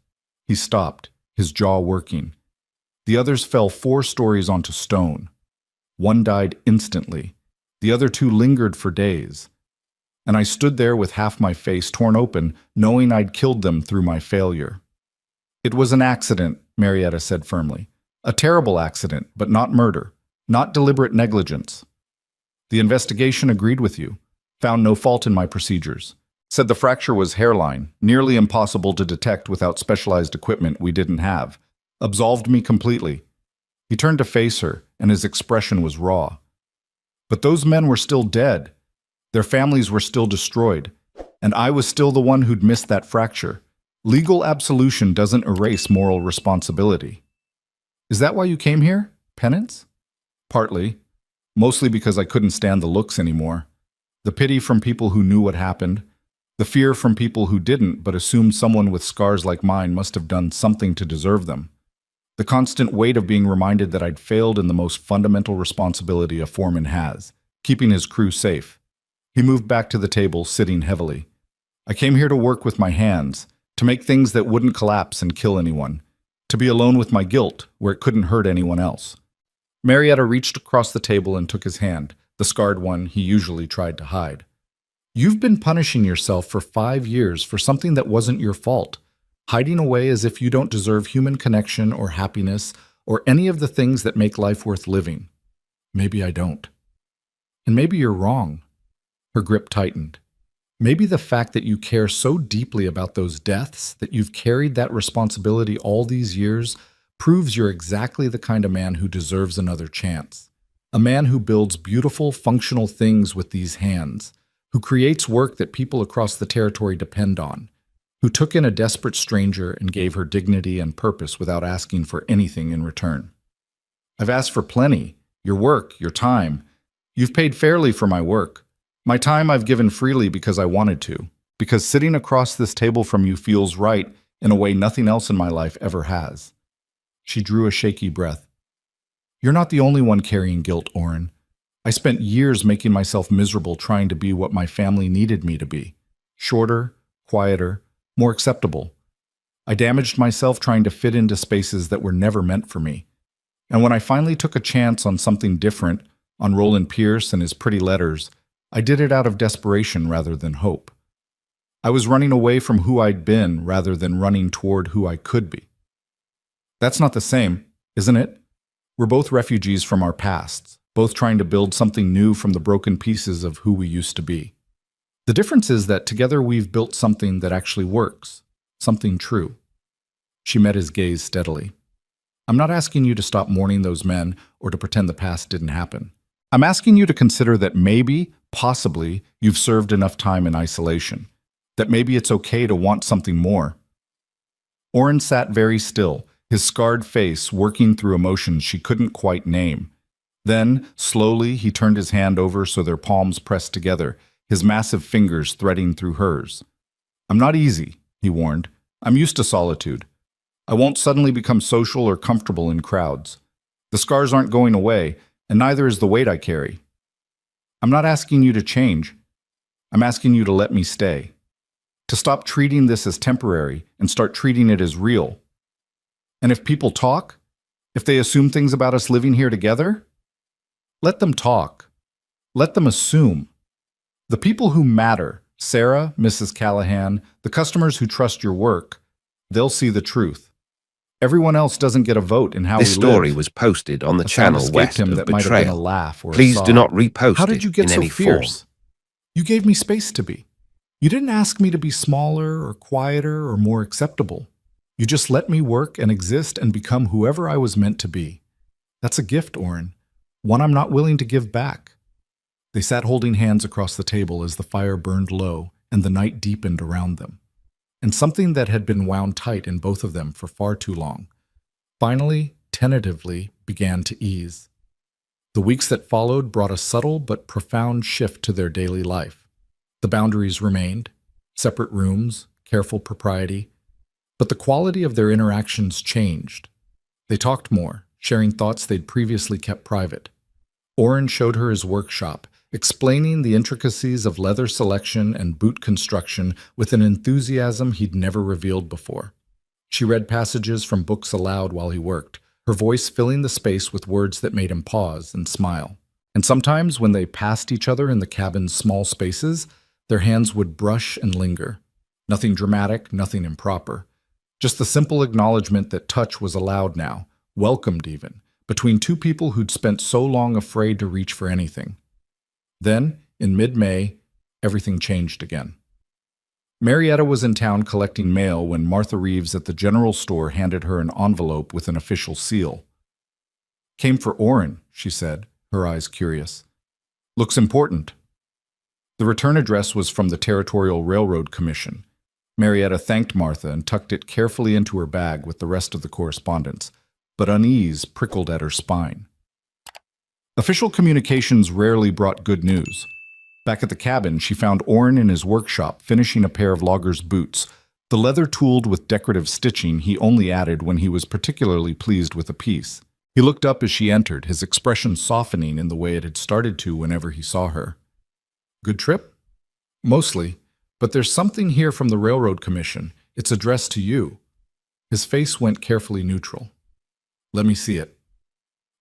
he stopped, his jaw working. The others fell 4 stories onto stone. One died instantly. The other 2 lingered for days. And I stood there with half my face torn open, knowing I'd killed them through my failure. It was an accident, Marietta said firmly. A terrible accident, but not murder, not deliberate negligence. The investigation agreed with you, found no fault in my procedures, said the fracture was hairline, nearly impossible to detect without specialized equipment we didn't have, absolved me completely. He turned to face her, and his expression was raw. But those men were still dead. Their families were still destroyed, and I was still the one who'd missed that fracture. Legal absolution doesn't erase moral responsibility. Is that why you came here? Penance? Partly. Mostly because I couldn't stand the looks anymore. The pity from people who knew what happened. The fear from people who didn't but assumed someone with scars like mine must have done something to deserve them. The constant weight of being reminded that I'd failed in the most fundamental responsibility a foreman has, keeping his crew safe. He moved back to the table, sitting heavily. I came here to work with my hands, to make things that wouldn't collapse and kill anyone, to be alone with my guilt where it couldn't hurt anyone else. Marietta reached across the table and took his hand, the scarred one he usually tried to hide. You've been punishing yourself for 5 years for something that wasn't your fault, hiding away as if you don't deserve human connection or happiness or any of the things that make life worth living. Maybe I don't. And maybe you're wrong. Her grip tightened. Maybe the fact that you care so deeply about those deaths, that you've carried that responsibility all these years, proves you're exactly the kind of man who deserves another chance. A man who builds beautiful, functional things with these hands, who creates work that people across the territory depend on, who took in a desperate stranger and gave her dignity and purpose without asking for anything in return. I've asked for plenty, your work, your time. You've paid fairly for my work. My time I've given freely because I wanted to, because sitting across this table from you feels right in a way nothing else in my life ever has. She drew a shaky breath. You're not the only one carrying guilt, Oren. I spent years making myself miserable trying to be what my family needed me to be. Shorter, quieter, more acceptable. I damaged myself trying to fit into spaces that were never meant for me. And when I finally took a chance on something different, on Roland Pierce and his pretty letters, I did it out of desperation rather than hope. I was running away from who I'd been rather than running toward who I could be. That's not the same, isn't it? We're both refugees from our pasts, both trying to build something new from the broken pieces of who we used to be. The difference is that together we've built something that actually works, something true. She met his gaze steadily. I'm not asking you to stop mourning those men or to pretend the past didn't happen. I'm asking you to consider that maybe, possibly, you've served enough time in isolation, that maybe it's okay to want something more. Oren sat very still, his scarred face working through emotions she couldn't quite name. Then, slowly, he turned his hand over so their palms pressed together, his massive fingers threading through hers. I'm not easy, he warned. I'm used to solitude. I won't suddenly become social or comfortable in crowds. The scars aren't going away, and neither is the weight I carry. I'm not asking you to change. I'm asking you to let me stay. To stop treating this as temporary and start treating it as real. And if people talk, if they assume things about us living here together, let them talk. Let them assume. The people who matter, Sarah, Mrs. Callahan, the customers who trust your work, they'll see the truth. Everyone else doesn't get a vote in how This we live. story was posted on the A sound channel escaped west him of that might have been a Betrayal. laugh or a Please sob. do not repost How did you it get in so any form. fierce? You gave me space to be. You didn't ask me to be smaller or quieter or more acceptable. You just let me work and exist and become whoever I was meant to be. That's a gift, Oren, one I'm not willing to give back. They sat holding hands across the table as the fire burned low and the night deepened around them. And something that had been wound tight in both of them for far too long, finally, tentatively, began to ease. The weeks that followed brought a subtle but profound shift to their daily life. The boundaries remained, separate rooms, careful propriety, but the quality of their interactions changed. They talked more, sharing thoughts they'd previously kept private. Oren showed her his workshop, explaining the intricacies of leather selection and boot construction with an enthusiasm he'd never revealed before. She read passages from books aloud while he worked, her voice filling the space with words that made him pause and smile. And sometimes, when they passed each other in the cabin's small spaces, their hands would brush and linger. Nothing dramatic, nothing improper. Just the simple acknowledgement that touch was allowed now, welcomed even, between two people who'd spent so long afraid to reach for anything. Then, in mid-May, everything changed again. Marietta was in town collecting mail when Martha Reeves at the general store handed her an envelope with an official seal. "Came for Orrin," she said, her eyes curious. "Looks important." The return address was from the Territorial Railroad Commission. Marietta thanked Martha and tucked it carefully into her bag with the rest of the correspondence, but unease prickled at her spine. Official communications rarely brought good news. Back at the cabin, she found Orrin in his workshop finishing a pair of logger's boots, the leather tooled with decorative stitching he only added when he was particularly pleased with a piece. He looked up as she entered, his expression softening in the way it had started to whenever he saw her. "Good trip?" "Mostly, but there's something here from the Railroad Commission. It's addressed to you." His face went carefully neutral. "Let me see it."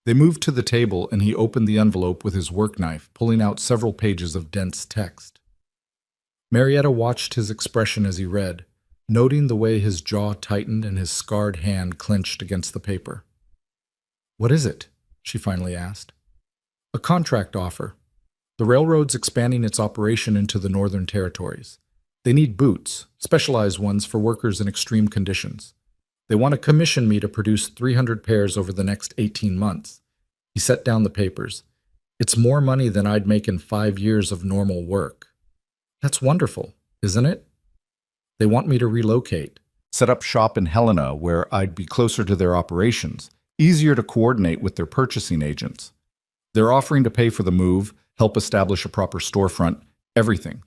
They moved to the table and he opened the envelope with his work knife, pulling out several pages of dense text. Marietta watched his expression as he read, noting the way his jaw tightened and his scarred hand clenched against the paper. "What is it?" she finally asked. "A contract offer. The railroad's expanding its operation into the Northern Territories. They need boots, specialized ones for workers in extreme conditions. They want to commission me to produce 300 pairs over the next 18 months. He set down the papers. "It's more money than I'd make in 5 years of normal work." "That's wonderful, isn't it?" "They want me to relocate, set up shop in Helena where I'd be closer to their operations, easier to coordinate with their purchasing agents. They're offering to pay for the move, help establish a proper storefront, everything."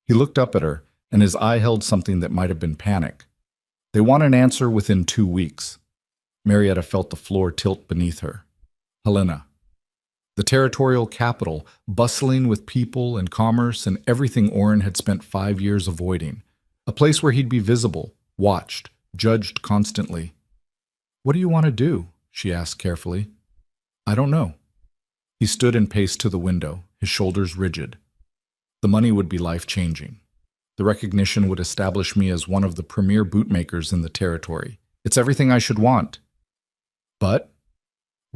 He looked up at her, and his eye held something that might have been panic. "They want an answer within 2 weeks." Marietta felt the floor tilt beneath her. Helena. The territorial capital, bustling with people and commerce and everything Orrin had spent 5 years avoiding. A place where he'd be visible, watched, judged constantly. "What do you want to do?" she asked carefully. "I don't know." He stood and paced to the window, his shoulders rigid. "The money would be life-changing. The recognition would establish me as one of the premier bootmakers in the territory. It's everything I should want. But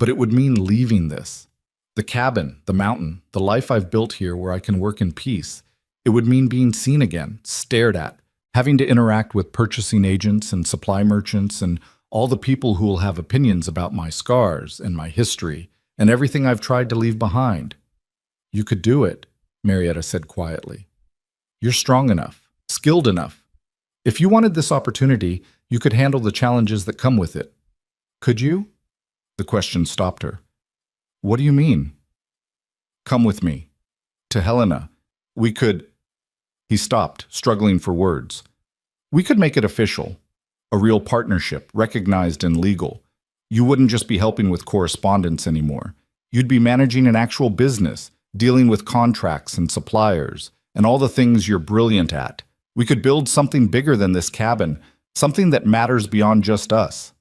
it would mean leaving this. The cabin, the mountain, the life I've built here where I can work in peace. It would mean being seen again, stared at, having to interact with purchasing agents and supply merchants and all the people who will have opinions about my scars and my history and everything I've tried to leave behind." "You could do it," Marietta said quietly. "You're strong enough, skilled enough. If you wanted this opportunity, you could handle the challenges that come with it. Could you?" The question stopped her. "What do you mean?" "Come with me. To Helena. We could—" He stopped, struggling for words. "We could make it official. A real partnership, recognized and legal. You wouldn't just be helping with correspondence anymore. You'd be managing an actual business, dealing with contracts and suppliers, and all the things you're brilliant at. We could build something bigger than this cabin, something that matters beyond just us."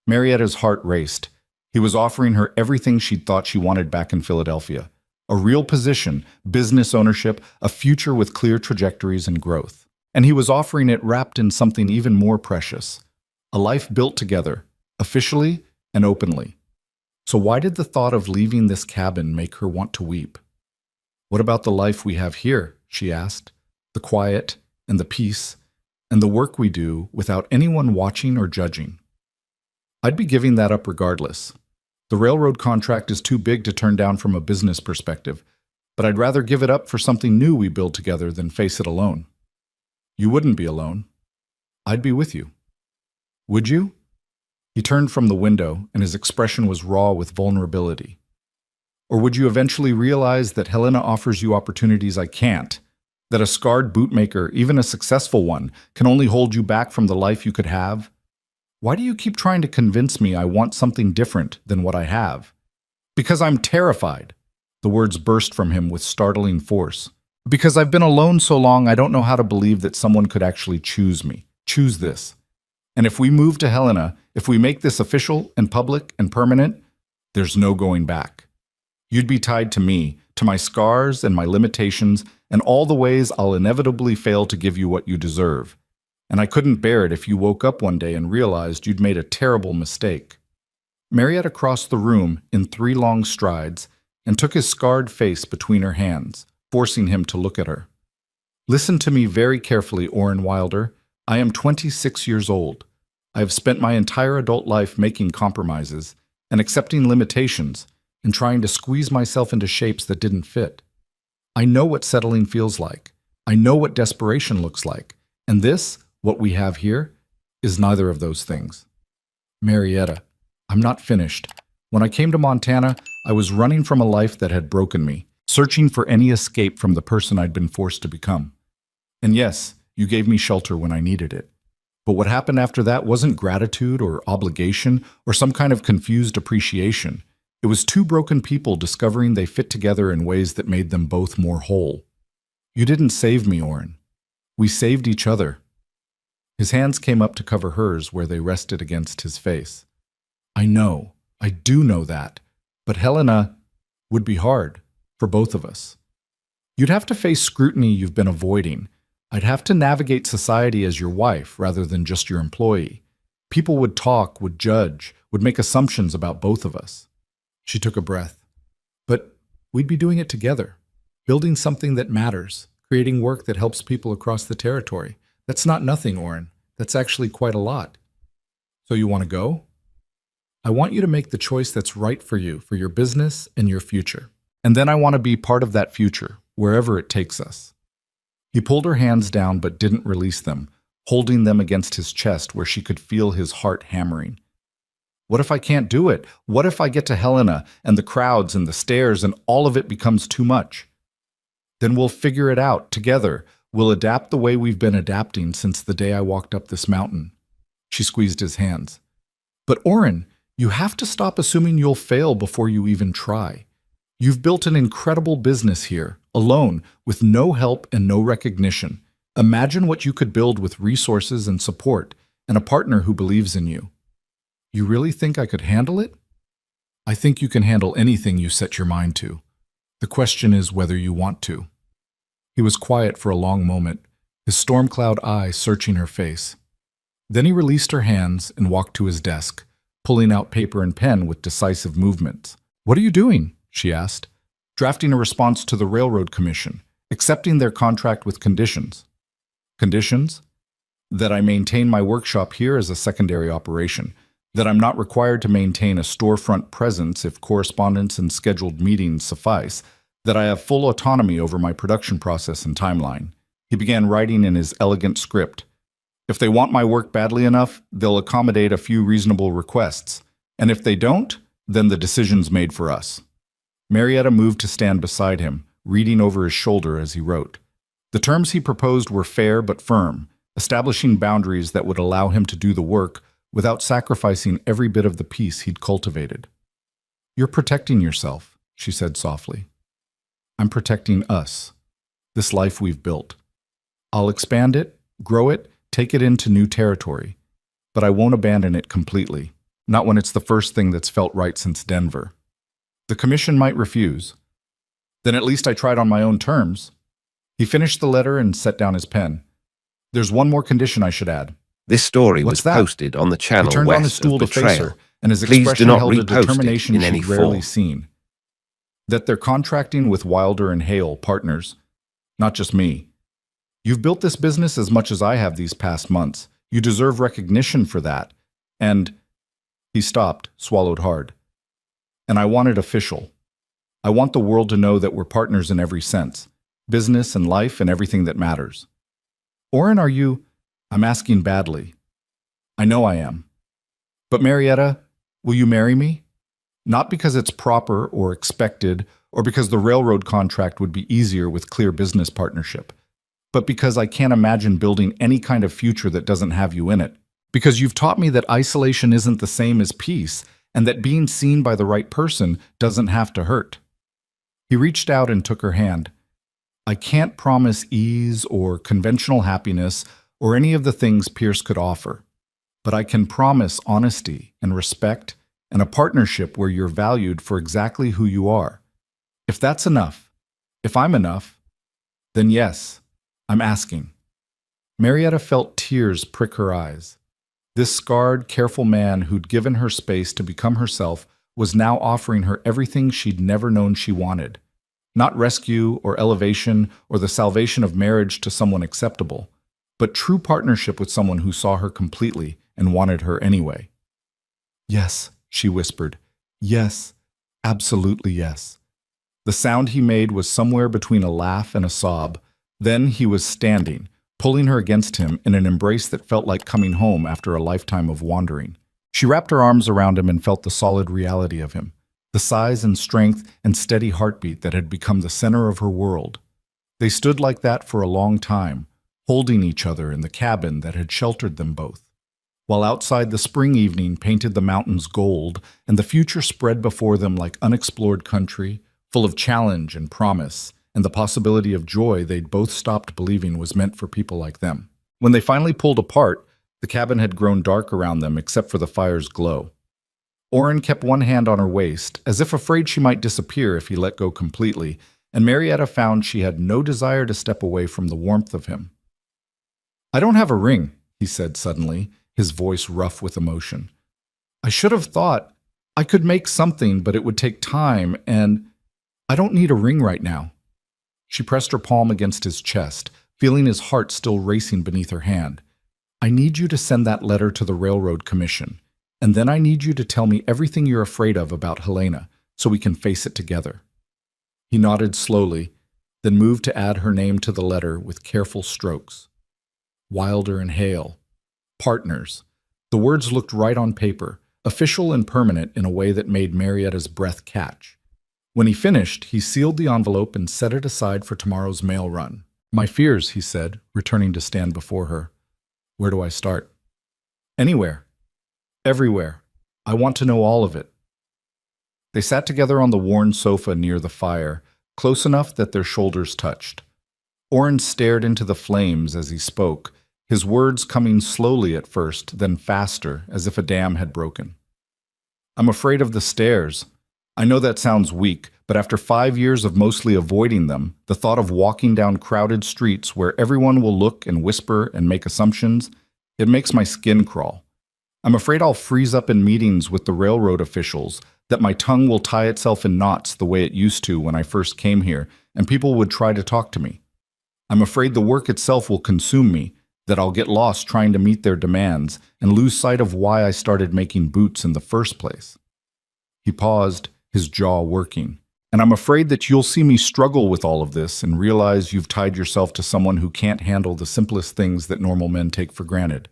Marietta's heart raced. He was offering her everything she'd thought she wanted back in Philadelphia. A real position, business ownership, a future with clear trajectories and growth. And he was offering it wrapped in something even more precious. A life built together, officially and openly. So why did the thought of leaving this cabin make her want to weep? "What about the life we have here?" she asked. "The quiet and the peace and the work we do without anyone watching or judging." "I'd be giving that up regardless. The railroad contract is too big to turn down from a business perspective, but I'd rather give it up for something new we build together than face it alone." "You wouldn't be alone. I'd be with you." "Would you?" He turned from the window, and his expression was raw with vulnerability. "Or would you eventually realize that Helena offers you opportunities I can't? That a scarred bootmaker, even a successful one, can only hold you back from the life you could have? Why do you keep trying to convince me I want something different than what I have?" "Because I'm terrified." The words burst from him with startling force. Because I've been alone so long, I don't know how to believe that someone could actually choose me. Choose this. And if we move to Helena, if we make this official and public and permanent, there's no going back. You'd be tied to me, to my scars and my limitations, and all the ways I'll inevitably fail to give you what you deserve. And I couldn't bear it if you woke up one day and realized you'd made a terrible mistake. Marietta crossed the room in 3 long strides and took his scarred face between her hands, forcing him to look at her. Listen to me very carefully, Orrin Wilder. I am 26 years old. I have spent my entire adult life making compromises and accepting limitations and trying to squeeze myself into shapes that didn't fit. I know what settling feels like. I know what desperation looks like. And this, what we have here, is neither of those things. Marietta, I'm not finished. When I came to Montana, I was running from a life that had broken me, searching for any escape from the person I'd been forced to become. And yes, you gave me shelter when I needed it. But what happened after that wasn't gratitude or obligation or some kind of confused appreciation. It was 2 broken people discovering they fit together in ways that made them both more whole. You didn't save me, Orrin. We saved each other. His hands came up to cover hers where they rested against his face. I know, I do know that. But Helena would be hard for both of us. You'd have to face scrutiny you've been avoiding. I'd have to navigate society as your wife rather than just your employee. People would talk, would judge, would make assumptions about both of us. She took a breath. But we'd be doing it together, building something that matters, creating work that helps people across the territory. That's not nothing, Orrin. That's actually quite a lot. So you want to go? I want you to make the choice that's right for you, for your business and your future. And then I want to be part of that future, wherever it takes us. He pulled her hands down but didn't release them, holding them against his chest where she could feel his heart hammering. What if I can't do it? What if I get to Helena and the crowds and the stairs and all of it becomes too much? Then we'll figure it out together. We'll adapt the way we've been adapting since the day I walked up this mountain. She squeezed his hands. But Orrin, you have to stop assuming you'll fail before you even try. You've built an incredible business here, alone, with no help and no recognition. Imagine what you could build with resources and support, and a partner who believes in you. You really think I could handle it? I think you can handle anything you set your mind to. The question is whether you want to. He was quiet for a long moment, his storm cloud eye searching her face. Then he released her hands and walked to his desk, pulling out paper and pen with decisive movements. What are you doing? She asked. Drafting a response to the Railroad Commission, accepting their contract with conditions. Conditions? That I maintain my workshop here as a secondary operation, that I'm not required to maintain a storefront presence if correspondence and scheduled meetings suffice, that I have full autonomy over my production process and timeline. He began writing in his elegant script. If they want my work badly enough, they'll accommodate a few reasonable requests, and if they don't, then the decision's made for us. Marietta moved to stand beside him, reading over his shoulder as he wrote. The terms he proposed were fair but firm, establishing boundaries that would allow him to do the work without sacrificing every bit of the peace he'd cultivated. You're protecting yourself, she said softly. I'm protecting us, this life we've built. I'll expand it, grow it, take it into new territory, but I won't abandon it completely, not when it's the first thing that's felt right since Denver. The commission might refuse. Then at least I tried on my own terms. He finished the letter and set down his pen. There's one more condition I should add. This story What's was that? posted on the channel He turned on his west stool of to face Betrayal. her, and his Please do expression not held a repost it determination in any she'd rarely form. seen. That they're contracting with Wilder and Hale, partners, not just me. You've built this business as much as I have these past months. You deserve recognition for that. And he stopped, swallowed hard. And I want it official. I want the world to know that we're partners in every sense, business and life and everything that matters. Orrin, are you? I'm asking badly. I know I am. But Marietta, will you marry me? Not because it's proper or expected, or because the railroad contract would be easier with clear business partnership, but because I can't imagine building any kind of future that doesn't have you in it. Because you've taught me that isolation isn't the same as peace, and that being seen by the right person doesn't have to hurt. He reached out and took her hand. I can't promise ease or conventional happiness or any of the things Pierce could offer, but I can promise honesty and respect and a partnership where you're valued for exactly who you are. If that's enough, if I'm enough, then yes, I'm asking. Marietta felt tears prick her eyes. This scarred, careful man who'd given her space to become herself was now offering her everything she'd never known she wanted. Not rescue or elevation or the salvation of marriage to someone acceptable, but true partnership with someone who saw her completely and wanted her anyway. Yes, she whispered. Yes, absolutely yes. The sound he made was somewhere between a laugh and a sob. Then he was standing, pulling her against him in an embrace that felt like coming home after a lifetime of wandering. She wrapped her arms around him and felt the solid reality of him, the size and strength and steady heartbeat that had become the center of her world. They stood like that for a long time, holding each other in the cabin that had sheltered them both, while outside the spring evening painted the mountains gold and the future spread before them like unexplored country, full of challenge and promise, and the possibility of joy they'd both stopped believing was meant for people like them. When they finally pulled apart, the cabin had grown dark around them except for the fire's glow. Orrin kept one hand on her waist, as if afraid she might disappear if he let go completely, and Marietta found she had no desire to step away from the warmth of him. "I don't have a ring," he said suddenly, his voice rough with emotion. "I should have thought I could make something, but it would take time, and I don't need a ring right now." She pressed her palm against his chest, feeling his heart still racing beneath her hand. "I need you to send that letter to the Railroad Commission, and then I need you to tell me everything you're afraid of about Helena, so we can face it together." He nodded slowly, then moved to add her name to the letter with careful strokes. Wilder and Hale. Partners. The words looked right on paper, official and permanent in a way that made Marietta's breath catch. When he finished, he sealed the envelope and set it aside for tomorrow's mail run. "My fears," he said, returning to stand before her. "Where do I start?" "Anywhere. Everywhere. I want to know all of it." They sat together on the worn sofa near the fire, close enough that their shoulders touched. Orrin stared into the flames as he spoke, his words coming slowly at first, then faster, as if a dam had broken. "I'm afraid of the stairs. I know that sounds weak, but after 5 years of mostly avoiding them, the thought of walking down crowded streets where everyone will look and whisper and make assumptions, it makes my skin crawl. I'm afraid I'll freeze up in meetings with the railroad officials, that my tongue will tie itself in knots the way it used to when I first came here, and people would try to talk to me. I'm afraid the work itself will consume me, that I'll get lost trying to meet their demands and lose sight of why I started making boots in the first place." He paused, his jaw working. "And I'm afraid that you'll see me struggle with all of this and realize you've tied yourself to someone who can't handle the simplest things that normal men take for granted."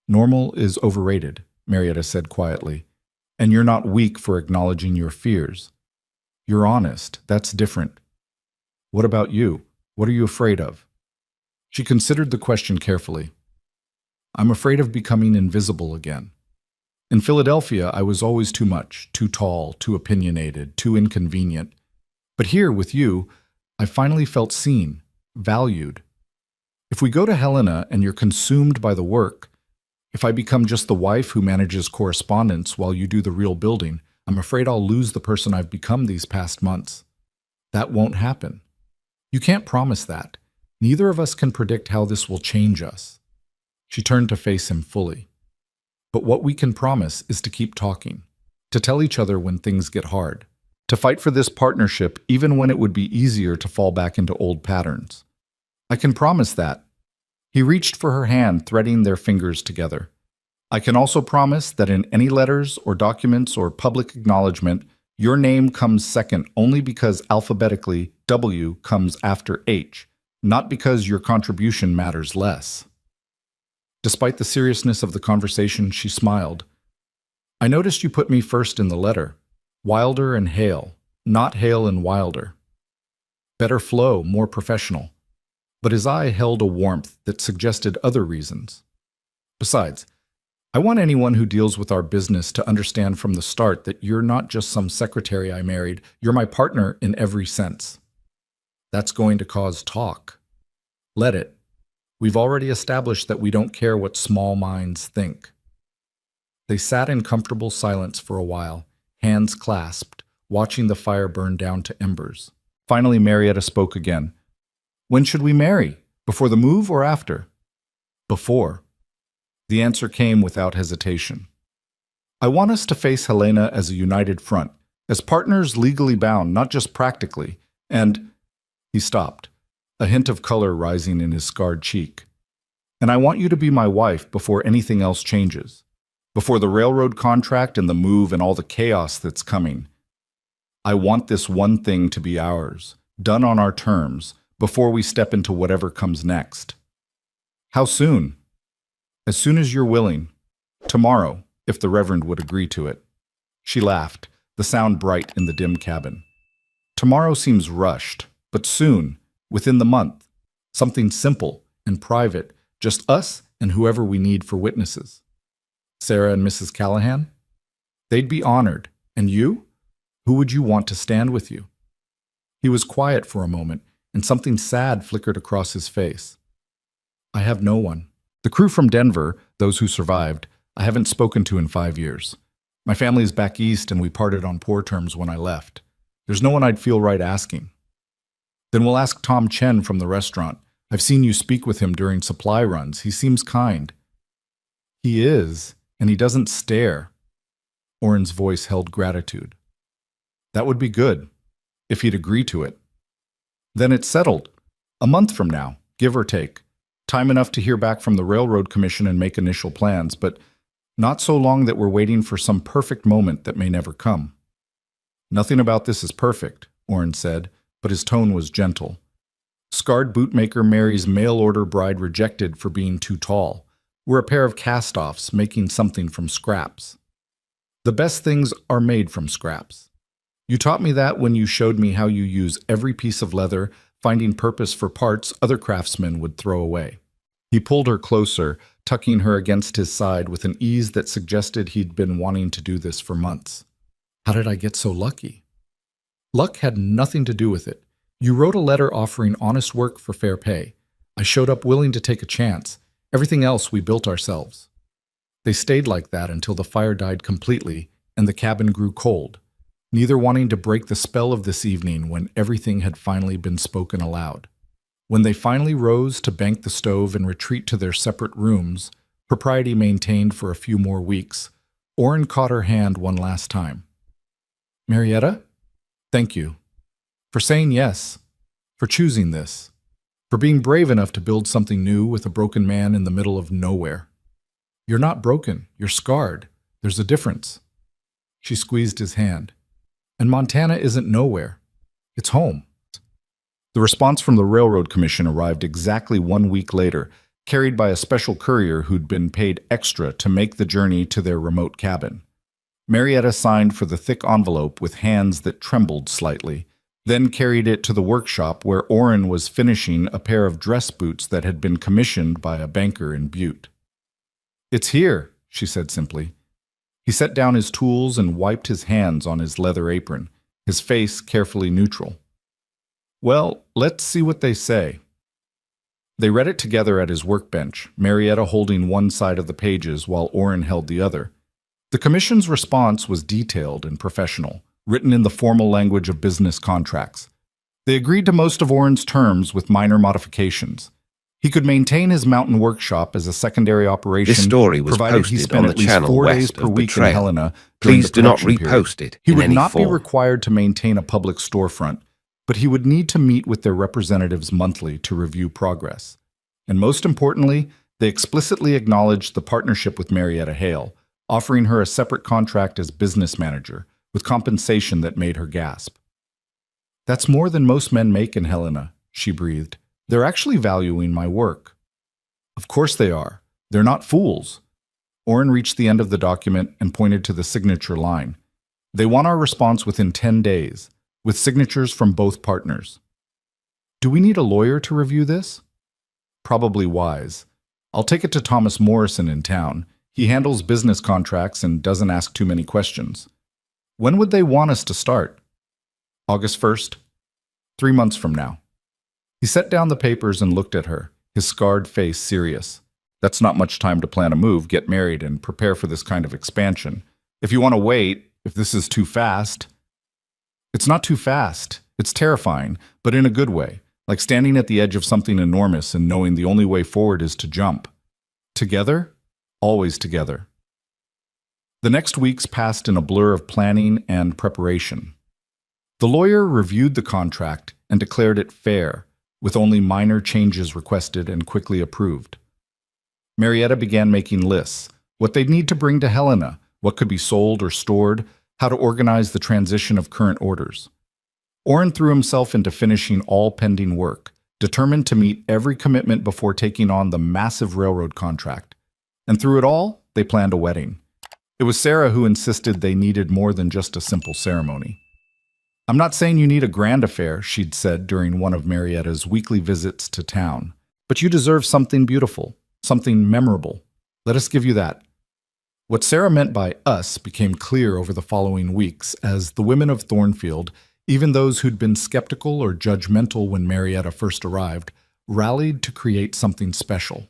"Normal is overrated," Marietta said quietly. "And you're not weak for acknowledging your fears. You're honest. That's different. What about you? What are you afraid of?" She considered the question carefully. "I'm afraid of becoming invisible again. In Philadelphia, I was always too much, too tall, too opinionated, too inconvenient. But here, with you, I finally felt seen, valued. If we go to Helena and you're consumed by the work, if I become just the wife who manages correspondence while you do the real building, I'm afraid I'll lose the person I've become these past months. That won't happen. You can't promise that. Neither of us can predict how this will change us." She turned to face him fully. "But what we can promise is to keep talking, to tell each other when things get hard, to fight for this partnership even when it would be easier to fall back into old patterns. I can promise that." He reached for her hand, threading their fingers together. "I can also promise that in any letters or documents or public acknowledgement, your name comes second only because alphabetically W comes after H, not because your contribution matters less." Despite the seriousness of the conversation, she smiled. "I noticed you put me first in the letter. Wilder and Hale, not Hale and Wilder. Better flow, more professional." But his eye held a warmth that suggested other reasons. "Besides, I want anyone who deals with our business to understand from the start that you're not just some secretary I married, you're my partner in every sense. That's going to cause talk. Let it. We've already established that we don't care what small minds think. They sat in comfortable silence for a while, hands clasped, watching the fire burn down to embers. Finally, Marietta spoke again. When should we marry? Before the move or after? Before. The answer came without hesitation. I want us to face Helena as a united front, as partners legally bound, not just practically. And he stopped, a hint of color rising in his scarred cheek. And I want you to be my wife before anything else changes, before the railroad contract and the move and all the chaos that's coming. I want this one thing to be ours, done on our terms, before we step into whatever comes next. How soon? As soon as you're willing. Tomorrow, if the Reverend would agree to it. She laughed, the sound bright in the dim cabin. Tomorrow seems rushed, but soon, within the month. Something simple and private, just us and whoever we need for witnesses. Sarah and Mrs. Callahan? They'd be honored. And you? Who would you want to stand with you? He was quiet for a moment, and something sad flickered across his face. I have no one. The crew from Denver, those who survived, I haven't spoken to in 5 years. My family's back east and we parted on poor terms when I left. There's no one I'd feel right asking. Then we'll ask Tom Chen from the restaurant. I've seen you speak with him during supply runs. He seems kind. He is, and he doesn't stare. Orrin's voice held gratitude. That would be good, if he'd agree to it. Then it's settled. A month from now, give or take. Time enough to hear back from the Railroad Commission and make initial plans, but not so long that we're waiting for some perfect moment that may never come. Nothing about this is perfect, Orrin said, but his tone was gentle. Scarred bootmaker marries mail-order bride rejected for being too tall. We're a pair of cast-offs making something from scraps. The best things are made from scraps. You taught me that when you showed me how you use every piece of leather, finding purpose for parts other craftsmen would throw away. He pulled her closer, tucking her against his side with an ease that suggested he'd been wanting to do this for months. How did I get so lucky? Luck had nothing to do with it. You wrote a letter offering honest work for fair pay. I showed up willing to take a chance. Everything else we built ourselves. They stayed like that until the fire died completely and the cabin grew cold, neither wanting to break the spell of this evening when everything had finally been spoken aloud. When they finally rose to bank the stove and retreat to their separate rooms, propriety maintained for a few more weeks, Orrin caught her hand one last time. Marietta? Thank you. For saying yes. For choosing this. For being brave enough to build something new with a broken man in the middle of nowhere. You're not broken. You're scarred. There's a difference. She squeezed his hand. And Montana isn't nowhere. It's home. The response from the Railroad Commission arrived exactly 1 week later, carried by a special courier who'd been paid extra to make the journey to their remote cabin. Marietta signed for the thick envelope with hands that trembled slightly, then carried it to the workshop where Orrin was finishing a pair of dress boots that had been commissioned by a banker in Butte. It's here, she said simply. He set down his tools and wiped his hands on his leather apron, his face carefully neutral. Well, let's see what they say. They read it together at his workbench, Marietta holding one side of the pages while Orrin held the other. The commission's response was detailed and professional, written in the formal language of business contracts. They agreed to most of Orrin's terms with minor modifications. He could maintain his mountain workshop as a secondary operation, This story was provided he posted spent on the at least channel 4 days west per of the week in trail. Helena during Please the do not production period. repost it He in would any not be form. required to maintain a public storefront, but he would need to meet with their representatives monthly to review progress. And most importantly, they explicitly acknowledged the partnership with Marietta Hale, offering her a separate contract as business manager, with compensation that made her gasp. That's more than most men make in Helena, she breathed. They're actually valuing my work. Of course they are. They're not fools. Orrin reached the end of the document and pointed to the signature line. They want our response within 10 days, with signatures from both partners. Do we need a lawyer to review this? Probably wise. I'll take it to Thomas Morrison in town. He handles business contracts and doesn't ask too many questions. When would they want us to start? August 1st? 3 months from now. He set down the papers and looked at her, his scarred face serious. That's not much time to plan a move, get married, and prepare for this kind of expansion. If you want to wait, if this is too fast... It's not too fast. It's terrifying, but in a good way, like standing at the edge of something enormous and knowing the only way forward is to jump. Together? Always together. The next weeks passed in a blur of planning and preparation. The lawyer reviewed the contract and declared it fair, with only minor changes requested and quickly approved. Marietta began making lists, what they'd need to bring to Helena, what could be sold or stored, how to organize the transition of current orders. Orrin threw himself into finishing all pending work, determined to meet every commitment before taking on the massive railroad contract. And through it all, they planned a wedding. It was Sarah who insisted they needed more than just a simple ceremony. "I'm not saying you need a grand affair," she'd said during one of Marietta's weekly visits to town. "But you deserve something beautiful, something memorable. Let us give you that." What Sarah meant by us became clear over the following weeks as the women of Thornfield, even those who'd been skeptical or judgmental when Marietta first arrived, rallied to create something special.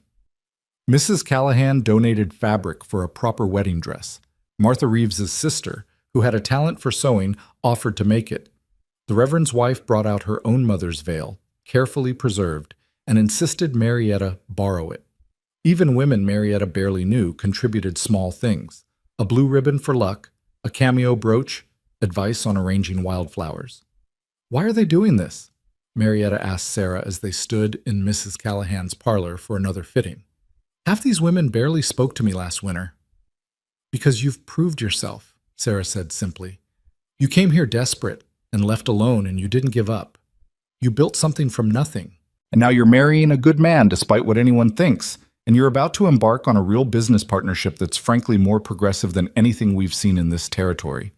Mrs. Callahan donated fabric for a proper wedding dress. Martha Reeves's sister, who had a talent for sewing, offered to make it. The Reverend's wife brought out her own mother's veil, carefully preserved, and insisted Marietta borrow it. Even women Marietta barely knew contributed small things: a blue ribbon for luck, a cameo brooch, advice on arranging wildflowers. "Why are they doing this?" Marietta asked Sarah as they stood in Mrs. Callahan's parlor for another fitting. "Half these women barely spoke to me last winter." "Because you've proved yourself," Sarah said simply. "You came here desperate and left alone, and you didn't give up. You built something from nothing. And now you're marrying a good man despite what anyone thinks. And you're about to embark on a real business partnership that's frankly more progressive than anything we've seen in this territory.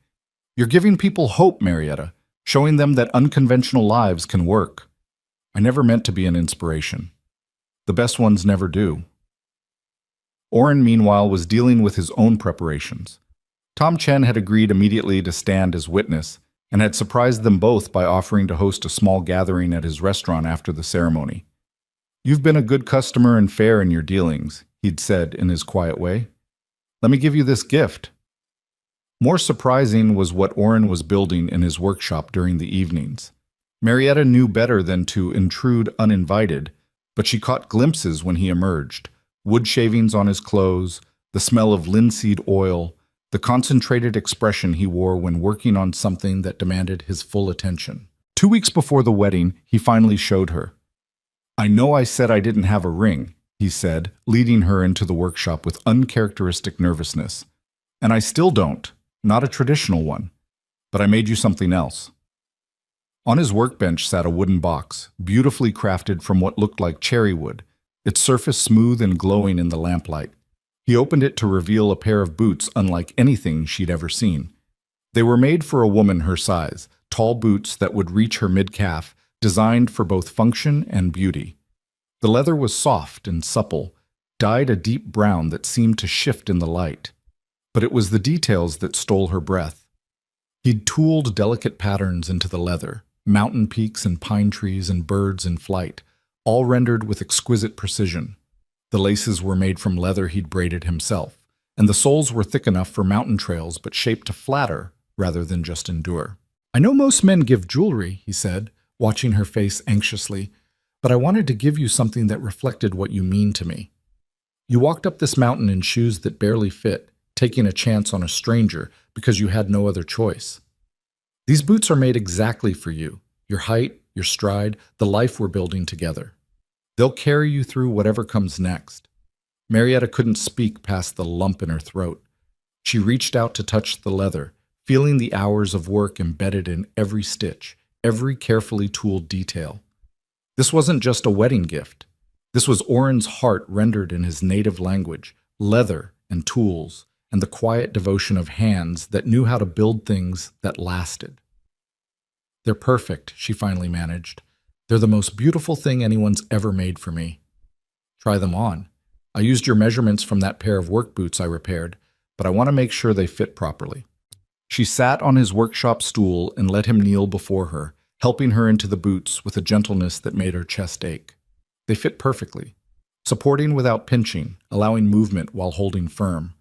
You're giving people hope, Marietta, showing them that unconventional lives can work. I never meant to be an inspiration. The best ones never do." Orrin, meanwhile, was dealing with his own preparations. Tom Chen had agreed immediately to stand as witness and had surprised them both by offering to host a small gathering at his restaurant after the ceremony. "You've been a good customer and fair in your dealings," he'd said in his quiet way. "Let me give you this gift." More surprising was what Orrin was building in his workshop during the evenings. Marietta knew better than to intrude uninvited, but she caught glimpses when he emerged: wood shavings on his clothes, the smell of linseed oil, the concentrated expression he wore when working on something that demanded his full attention. 2 weeks before the wedding, he finally showed her. "I know I said I didn't have a ring," he said, leading her into the workshop with uncharacteristic nervousness. "And I still don't, not a traditional one. But I made you something else." On his workbench sat a wooden box, beautifully crafted from what looked like cherry wood, its surface smooth and glowing in the lamplight. He opened it to reveal a pair of boots unlike anything she'd ever seen. They were made for a woman her size, tall boots that would reach her mid-calf, designed for both function and beauty. The leather was soft and supple, dyed a deep brown that seemed to shift in the light. But it was the details that stole her breath. He'd tooled delicate patterns into the leather, mountain peaks and pine trees and birds in flight, all rendered with exquisite precision. The laces were made from leather he'd braided himself, and the soles were thick enough for mountain trails but shaped to flatter rather than just endure. "I know most men give jewelry," he said, watching her face anxiously, "but I wanted to give you something that reflected what you mean to me. You walked up this mountain in shoes that barely fit, taking a chance on a stranger because you had no other choice. These boots are made exactly for you, your height, your stride, the life we're building together. They'll carry you through whatever comes next." Marietta couldn't speak past the lump in her throat. She reached out to touch the leather, feeling the hours of work embedded in every stitch, every carefully tooled detail. This wasn't just a wedding gift. This was Orrin's heart rendered in his native language, leather and tools, and the quiet devotion of hands that knew how to build things that lasted. "They're perfect," she finally managed. "They're the most beautiful thing anyone's ever made for me." "Try them on." I used your measurements from that pair of work boots I repaired, but I want to make sure they fit properly. She sat on his workshop stool and let him kneel before her, helping her into the boots with a gentleness that made her chest ache. They fit perfectly, supporting without pinching, allowing movement while holding firm.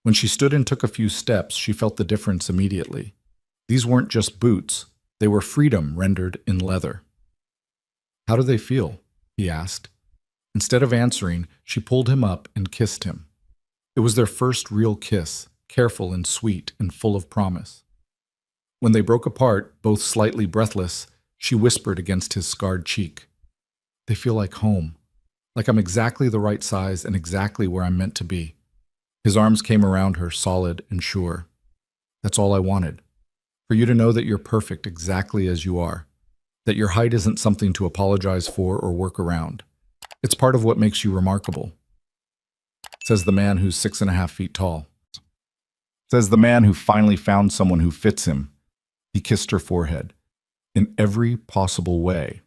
When she stood and took a few steps, she felt the difference immediately. These weren't just boots, they were freedom rendered in leather. "How do they feel?" he asked. Instead of answering, she pulled him up and kissed him. It was their first real kiss, careful and sweet and full of promise. When they broke apart, both slightly breathless, she whispered against his scarred cheek, "They feel like home, like I'm exactly the right size and exactly where I'm meant to be." His arms came around her, solid and sure. "That's all I wanted. For you to know that you're perfect exactly as you are. That your height isn't something to apologize for or work around. It's part of what makes you remarkable," says the man who's 6.5 feet tall. Says the man who finally found someone who fits him. He kissed her forehead. In every possible way.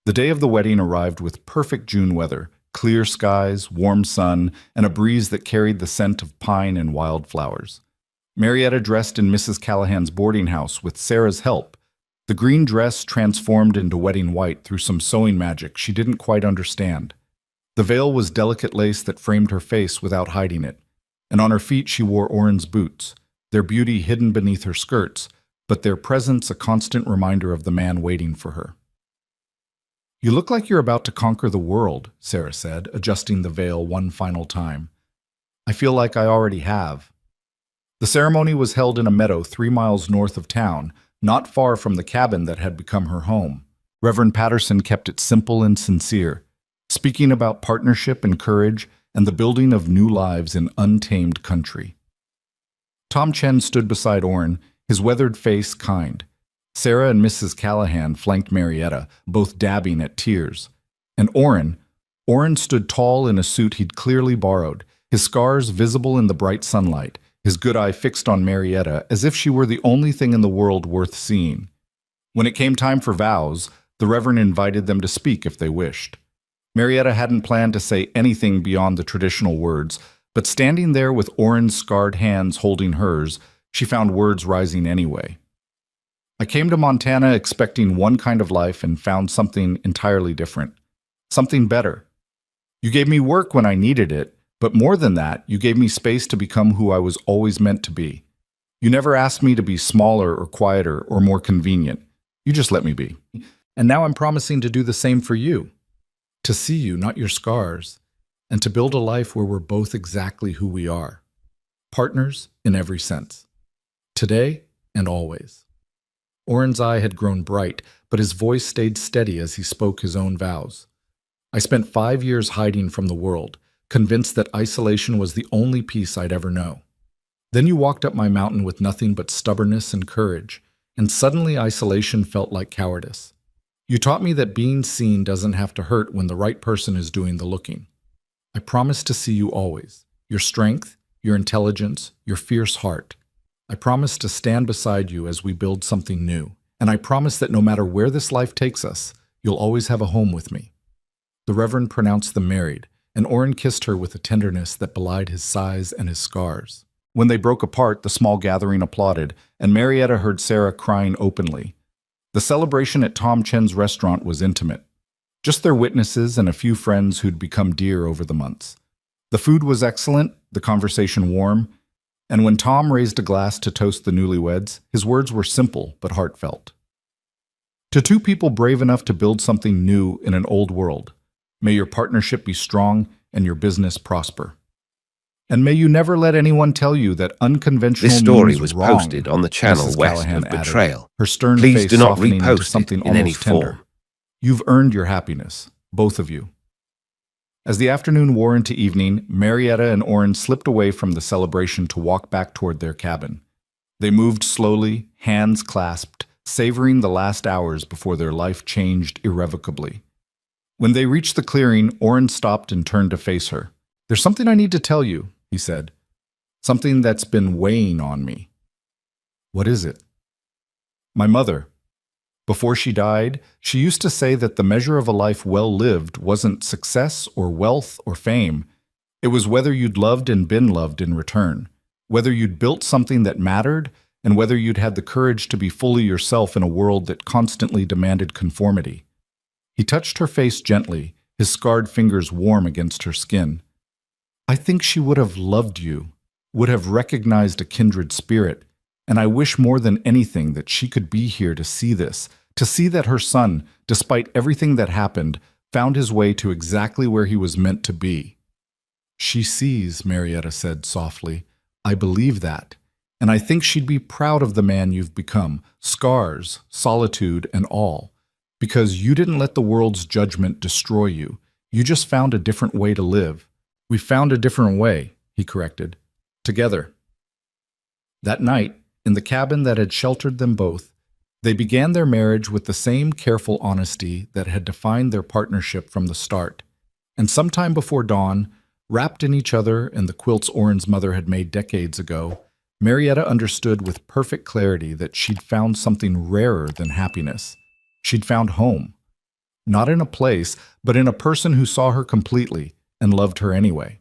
The day of the wedding arrived with perfect June weather, clear skies, warm sun, and a breeze that carried the scent of pine and wildflowers. Marietta dressed in Mrs. Callahan's boarding house with Sarah's help. The green dress transformed into wedding white through some sewing magic she didn't quite understand. The veil was delicate lace that framed her face without hiding it, and on her feet she wore Oren's boots, their beauty hidden beneath her skirts, but their presence a constant reminder of the man waiting for her. "You look like you're about to conquer the world," Sarah said, adjusting the veil one final time. "I feel like I already have." The ceremony was held in a meadow 3 miles north of town, not far from the cabin that had become her home. Reverend Patterson kept it simple and sincere, speaking about partnership and courage and the building of new lives in untamed country. Tom Chen stood beside Oren, his weathered face kind. Sarah and Mrs. Callahan flanked Marietta, both dabbing at tears. And Oren stood tall in a suit he'd clearly borrowed, his scars visible in the bright sunlight, his good eye fixed on Marietta as if she were the only thing in the world worth seeing. When it came time for vows, the Reverend invited them to speak if they wished. Marietta hadn't planned to say anything beyond the traditional words, but standing there with Oren's scarred hands holding hers, she found words rising anyway. "I came to Montana expecting one kind of life and found something entirely different. Something better. You gave me work when I needed it, but more than that, you gave me space to become who I was always meant to be. You never asked me to be smaller or quieter or more convenient. You just let me be. And now I'm promising to do the same for you. To see you, not your scars, and to build a life where we're both exactly who we are. Partners in every sense. Today and always." Oren's eye had grown bright, but his voice stayed steady as he spoke his own vows. "I spent 5 years hiding from the world, convinced that isolation was the only peace I'd ever know. Then you walked up my mountain with nothing but stubbornness and courage, and suddenly isolation felt like cowardice. You taught me that being seen doesn't have to hurt when the right person is doing the looking. I promise to see you always, your strength, your intelligence, your fierce heart. I promise to stand beside you as we build something new, and I promise that no matter where this life takes us, you'll always have a home with me." The Reverend pronounced them married, and Oren kissed her with a tenderness that belied his size and his scars. When they broke apart, the small gathering applauded, and Marietta heard Sarah crying openly. The celebration at Tom Chen's restaurant was intimate. Just their witnesses and a few friends who'd become dear over the months. The food was excellent, the conversation warm, and when Tom raised a glass to toast the newlyweds, his words were simple but heartfelt. "To two people brave enough to build something new in an old world, may your partnership be strong and your business prosper. And may you never let anyone tell you that unconventional This story means was wrong," posted on the channel Mrs. west Callahan of added, Betrayal. her stern Please face do not softening into repost it something in any almost tender. form. "You've earned your happiness, both of you." As the afternoon wore into evening, Marietta and Oren slipped away from the celebration to walk back toward their cabin. They moved slowly, hands clasped, savoring the last hours before their life changed irrevocably. When they reached the clearing, Oren stopped and turned to face her. "There's something I need to tell you," he said. "Something that's been weighing on me." "What is it?" "My mother. Before she died, she used to say that the measure of a life well lived wasn't success or wealth or fame. It was whether you'd loved and been loved in return, whether you'd built something that mattered, and whether you'd had the courage to be fully yourself in a world that constantly demanded conformity. He touched her face gently, his scarred fingers warm against her skin. I think she would have loved you, would have recognized a kindred spirit, and I wish more than anything that she could be here to see this, to see that her son, despite everything that happened, found his way to exactly where he was meant to be. She sees, Marietta said softly. I believe that. And I think she'd be proud of the man you've become, scars, solitude, and all. Because you didn't let the world's judgment destroy you. You just found a different way to live. We found a different way, he corrected. Together. That night, in the cabin that had sheltered them both, they began their marriage with the same careful honesty that had defined their partnership from the start. And sometime before dawn, wrapped in each other and the quilts Oren's mother had made decades ago, Marietta understood with perfect clarity that she'd found something rarer than happiness. She'd found home. Not in a place, but in a person who saw her completely and loved her anyway.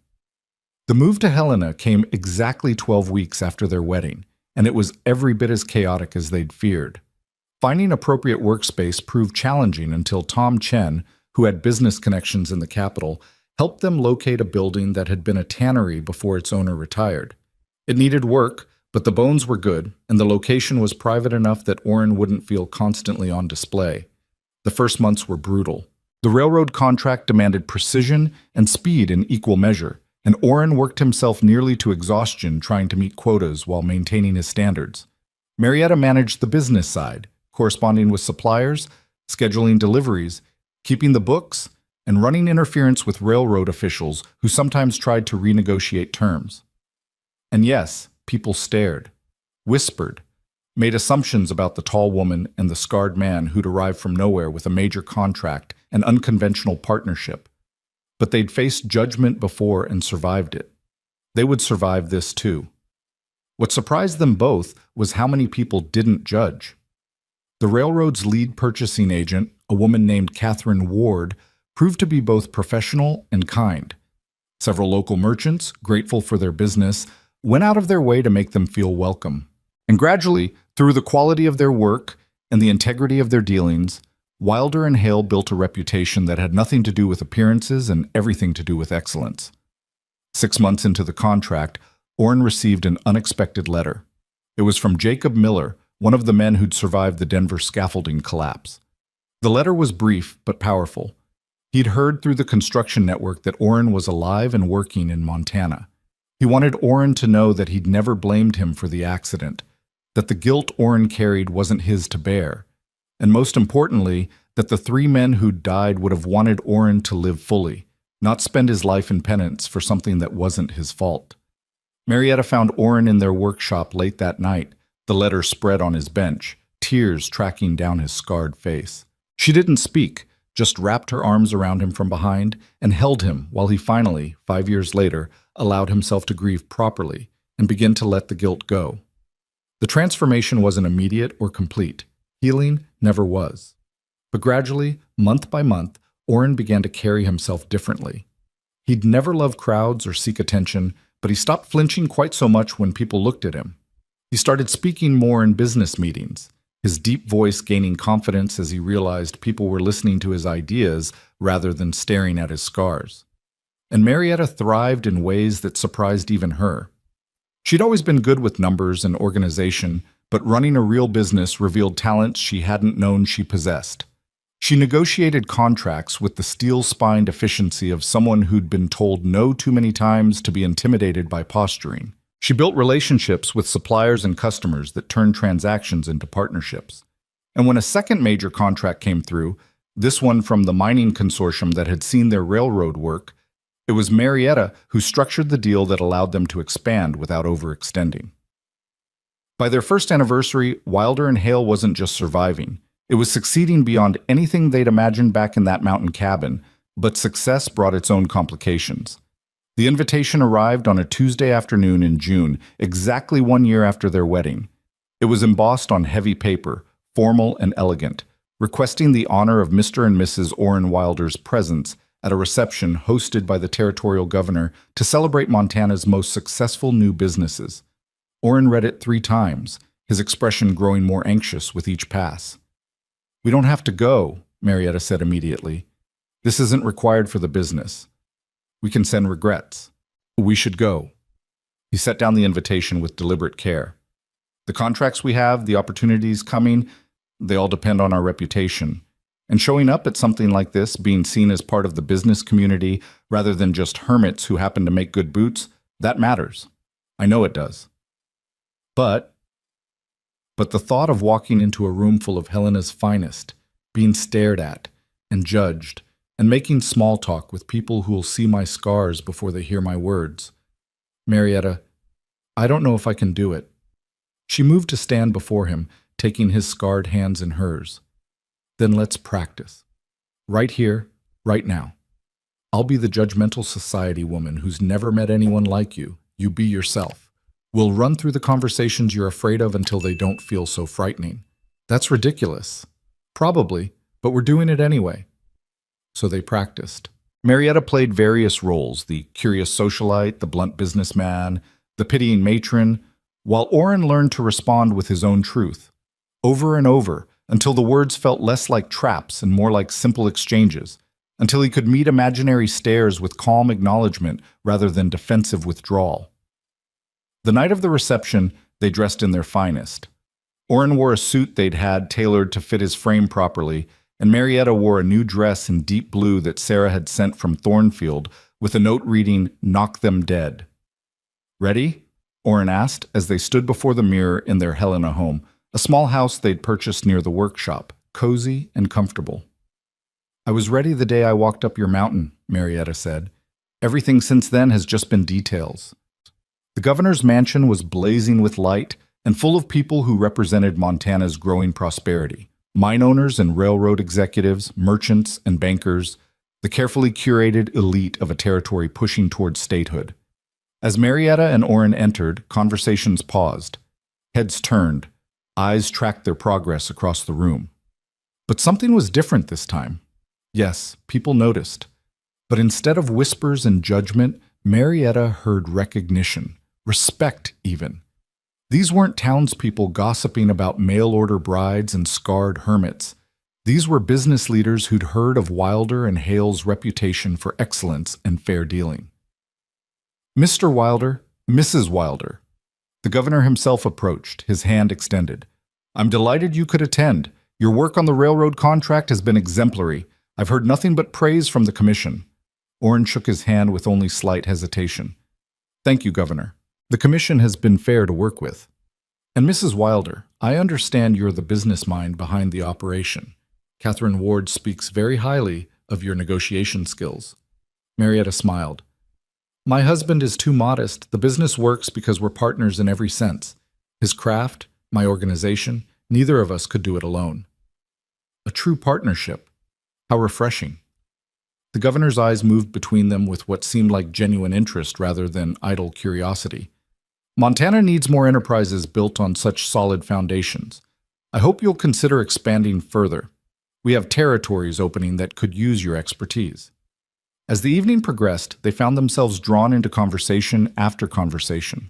The move to Helena came exactly 12 weeks after their wedding, and it was every bit as chaotic as they'd feared. Finding appropriate workspace proved challenging until Tom Chen, who had business connections in the capital, helped them locate a building that had been a tannery before its owner retired. It needed work, but the bones were good, and the location was private enough that Oren wouldn't feel constantly on display. The first months were brutal. The railroad contract demanded precision and speed in equal measure, and Oren worked himself nearly to exhaustion trying to meet quotas while maintaining his standards. Marietta managed the business side, corresponding with suppliers, scheduling deliveries, keeping the books, and running interference with railroad officials who sometimes tried to renegotiate terms. And yes, people stared, whispered, made assumptions about the tall woman and the scarred man who'd arrived from nowhere with a major contract and unconventional partnership. But they'd faced judgment before and survived it. They would survive this too. What surprised them both was how many people didn't judge. The railroad's lead purchasing agent, a woman named Catherine Ward, proved to be both professional and kind. Several local merchants, grateful for their business, went out of their way to make them feel welcome. And gradually, through the quality of their work and the integrity of their dealings, Wilder and Hale built a reputation that had nothing to do with appearances and everything to do with excellence. 6 months into the contract, Oren received an unexpected letter. It was from Jacob Miller, one of the men who'd survived the Denver scaffolding collapse. The letter was brief but powerful. He'd heard through the construction network that Oren was alive and working in Montana. He wanted Oren to know that he'd never blamed him for the accident, that the guilt Oren carried wasn't his to bear, and most importantly, that the 3 men who'd died would have wanted Oren to live fully, not spend his life in penance for something that wasn't his fault. Marietta found Oren in their workshop late that night, the letter spread on his bench, tears tracking down his scarred face. She didn't speak, just wrapped her arms around him from behind and held him while he finally, 5 years later, allowed himself to grieve properly and begin to let the guilt go. The transformation wasn't immediate or complete. Healing never was. But gradually, month by month, Oren began to carry himself differently. He'd never love crowds or seek attention, but he stopped flinching quite so much when people looked at him. He started speaking more in business meetings, his deep voice gaining confidence as he realized people were listening to his ideas rather than staring at his scars. And Marietta thrived in ways that surprised even her. She'd always been good with numbers and organization, but running a real business revealed talents she hadn't known she possessed. She negotiated contracts with the steel-spined efficiency of someone who'd been told no too many times to be intimidated by posturing. She built relationships with suppliers and customers that turned transactions into partnerships. And when a second major contract came through, this one from the mining consortium that had seen their railroad work, it was Marietta who structured the deal that allowed them to expand without overextending. By their first anniversary, Wilder and Hale wasn't just surviving. It was succeeding beyond anything they'd imagined back in that mountain cabin, but success brought its own complications. The invitation arrived on a Tuesday afternoon in June, exactly 1 year after their wedding. It was embossed on heavy paper, formal and elegant, requesting the honor of Mr. and Mrs. Orrin Wilder's presence at a reception hosted by the territorial governor to celebrate Montana's most successful new businesses. Orrin read it 3 times, his expression growing more anxious with each pass. "We don't have to go," Marietta said immediately. "This isn't required for the business. We can send regrets. We should go." He set down the invitation with deliberate care. "The contracts we have, the opportunities coming, they all depend on our reputation. And showing up at something like this, being seen as part of the business community rather than just hermits who happen to make good boots, that matters. I know it does. But the thought of walking into a room full of Helena's finest, being stared at and judged, and making small talk with people who will see my scars before they hear my words. Marietta, I don't know if I can do it." She moved to stand before him, taking his scarred hands in hers. "Then let's practice. Right here, right now. I'll be the judgmental society woman who's never met anyone like you. You be yourself. We'll run through the conversations you're afraid of until they don't feel so frightening." That's ridiculous. Probably, but we're doing it anyway. So they practiced. Marietta played various roles, the curious socialite, the blunt businessman, the pitying matron, while Orrin learned to respond with his own truth, over and over, until the words felt less like traps and more like simple exchanges, until he could meet imaginary stares with calm acknowledgement rather than defensive withdrawal. The night of the reception, they dressed in their finest. Orrin wore a suit they'd had tailored to fit his frame properly, and Marietta wore a new dress in deep blue that Sarah had sent from Thornfield with a note reading, "Knock them dead." "Ready?" Orrin asked as they stood before the mirror in their Helena home, a small house they'd purchased near the workshop, cozy and comfortable. "I was ready the day I walked up your mountain," Marietta said. "Everything since then has just been details." The governor's mansion was blazing with light and full of people who represented Montana's growing prosperity. Mine owners and railroad executives, merchants and bankers, the carefully curated elite of a territory pushing towards statehood. As Marietta and Orrin entered, conversations paused. Heads turned, eyes tracked their progress across the room. But something was different this time. Yes, people noticed. But instead of whispers and judgment, Marietta heard recognition, respect even. These weren't townspeople gossiping about mail-order brides and scarred hermits. These were business leaders who'd heard of Wilder and Hale's reputation for excellence and fair dealing. "Mr. Wilder, Mrs. Wilder." The governor himself approached, his hand extended. "I'm delighted you could attend. Your work on the railroad contract has been exemplary. I've heard nothing but praise from the commission." Orrin shook his hand with only slight hesitation. "Thank you, Governor. The commission has been fair to work with. And Mrs. Wilder, I understand you're the business mind behind the operation. Catherine Ward speaks very highly of your negotiation skills." Marietta smiled. "My husband is too modest. The business works because we're partners in every sense. His craft, my organization, neither of us could do it alone." A true partnership. How refreshing. The governor's eyes moved between them with what seemed like genuine interest rather than idle curiosity. "Montana needs more enterprises built on such solid foundations. I hope you'll consider expanding further. We have territories opening that could use your expertise." As the evening progressed, they found themselves drawn into conversation after conversation.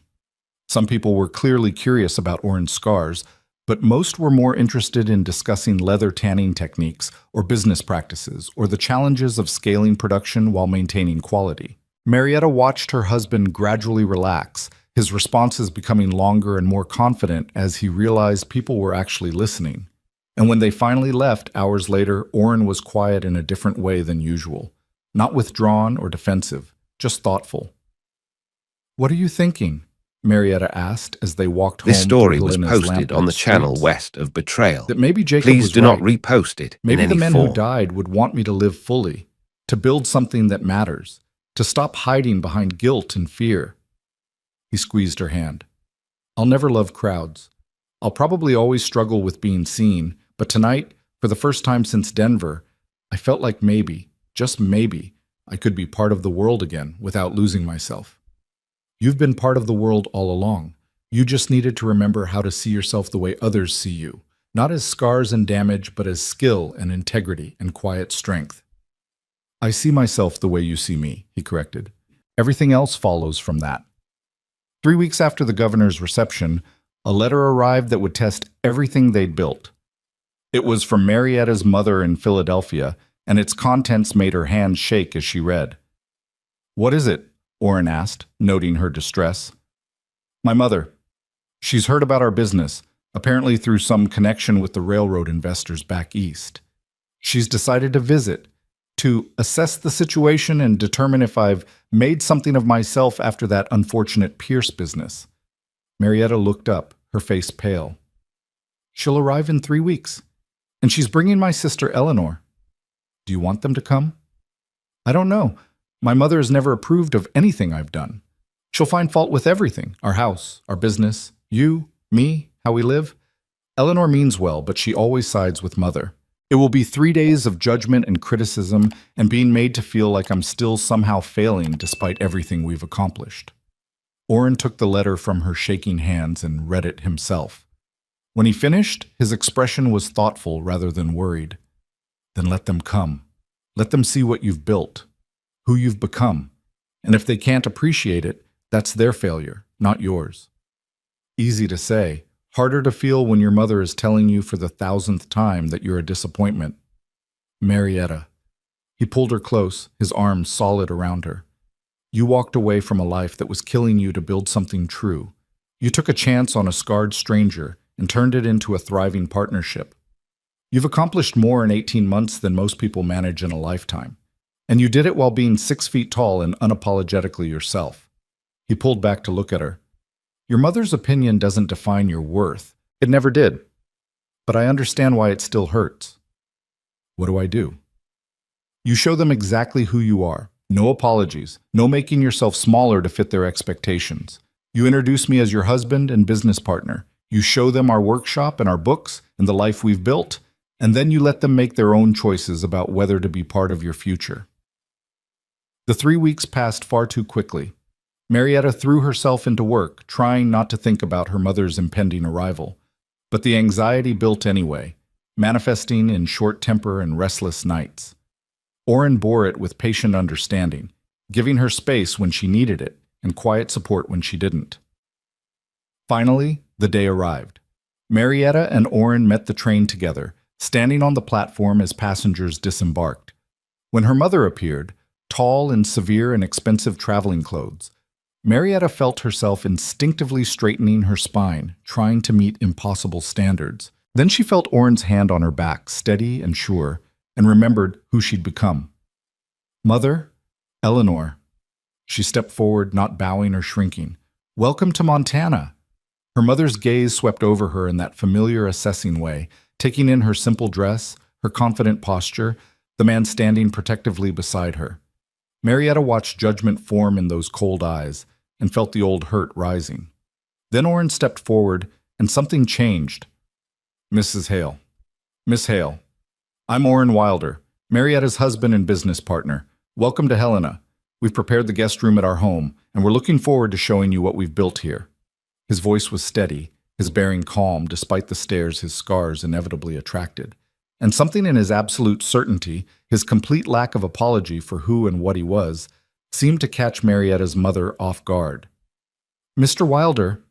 Some people were clearly curious about Orrin's scars, but most were more interested in discussing leather tanning techniques or business practices or the challenges of scaling production while maintaining quality. Marietta watched her husband gradually relax, his responses becoming longer and more confident as he realized people were actually listening. And when they finally left hours later, Orrin was quiet in a different way than usual. Not withdrawn or defensive, just thoughtful. "What are you thinking?" Marietta asked as they walked home. This story through was Helena's posted on the lamplit channel streets. west of Betrayal. That maybe Jacob Please was do not right. repost it Maybe in the any men form. who died would want me to live fully, to build something that matters, to stop hiding behind guilt and fear. He squeezed her hand. "I'll never love crowds. I'll probably always struggle with being seen, but tonight, for the first time since Denver, I felt like maybe, just maybe, I could be part of the world again without losing myself." "You've been part of the world all along. You just needed to remember how to see yourself the way others see you. not as scars and damage, but as skill and integrity and quiet strength. I see myself the way you see me, he corrected. Everything else follows from that. 3 weeks after the governor's reception, a letter arrived that would test everything they'd built. It was from Marietta's mother in Philadelphia, and its contents made her hands shake as she read. "What is it?" Orrin asked, noting her distress. "My mother. She's heard about our business, apparently through some connection with the railroad investors back east. She's decided to visit, to assess the situation and determine if I've made something of myself after that unfortunate Pierce business." Marietta looked up, her face pale. "She'll arrive in 3 weeks, and she's bringing my sister Eleanor. Do you want them to come?" "I don't know. My mother has never approved of anything I've done. She'll find fault with everything, our house, our business, you, me, how we live. Eleanor means well, but she always sides with Mother. It will be 3 days of judgment and criticism and being made to feel like I'm still somehow failing despite everything we've accomplished." Orrin took the letter from her shaking hands and read it himself. When he finished, his expression was thoughtful rather than worried. "Then let them come. Let them see what you've built, who you've become. And if they can't appreciate it, that's their failure, not yours." Easy to say, harder to feel when your mother is telling you for the 1,000th time that you're a disappointment. Marietta. He pulled her close, his arms solid around her. "You walked away from a life that was killing you to build something true. You took a chance on a scarred stranger and turned it into a thriving partnership. You've accomplished more in 18 months than most people manage in a lifetime. And you did it while being 6 feet tall and unapologetically yourself." He pulled back to look at her. "Your mother's opinion doesn't define your worth. It never did. But I understand why it still hurts." "What do I do?" "You show them exactly who you are. No apologies. No making yourself smaller to fit their expectations. You introduce me as your husband and business partner. You show them our workshop and our books and the life we've built. And then you let them make their own choices about whether to be part of your future." The 3 weeks passed far too quickly. Marietta threw herself into work, trying not to think about her mother's impending arrival. But the anxiety built anyway, manifesting in short temper and restless nights. Orrin bore it with patient understanding, giving her space when she needed it and quiet support when she didn't. Finally, the day arrived. Marietta and Orrin met the train together, standing on the platform as passengers disembarked. When her mother appeared, tall in severe and expensive traveling clothes, Marietta felt herself instinctively straightening her spine, trying to meet impossible standards. Then she felt Orrin's hand on her back, steady and sure, and remembered who she'd become. "Mother, Eleanor." She stepped forward, not bowing or shrinking. "Welcome to Montana." Her mother's gaze swept over her in that familiar assessing way, taking in her simple dress, her confident posture, the man standing protectively beside her. Marietta watched judgment form in those cold eyes and felt the old hurt rising. Then Orrin stepped forward, and something changed. "Mrs. Hale. Miss Hale. I'm Orrin Wilder, Marietta's husband and business partner. Welcome to Helena. We've prepared the guest room at our home, and we're looking forward to showing you what we've built here." His voice was steady, his bearing calm despite the stares his scars inevitably attracted. And something in his absolute certainty, his complete lack of apology for who and what he was, seemed to catch Marietta's mother off guard. "Mr. Wilder."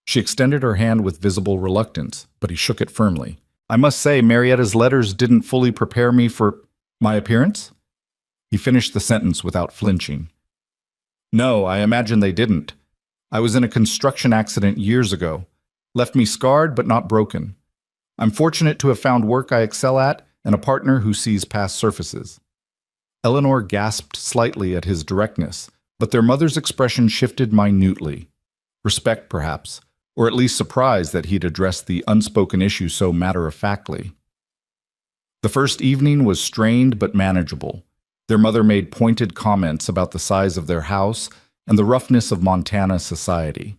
She extended her hand with visible reluctance, but he shook it firmly. "I must say, Marietta's letters didn't fully prepare me for my appearance?" He finished the sentence without flinching. "No, I imagine they didn't. I was in a construction accident years ago. Left me scarred but not broken. I'm fortunate to have found work I excel at and a partner who sees past surfaces." Eleanor gasped slightly at his directness, but their mother's expression shifted minutely. Respect, perhaps, or at least surprise that he'd addressed the unspoken issue so matter-of-factly. The first evening was strained but manageable. Their mother made pointed comments about the size of their house and the roughness of Montana society.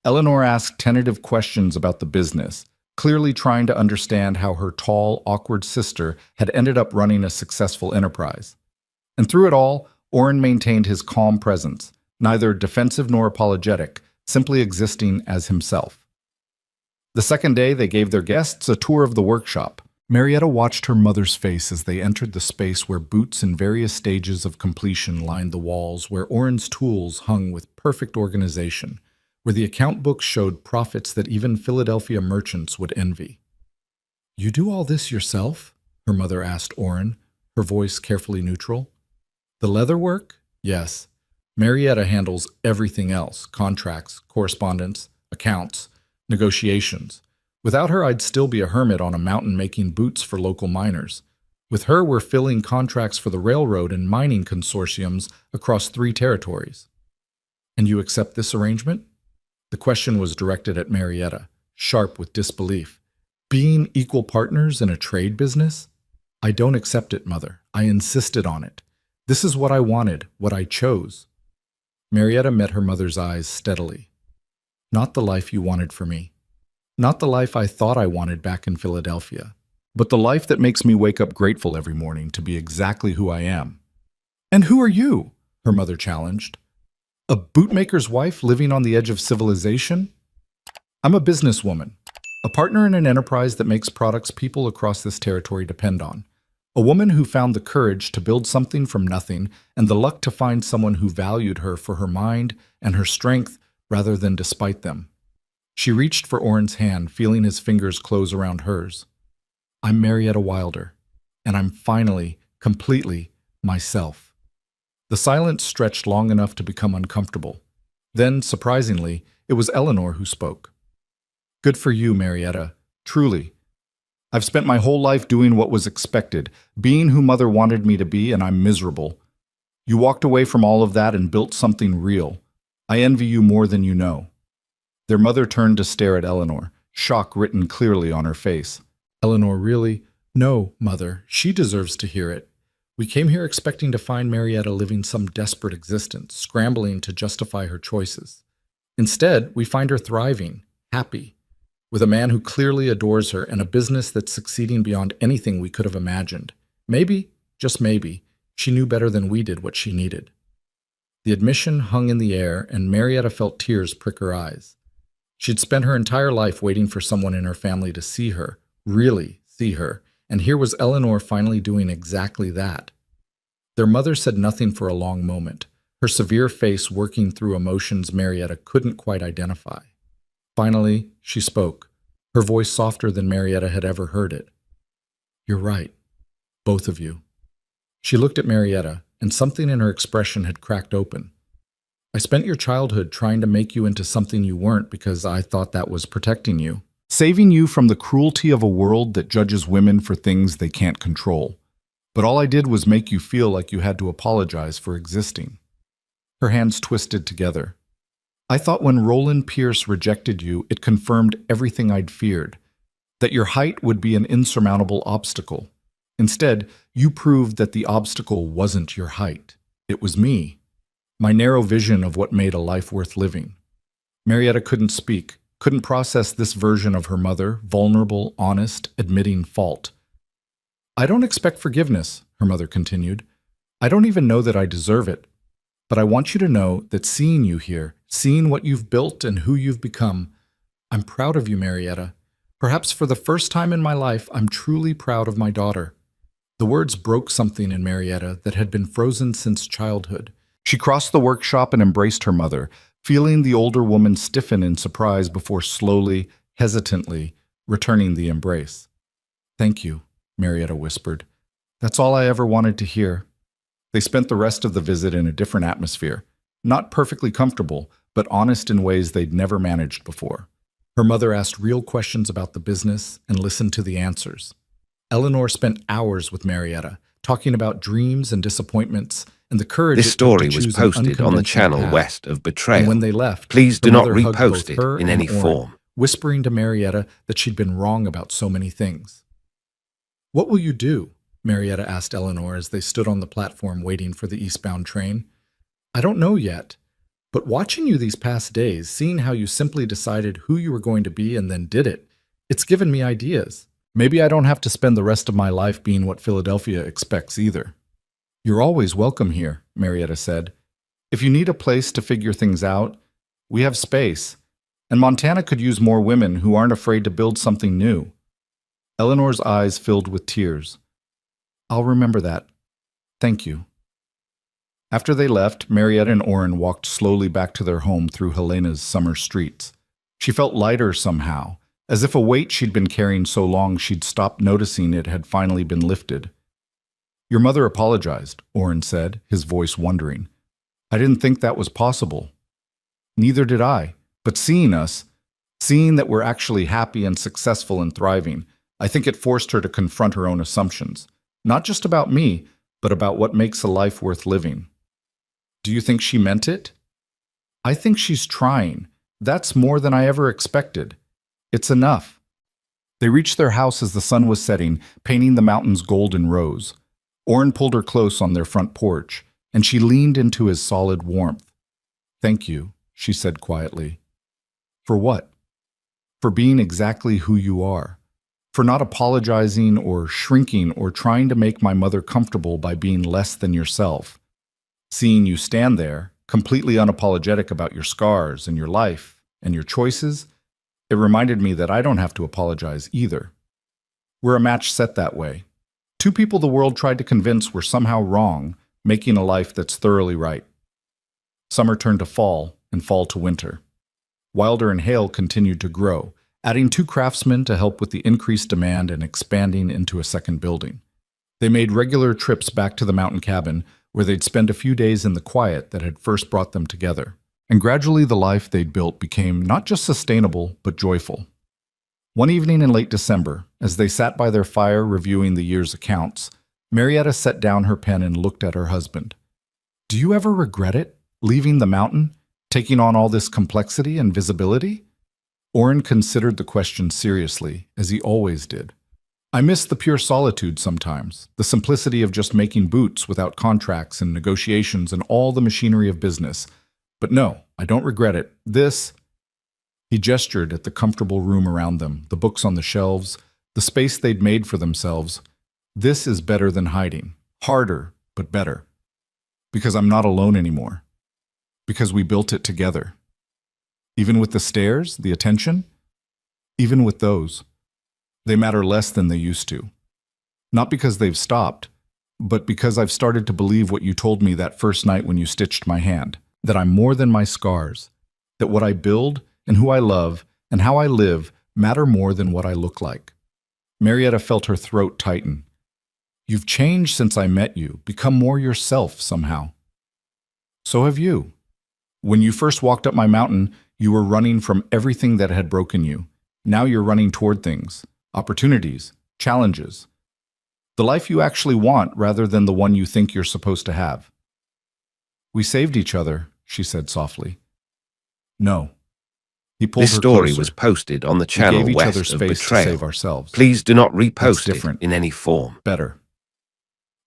Eleanor asked tentative questions about the business, clearly trying to understand how her tall, awkward sister had ended up running a successful enterprise. And through it all, Orrin maintained his calm presence, neither defensive nor apologetic, simply existing as himself. The second day, they gave their guests a tour of the workshop. Marietta watched her mother's face as they entered the space where boots in various stages of completion lined the walls, where Oren's tools hung with perfect organization, where the account books showed profits that even Philadelphia merchants would envy. "You do all this yourself?" her mother asked Oren, her voice carefully neutral. "The leather work? Yes. Marietta handles everything else: contracts, correspondence, accounts, negotiations. Without her, I'd still be a hermit on a mountain making boots for local miners. With her, we're filling contracts for the railroad and mining consortiums across 3 territories." "And you accept this arrangement?" The question was directed at Marietta, sharp with disbelief. "Being equal partners in a trade business? I don't accept it, Mother. I insisted on it. This is what I wanted, what I chose." Marietta met her mother's eyes steadily. "Not the life you wanted for me. Not the life I thought I wanted back in Philadelphia, but the life that makes me wake up grateful every morning to be exactly who I am." "And who are you?" her mother challenged. "A bootmaker's wife living on the edge of civilization?" "I'm a businesswoman, a partner in an enterprise that makes products people across this territory depend on. A woman who found the courage to build something from nothing and the luck to find someone who valued her for her mind and her strength rather than despite them." She reached for Oren's hand, feeling his fingers close around hers. "I'm Marietta Wilder, and I'm finally, completely, myself." The silence stretched long enough to become uncomfortable. Then, surprisingly, it was Eleanor who spoke. "Good for you, Marietta. Truly. I've spent my whole life doing what was expected, being who Mother wanted me to be, and I'm miserable. You walked away from all of that and built something real. I envy you more than you know." Their mother turned to stare at Eleanor, shock written clearly on her face. Eleanor, really? "No, Mother, she deserves to hear it. We came here expecting to find Marietta living some desperate existence, scrambling to justify her choices. Instead, we find her thriving, happy, with a man who clearly adores her and a business that's succeeding beyond anything we could have imagined. Maybe, just maybe, she knew better than we did what she needed." The admission hung in the air, and Marietta felt tears prick her eyes. She'd spent her entire life waiting for someone in her family to see her, really see her, and here was Eleanor finally doing exactly that. Their mother said nothing for a long moment, her severe face working through emotions Marietta couldn't quite identify. Finally, she spoke, her voice softer than Marietta had ever heard it. "You're right, both of you." She looked at Marietta, and something in her expression had cracked open. "I spent your childhood trying to make you into something you weren't because I thought that was protecting you, saving you from the cruelty of a world that judges women for things they can't control. But all I did was make you feel like you had to apologize for existing." Her hands twisted together. "I thought when Roland Pierce rejected you, it confirmed everything I'd feared, that your height would be an insurmountable obstacle. Instead, you proved that the obstacle wasn't your height. It was me. My narrow vision of what made a life worth living." Marietta couldn't speak, couldn't process this version of her mother, vulnerable, honest, admitting fault. "I don't expect forgiveness," her mother continued. "I don't even know that I deserve it. But I want you to know that seeing you here, seeing what you've built and who you've become, I'm proud of you, Marietta. Perhaps for the first time in my life, I'm truly proud of my daughter." The words broke something in Marietta that had been frozen since childhood. She crossed the workshop and embraced her mother, feeling the older woman stiffen in surprise before slowly, hesitantly, returning the embrace. "Thank you," Marietta whispered. "That's all I ever wanted to hear." They spent the rest of the visit in a different atmosphere, not perfectly comfortable, but honest in ways they'd never managed before. Her mother asked real questions about the business and listened to the answers. Eleanor spent hours with Marietta, talking about dreams and disappointments, and the courage This it took story to was choose an posted on the unconventional channel path. west of And Betrayal. when they left, Please her do not mother hugged both repost it her in and any Oren, form. whispering to Marietta that she'd been wrong about so many things. "What will you do?" Marietta asked Eleanor as they stood on the platform waiting for the eastbound train. "I don't know yet, but watching you these past days, seeing how you simply decided who you were going to be and then did it, it's given me ideas. Maybe I don't have to spend the rest of my life being what Philadelphia expects either." "You're always welcome here," Marietta said. "If you need a place to figure things out, we have space. And Montana could use more women who aren't afraid to build something new. Eleanor's eyes filled with tears. I'll remember that. Thank you. After they left, Marietta and Orrin walked slowly back to their home through Helena's summer streets. She felt lighter somehow, as if a weight she'd been carrying so long she'd stopped noticing it had finally been lifted. Your mother apologized, Orrin said, his voice wondering. I didn't think that was possible. Neither did I, but seeing us, seeing that we're actually happy and successful and thriving, I think it forced her to confront her own assumptions, not just about me, but about what makes a life worth living. Do you think she meant it? I think she's trying. That's more than I ever expected. It's enough. They reached their house as the sun was setting, painting the mountains golden rose. Orrin pulled her close on their front porch, and she leaned into his solid warmth. Thank you, she said quietly. For what? For being exactly who you are. For not apologizing or shrinking or trying to make my mother comfortable by being less than yourself. Seeing you stand there, completely unapologetic about your scars and your life and your choices, it reminded me that I don't have to apologize either. We're a match set that way. Two people the world tried to convince were somehow wrong, making a life that's thoroughly right. Summer turned to fall, and fall to winter. Wilder and Hale continued to grow, adding 2 craftsmen to help with the increased demand and expanding into a second building. They made regular trips back to the mountain cabin, where they'd spend a few days in the quiet that had first brought them together. And gradually the life they'd built became not just sustainable, but joyful. One evening in late December, as they sat by their fire reviewing the year's accounts, Marietta set down her pen and looked at her husband. Do you ever regret it, leaving the mountain, taking on all this complexity and visibility? Orrin considered the question seriously, as he always did. I miss the pure solitude sometimes, the simplicity of just making boots without contracts and negotiations and all the machinery of business. But no, I don't regret it. He gestured at the comfortable room around them, the books on the shelves, the space they'd made for themselves. This is better than hiding. Harder, but better. Because I'm not alone anymore. Because we built it together. Even with the stares, the attention, even with those, they matter less than they used to. Not because they've stopped, but because I've started to believe what you told me that first night when you stitched my hand, that I'm more than my scars, that what I build and who I love and how I live matter more than what I look like. Marietta felt her throat tighten. You've changed since I met you, become more yourself somehow. So have you. When you first walked up my mountain, you were running from everything that had broken you. Now you're running toward things, opportunities, challenges. The life you actually want rather than the one you think you're supposed to have. We saved each other, she said softly. No. He pulled This her story closer. was posted on the We channel gave each other west of space to Betrayal. save ourselves. Please do not repost different. it in any form. Better.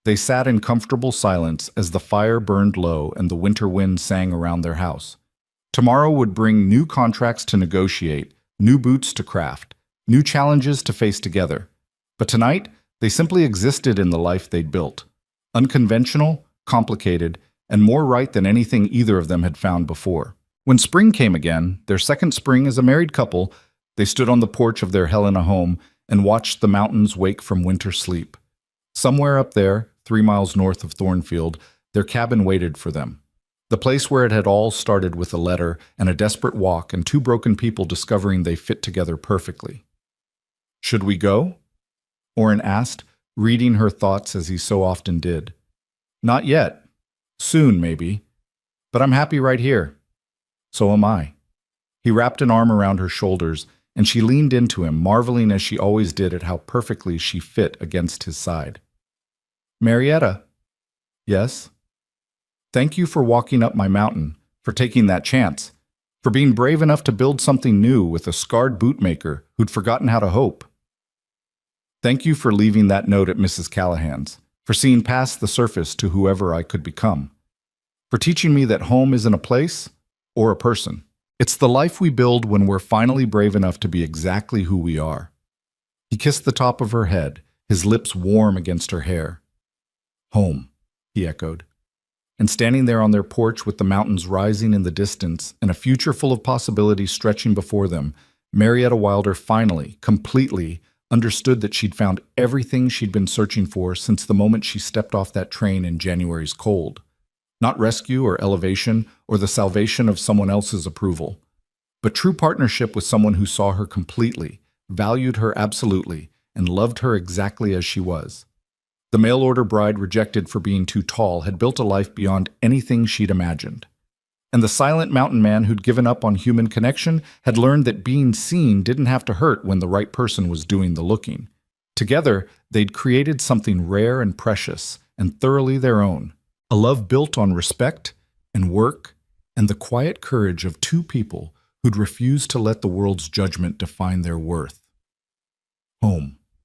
They sat in comfortable silence as the fire burned low and the winter wind sang around their house. Tomorrow would bring new contracts to negotiate, new boots to craft, new challenges to face together. But tonight, they simply existed in the life they'd built. Unconventional, complicated, and more right than anything either of them had found before. When spring came again, their second spring as a married couple, they stood on the porch of their Helena home and watched the mountains wake from winter sleep. Somewhere up there, 3 miles north of Thornfield, their cabin waited for them. The place where it had all started with a letter and a desperate walk and 2 broken people discovering they fit together perfectly. Should we go? Orrin asked, reading her thoughts as he so often did. Not yet. Soon, maybe. But I'm happy right here. So am I. He wrapped an arm around her shoulders, and she leaned into him, marveling as she always did at how perfectly she fit against his side. Marietta. Yes? Thank you for walking up my mountain, for taking that chance, for being brave enough to build something new with a scarred bootmaker who'd forgotten how to hope. Thank you for leaving that note at Mrs. Callahan's, for seeing past the surface to whoever I could become, for teaching me that home isn't a place or a person. It's the life we build when we're finally brave enough to be exactly who we are. He kissed the top of her head, his lips warm against her hair. Home, he echoed. And standing there on their porch with the mountains rising in the distance and a future full of possibilities stretching before them, Marietta Wilder finally, completely, understood that she'd found everything she'd been searching for since the moment she stepped off that train in January's cold. Not rescue or elevation or the salvation of someone else's approval, but true partnership with someone who saw her completely, valued her absolutely, and loved her exactly as she was. The mail-order bride rejected for being too tall had built a life beyond anything she'd imagined. And the silent mountain man who'd given up on human connection had learned that being seen didn't have to hurt when the right person was doing the looking. Together, they'd created something rare and precious and thoroughly their own. A love built on respect and work and the quiet courage of two people who'd refused to let the world's judgment define their worth. Home.